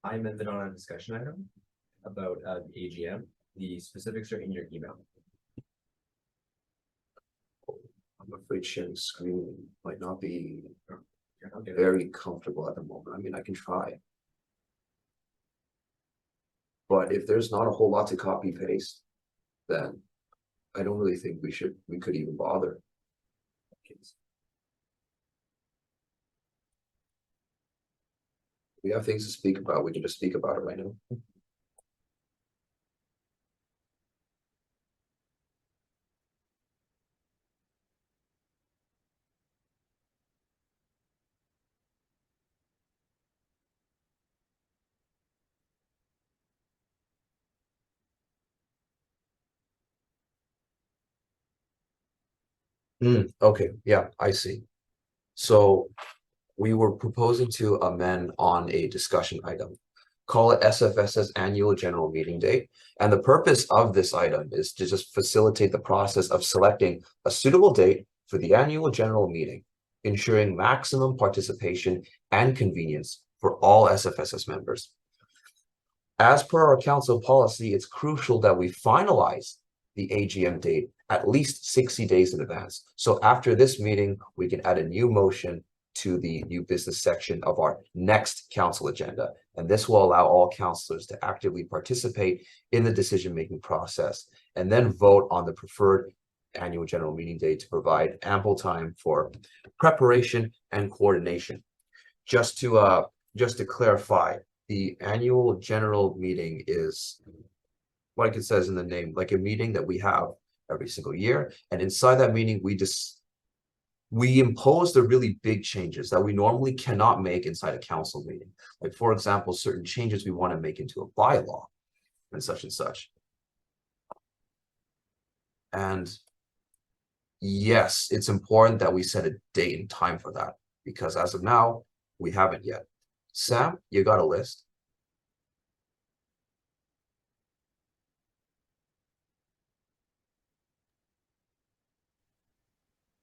I amended on a discussion item about the AGM. The specifics are in your email. I'm afraid sharing screen might not be very comfortable at the moment. I mean, I can try. But if there's not a whole lot to copy paste, then I don't really think we could even bother. We have things to speak about. We can just speak about it right now. Okay, yeah, I see. So we were proposing to amend on a discussion item. Call it SFSS annual general meeting date. And the purpose of this item is to just facilitate the process of selecting a suitable date for the annual general meeting, ensuring maximum participation and convenience for all SFSS members. As per our council policy, it's crucial that we finalize the AGM date at least 60 days in advance. So after this meeting, we can add a new motion to the new business section of our next council agenda. And this will allow all councillors to actively participate in the decision-making process and then vote on the preferred annual general meeting date to provide ample time for preparation and coordination. Just to clarify, the annual general meeting is, like it says in the name, like a meeting that we have every single year. And inside that meeting, we impose the really big changes that we normally cannot make inside a council meeting. Like, for example, certain changes we want to make into a bylaw and such and such. And yes, it's important that we set a date and time for that, because as of now, we haven't yet. Sam, you got a list?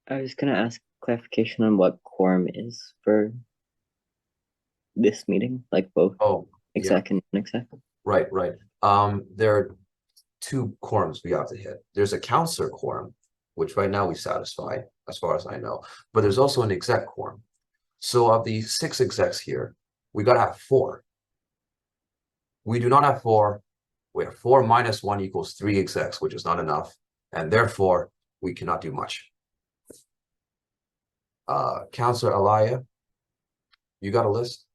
I was gonna ask clarification on what quorum is for this meeting, like both exec and non-exec. Right. There are two quorums we have to hit. There's a councillor quorum, which right now we satisfy, as far as I know, but there's also an exec quorum. So of the 6 execs here, we gotta have 4. We do not have 4. We have 4 minus 1 equals 3 execs, which is not enough, and therefore we cannot do much. Councillor Alaya, you got a list?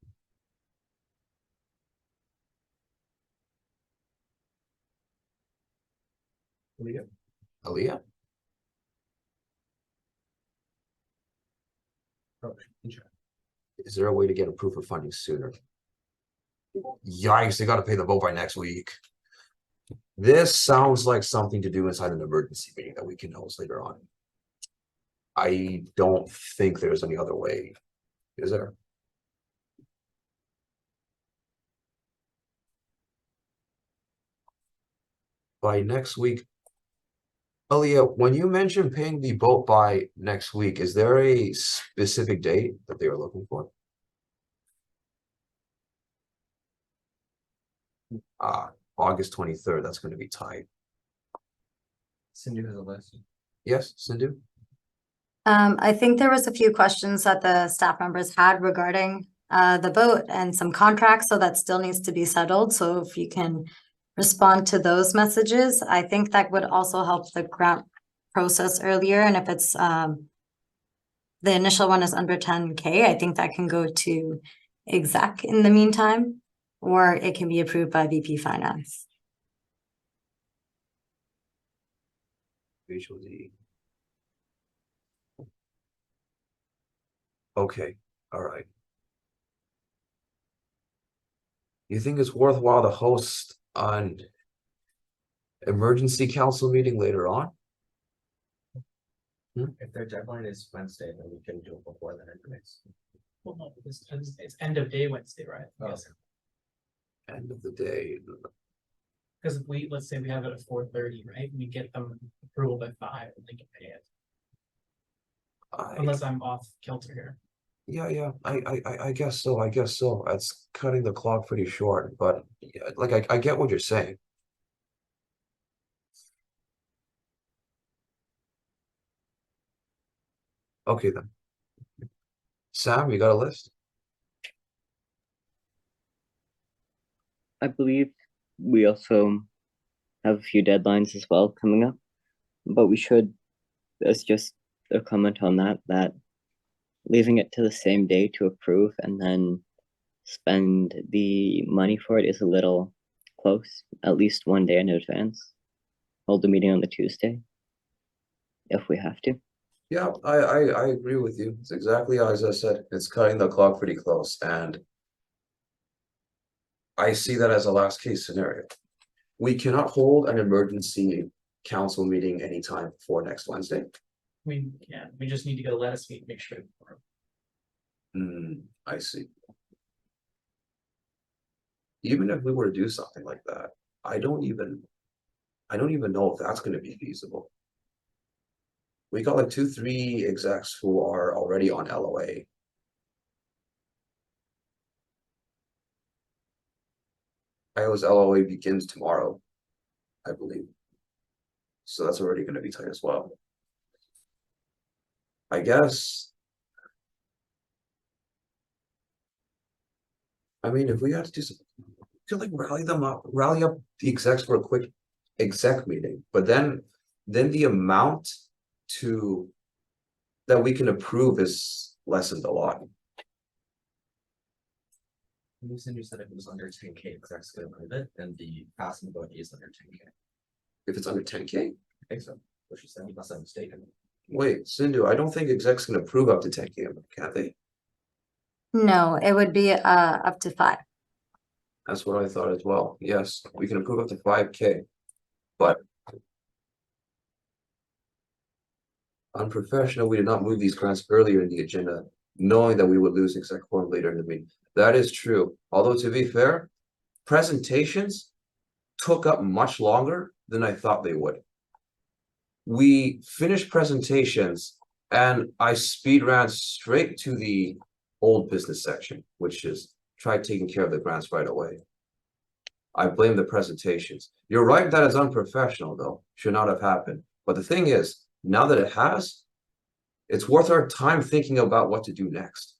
Aaliyah? Is there a way to get approved for funding sooner? Yikes, they got to pay the vote by next week. This sounds like something to do inside an emergency meeting that we can host later on. I don't think there's any other way, is there? By next week, Aaliyah, when you mentioned paying the vote by next week, is there a specific date that they are looking for? August 23rd, that's going to be tight. Sindhu has a list. Yes, Sindhu? I think there was a few questions that the staff members had regarding the vote and some contracts, so that still needs to be settled. So if you can respond to those messages, I think that would also help the grant process earlier. And if it's the initial one is under 10K, I think that can go to exec in the meantime, or it can be approved by VP Finance. Visually. Okay, all right. You think it's worthwhile to host an emergency council meeting later on? If their deadline is Wednesday, then we can do it before then anyways. Well, no, it's end of day Wednesday, right? Yes. End of the day. Because if let's say we have it at 4:30, right? We get them approval by 5 and they can pay it. Unless I'm off kilter here. Yeah, I guess so. I guess so. It's cutting the clock pretty short, but yeah, like I get what you're saying. Okay then. Sam, you got a list? I believe we also have a few deadlines as well coming up, but we should, as just a comment on that leaving it to the same day to approve and then spend the money for it is a little close, at least one day in advance. Hold the meeting on the Tuesday if we have to. Yeah, I agree with you. It's exactly as I said. It's cutting the clock pretty close, and I see that as a last case scenario. We cannot hold an emergency council meeting anytime before next Wednesday. We just need to go let us meet, make sure. I see. Even if we were to do something like that, I don't even know if that's going to be feasible. We got like 2-3 execs who are already on LOA. Iowa's LOA begins tomorrow, I believe. So that's already going to be tight as well. I guess. I mean, if we had to do something, feel like rally up the execs for a quick exec meeting, but then the amount that we can approve is lessened a lot. You said if it was under 10K, execs could approve it, then the passing vote is under 10K. If it's under 10K? I think so. What she said, you must have mistaken. Wait, Sindhu, I don't think execs can approve up to 10K, can they? No, it would be up to 5. That's what I thought as well. Yes, we can approve up to 5K, but unprofessional, we did not move these grants earlier in the agenda, knowing that we would lose exec quorum later in the meeting. That is true. Although to be fair, presentations took up much longer than I thought they would. We finished presentations and I speed ran straight to the old business section, which is try taking care of the grants right away. I blame the presentations. You're right that is unprofessional though, should not have happened. But the thing is, now that it has, it's worth our time thinking about what to do next.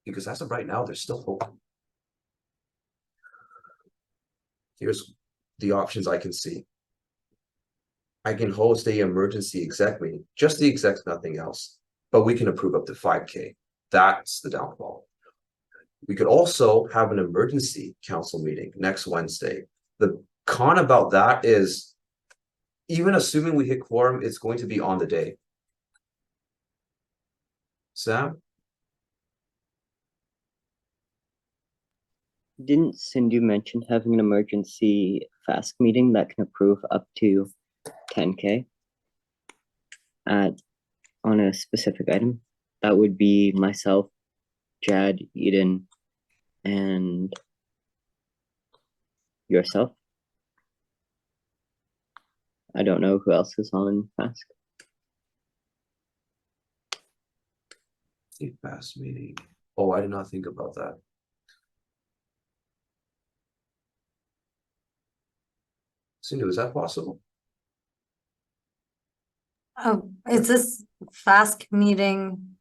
Because as of right now, there's still hope. Here's the options I can see. I can host an emergency exec meeting, just the execs, nothing else. But we can approve up to 5K. That's the downfall. We could also have an emergency council meeting next Wednesday. The con about that is, even assuming we hit quorum, it's going to be on the day. Sam? Didn't Sindhu mention having an emergency FASC meeting that can approve up to 10K on a specific item? That would be myself, Jad, Eden, and yourself. I don't know who else is on FASC. FASC meeting. Oh, I did not think about that. Sindhu, is that possible? Oh, is this FASC meeting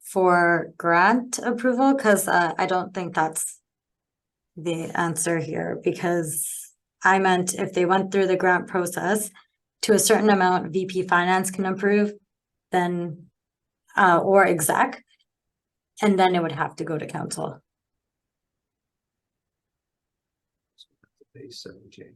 for grant approval? Because I don't think that's the answer here, because I meant if they went through the grant process to a certain amount, VP Finance can approve, then or exec, and then it would have to go to council. Base 7K.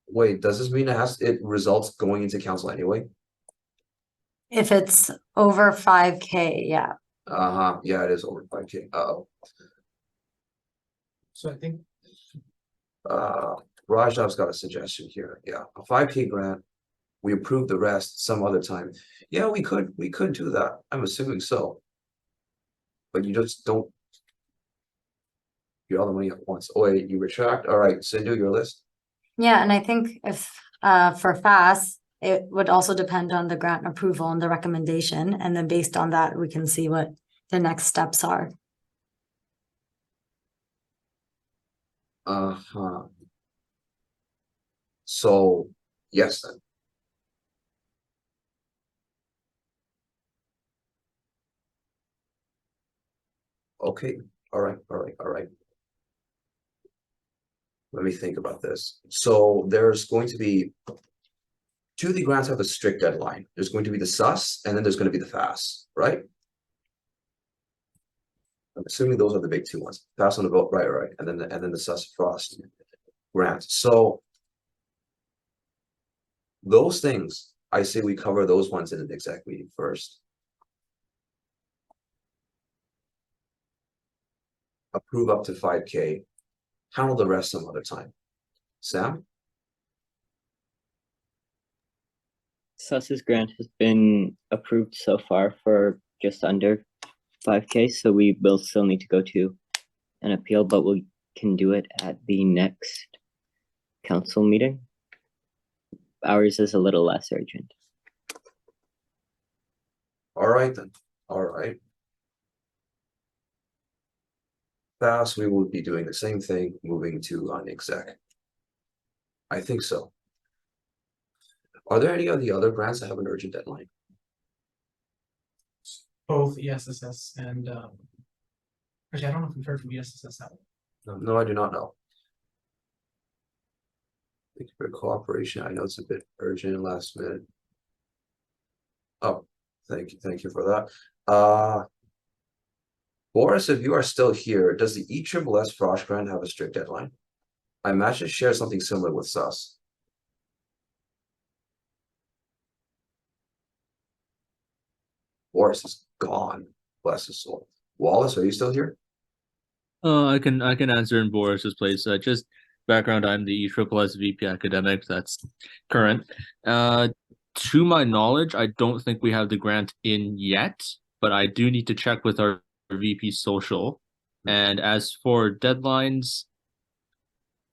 Wait, does this mean it results going into council anyway? If it's over 5K, yeah. Uh-huh, yeah, it is over 5K. Uh-oh. So I think Rajav's got a suggestion here. Yeah, a 5K grant. We approve the rest some other time. Yeah, we could do that. I'm assuming so. But you just don't get all the money at once. Oh, wait, you retract? All right, Sindhu, your list. Yeah, and I think if for FAST, it would also depend on the grant approval and the recommendation, and then based on that, we can see what the next steps are. Uh-huh. So, yes, then. Okay, all right. Let me think about this. So there's going to be two of the grants have a strict deadline. There's going to be the SUS and then there's going to be the FAS, right? I'm assuming those are the big two ones. FAS on the vote, right. And then the SUS Frost grant. So those things, I say we cover those ones in an exec meeting first. Approve up to 5K, handle the rest some other time. Sam? SUS's grant has been approved so far for just under 5K, so we will still need to go to an appeal, but we can do it at the next council meeting. Ours is a little less urgent. All right then. All right. FAS, we will be doing the same thing, moving to on exec. I think so. Are there any of the other grants that have an urgent deadline? both ESSS and actually I don't know if we've heard from ESSS that one. No, I do not know. Thank you for your cooperation. I know it's a bit urgent and last minute. Oh, thank you for that. Boris, if you are still here, does the ESSS Frosh grant have a strict deadline? I imagine it shares something similar with SUS. Boris is gone. Bless his soul. Wallace, are you still here? I can answer in Boris's place. Just background, I'm the ESSS VP academic. That's current. To my knowledge, I don't think we have the grant in yet, but I do need to check with our VP social. And as for deadlines,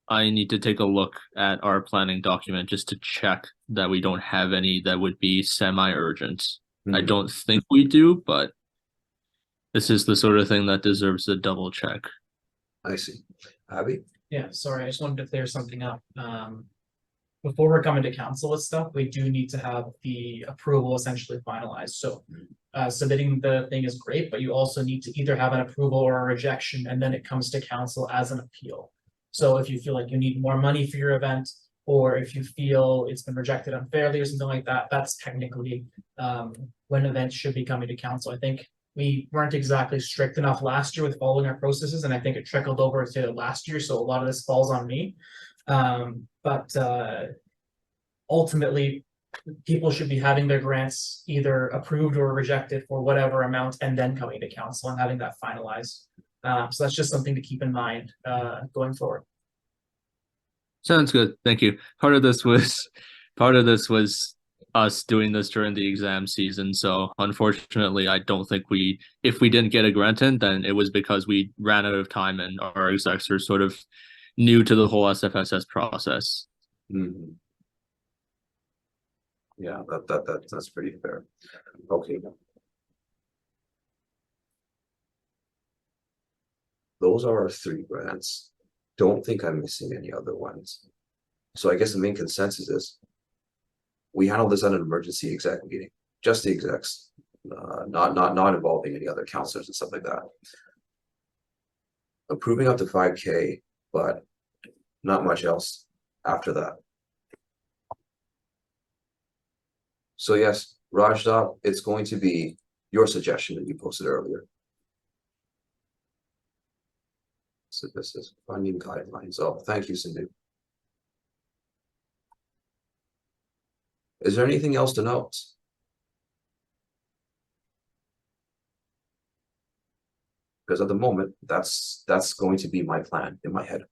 I need to take a look at our planning document just to check that we don't have any that would be semi-urgent. I don't think we do, but this is the sort of thing that deserves a double check. I see. Abby? Yeah, sorry, I just wanted to clear something up. Before we're coming to council with stuff, we do need to have the approval essentially finalized. So submitting the thing is great, but you also need to either have an approval or a rejection, and then it comes to council as an appeal. So if you feel like you need more money for your event, or if you feel it's been rejected unfairly or something like that, that's technically when events should be coming to council. I think we weren't exactly strict enough last year with following our processes, and I think it trickled over to last year, so a lot of this falls on me. But ultimately, people should be having their grants either approved or rejected for whatever amount, and then coming to council and having that finalized. So that's just something to keep in mind going forward. Sounds good. Thank you. Part of this was us doing this during the exam season. So unfortunately, I don't think if we didn't get a grant in, then it was because we ran out of time and our execs are sort of new to the whole SFSS process. Mm-hmm. Yeah, that's pretty fair. Okay. Those are our 3 grants. Don't think I'm missing any other ones. So I guess the main consensus is we handle this at an emergency exec meeting, just the execs, not involving any other counselors and stuff like that. Approving up to 5K, but not much else after that. So yes, Rajda, it's going to be your suggestion that you posted earlier. So this is funding guidelines. Oh, thank you, Cindy. Is there anything else to note? Because at the moment, that's going to be my plan in my head.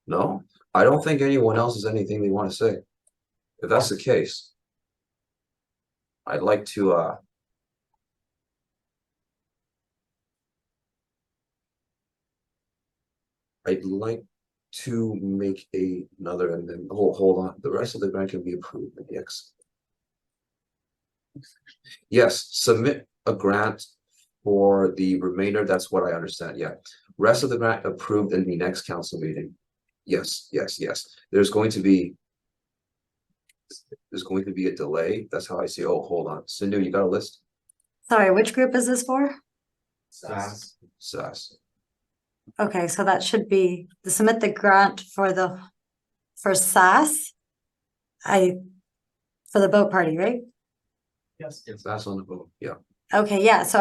No, I don't think anyone else has anything they want to say. If that's the case, I'd like to make another, and then hold on. The rest of the grant can be approved. Yes. Yes, submit a grant for the remainder. That's what I understand. Yeah. Rest of the grant approved in the next council meeting. Yes. There's going to be a delay. That's how I see. Oh, hold on. Sindhu, you got a list? Sorry, which group is this for? SAS. Okay, so that should be to submit the grant for SAS. For the boat party, right? Yes, that's on the boat. Yeah. Okay, yeah, so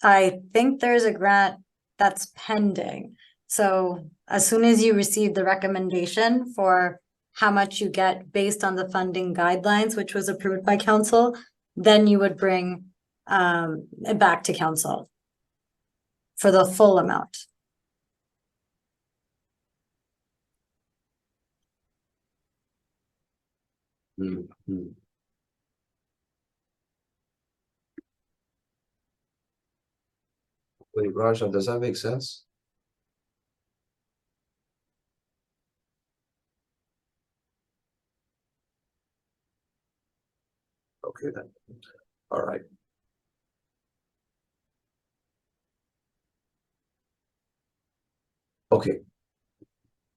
I think there's a grant that's pending. So as soon as you receive the recommendation for how much you get based on the funding guidelines, which was approved by council, then you would bring it back to council for the full amount. Mm-hmm. Wait, Raja, does that make sense? Okay then. All right. Okay.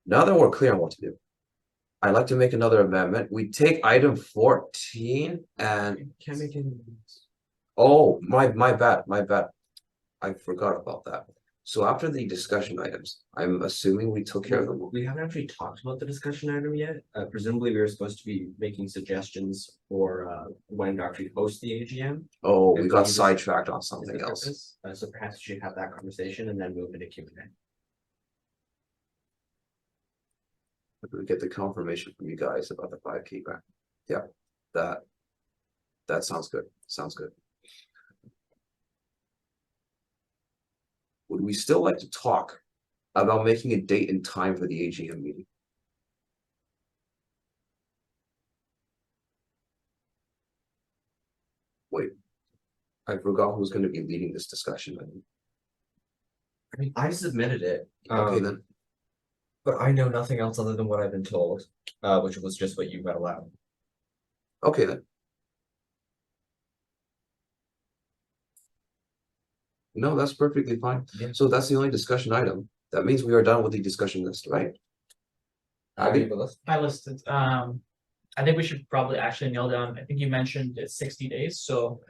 Now that we're clear on what to do, I'd like to make another amendment. We take item 14 and Can make it. oh, my bad. I forgot about that. So after the discussion items, I'm assuming we took care of them. We haven't actually talked about the discussion item yet. Presumably we were supposed to be making suggestions for when to actually host the AGM. Oh, If we got use sidetracked on as something the else. purpose. So perhaps we should have that conversation and then move into Q&A. We get the confirmation from you guys about the 5K grant. Yeah, that sounds good. Sounds good. Would we still like to talk about making a date and time for the AGM meeting? Wait, I forgot who's going to be leading this discussion. I mean, I submitted it. Okay then. But I know nothing else other than what I've been told, which was just what you read aloud. Okay then. No, that's perfectly fine. Yeah. So that's the only discussion item. That means we are done with the discussion list, right? I listed, I think we should probably actually nail down, I think you mentioned it's 60 days, so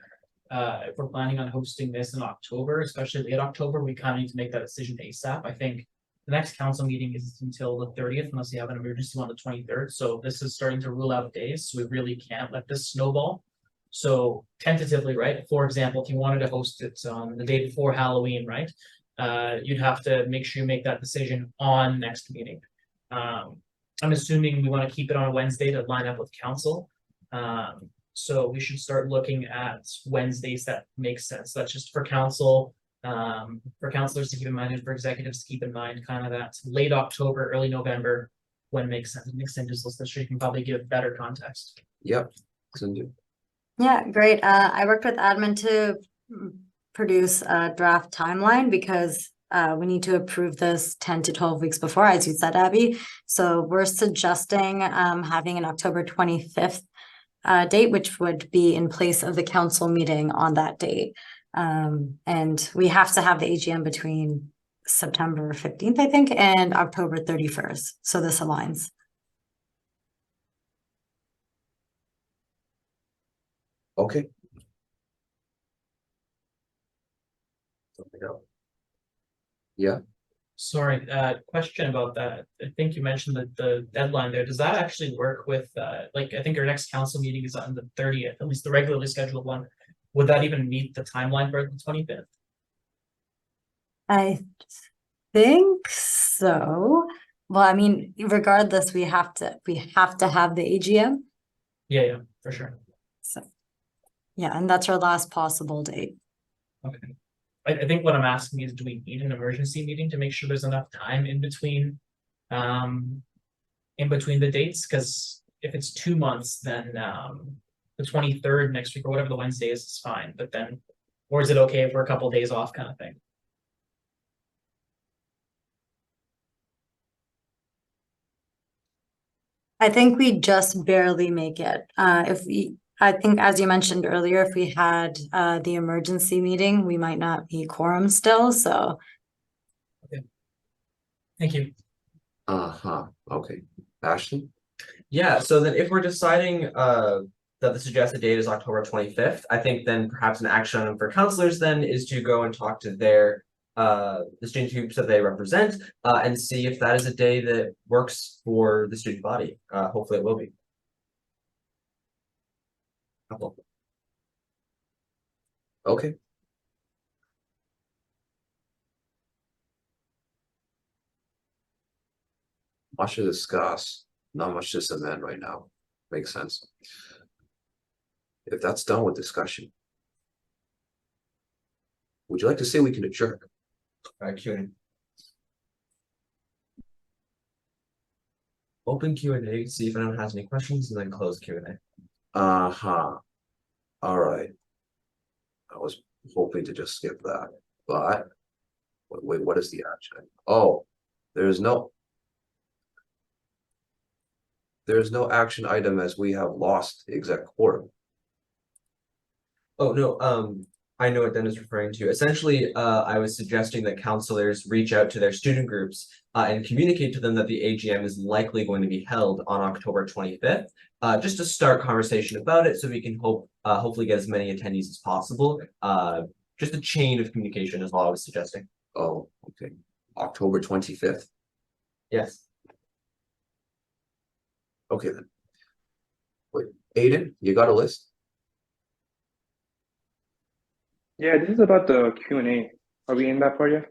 if we're planning on hosting this in October, especially late October, we kind of need to make that decision ASAP. I think the next council meeting is until the 30th, unless you have an emergency on the 23rd, so this is starting to rule out days, so we really can't let this snowball. So tentatively, right, for example, if you wanted to host it on the day before Halloween, right, you'd have to make sure you make that decision on next meeting. I'm assuming we want to keep it on a Wednesday to line up with council. So we should start looking at Wednesdays that make sense. That's just for council, for councilors to keep in mind, and for executives to keep in mind, kind of that late October, early November, when it makes sense. Next time, just list, you can probably give better context. Yep. Yeah, great. I worked with admin to produce a draft timeline because we need to approve this 10 to 12 weeks before, as you said, Abby. So we're suggesting having an October 25th date, which would be in place of the council meeting on that date. And we have to have the AGM between September 15th, I think, and October 31st. So this aligns. Okay. Something else. Yeah. Sorry, question about that. I think you mentioned that the deadline there, does that actually work with, like, I think our next council meeting is on the 30th, at least the regularly scheduled one. Would that even meet the timeline for the 25th? I think so. Well, I mean, regardless, we have to have the AGM. Yeah, for sure. So, yeah, and that's our last possible date. Okay. I think what I'm asking is, do we need an emergency meeting to make sure there's enough time in between the dates? Because if it's 2 months, then the 23rd next week or whatever the Wednesday is fine. But then, or is it okay if we're a couple days off kind of thing? I think we just barely make it. I think, as you mentioned earlier, if we had the emergency meeting, we might not be quorum still, so. Okay. Thank you. Okay. Ashley? Yeah, so then if we're deciding that the suggested date is October 25th, I think then perhaps an action item for counselors then is to go and talk to their the student groups that they represent and see if that is a day that works for the student body. Hopefully it will be. Okay. Much to discuss, not much to amend right now. Makes sense. If that's done with discussion, would you like to say we can adjourn? Q&A. Open Q&A, see if anyone has any questions, and then close Q&A. All right. I was hoping to just skip that, but wait, what is the action? Oh, there's no action item as we have lost exec quorum. Oh, no, I know what Dennis is referring to. Essentially, I was suggesting that counselors reach out to their student groups and communicate to them that the AGM is likely going to be held on October 25th, just to start conversation about it so we can hopefully get as many attendees as possible. Just a chain of communication is all I was suggesting. Oh, okay. October 25th. Yes. Okay then. Wait, Aiden, you got a list? Yeah, this is about the Q&A. Are we in that part yet?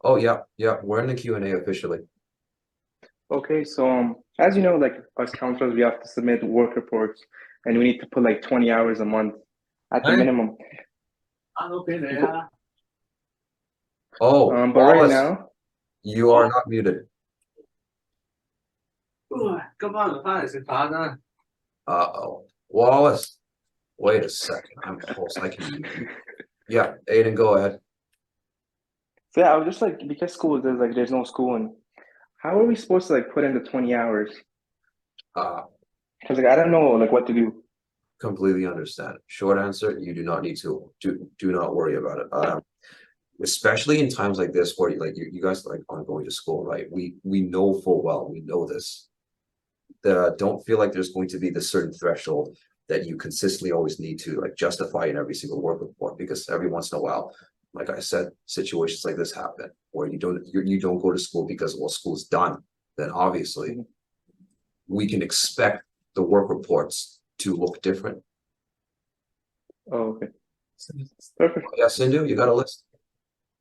Oh yeah, we're in the Q&A officially. Okay, so as you know, like us counselors, we have to submit work reports, and we need to put like 20 hours a month at the minimum. Oh, but right Wallace, now, you are not muted. Uh-oh, Wallace. Wait a second. I'm close. I can. Yeah, Aiden, go ahead. so yeah, I was just like, because there's no school, and how are we supposed to like put in the 20 hours? Because like I don't know like what to do. Completely understand. Short answer, you do not need to do not worry about it. Especially in times like this where you guys like aren't going to school, right? We know full well, we know this. Don't feel like there's going to be this certain threshold that you consistently always need to like justify in every single work report, because every once in a while, like I said, situations like this happen where you don't go to school because, well, school's done. Then obviously we can expect the work reports to look different. Oh, okay. Perfect. Yeah, Sindhu, you got a list?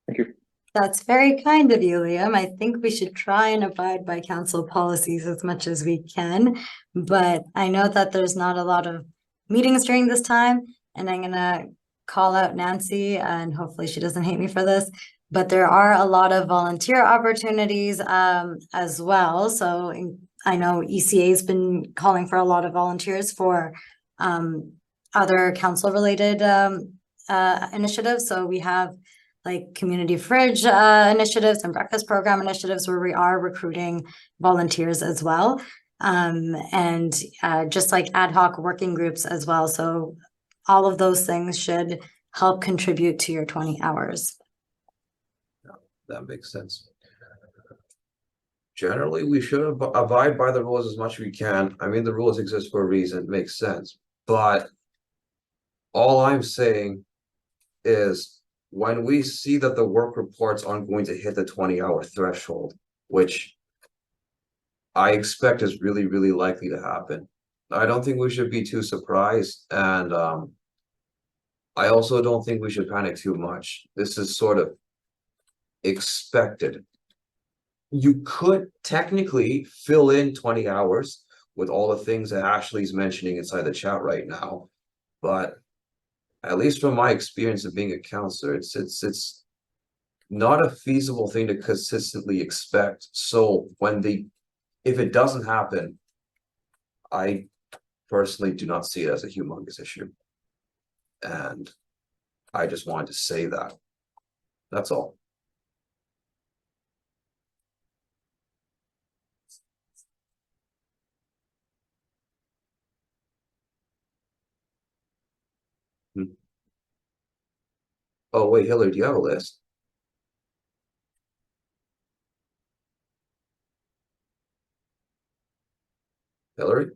Thank you. That's very kind of you, Liam. I think we should try and abide by council policies as much as we can, but I know that there's not a lot of meetings during this time, and I'm gonna call out Nancy, and hopefully she doesn't hate me for this, but there are a lot of volunteer opportunities as well. So I know ECA's been calling for a lot of volunteers for other council related initiatives. So we have like community fridge initiatives and breakfast program initiatives where we are recruiting volunteers as well. And just like ad hoc working groups as well. So all of those things should help contribute to your 20 hours. That makes sense. Generally, we should abide by the rules as much as we can. I mean, the rules exist for a reason, it makes sense. But all I'm saying is when we see that the work reports aren't going to hit the 20-hour threshold, which I expect is really, really likely to happen, I don't think we should be too surprised. And I also don't think we should panic too much. This is sort of expected. you could technically fill in 20 hours with all the things that Ashley's mentioning inside the chat right now. But at least from my experience of being a counselor, it's not a feasible thing to consistently expect. So if it doesn't happen, I personally do not see it as a humongous issue. And I just wanted to say that. That's all. Oh, wait, Hillary, do you have a list? Hillary?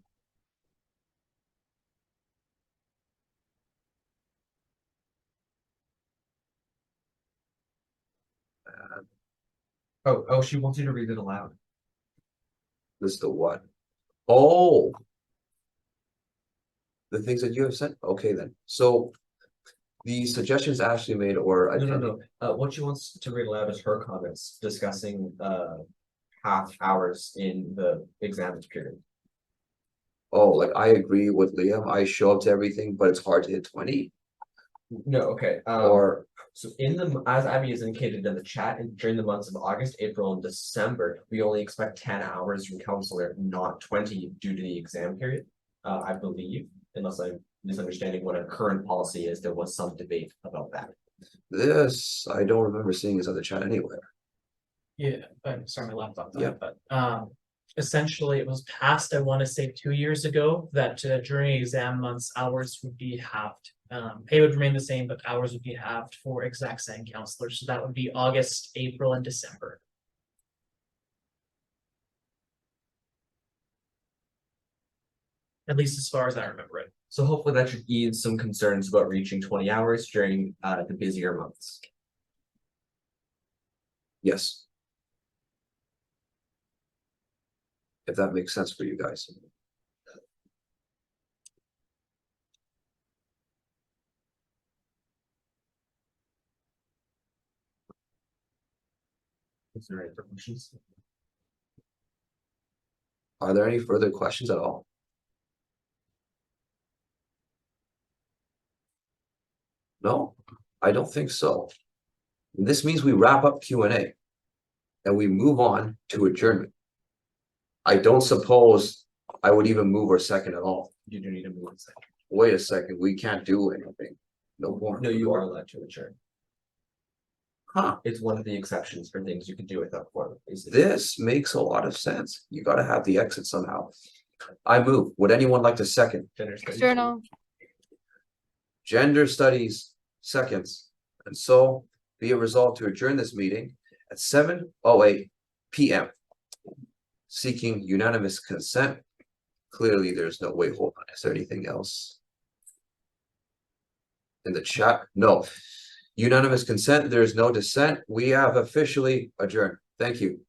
Oh, she wants you to read it aloud. List of what? Oh, the things that you have sent. Okay, then. So the suggestions Ashley made, or No. What she wants to read aloud is her comments discussing half hours in the exam period. Oh, like I agree with Liam. I show up to everything, but it's hard to hit 20. No, okay. Or so as Abby has indicated in the chat, and during the months of August, April, and December, we only expect 10 hours from counselor, not 20 due to the exam period. I believe, unless I'm misunderstanding what our current policy is, there was some debate about that. this, I don't remember seeing this on the chat anywhere. Yeah, I'm sorry, my laptop died, Yeah. but essentially it was passed, I want to say 2 years ago, that during exam months, hours would be halved. Pay would remain the same, but hours would be halved for exact same counselors. So that would be August, April, and December. At least as far as I remember it. So hopefully that should ease some concerns about reaching 20 hours during the busier months. Yes. If that makes sense for you guys. Is there any questions? Are there any further questions at all? No, I don't think so. This means we wrap up Q&A and we move on to adjournment. I don't suppose I would even move or second at all. You do need to move a second. Wait a second, we can't do anything. No more. No, you are allowed to adjourn. Huh. It's one of the exceptions for things you can do without quorum. This makes a lot of sense. You got to have the exit somehow. I move. Would anyone like to second? External. Gender studies seconds. And so be it resolved to adjourn this meeting at 7:08 p.m. Seeking unanimous consent. Clearly, there's no way. Hold on. Is there anything else in the chat? No. Unanimous consent. There is no dissent. We have officially adjourned. Thank you.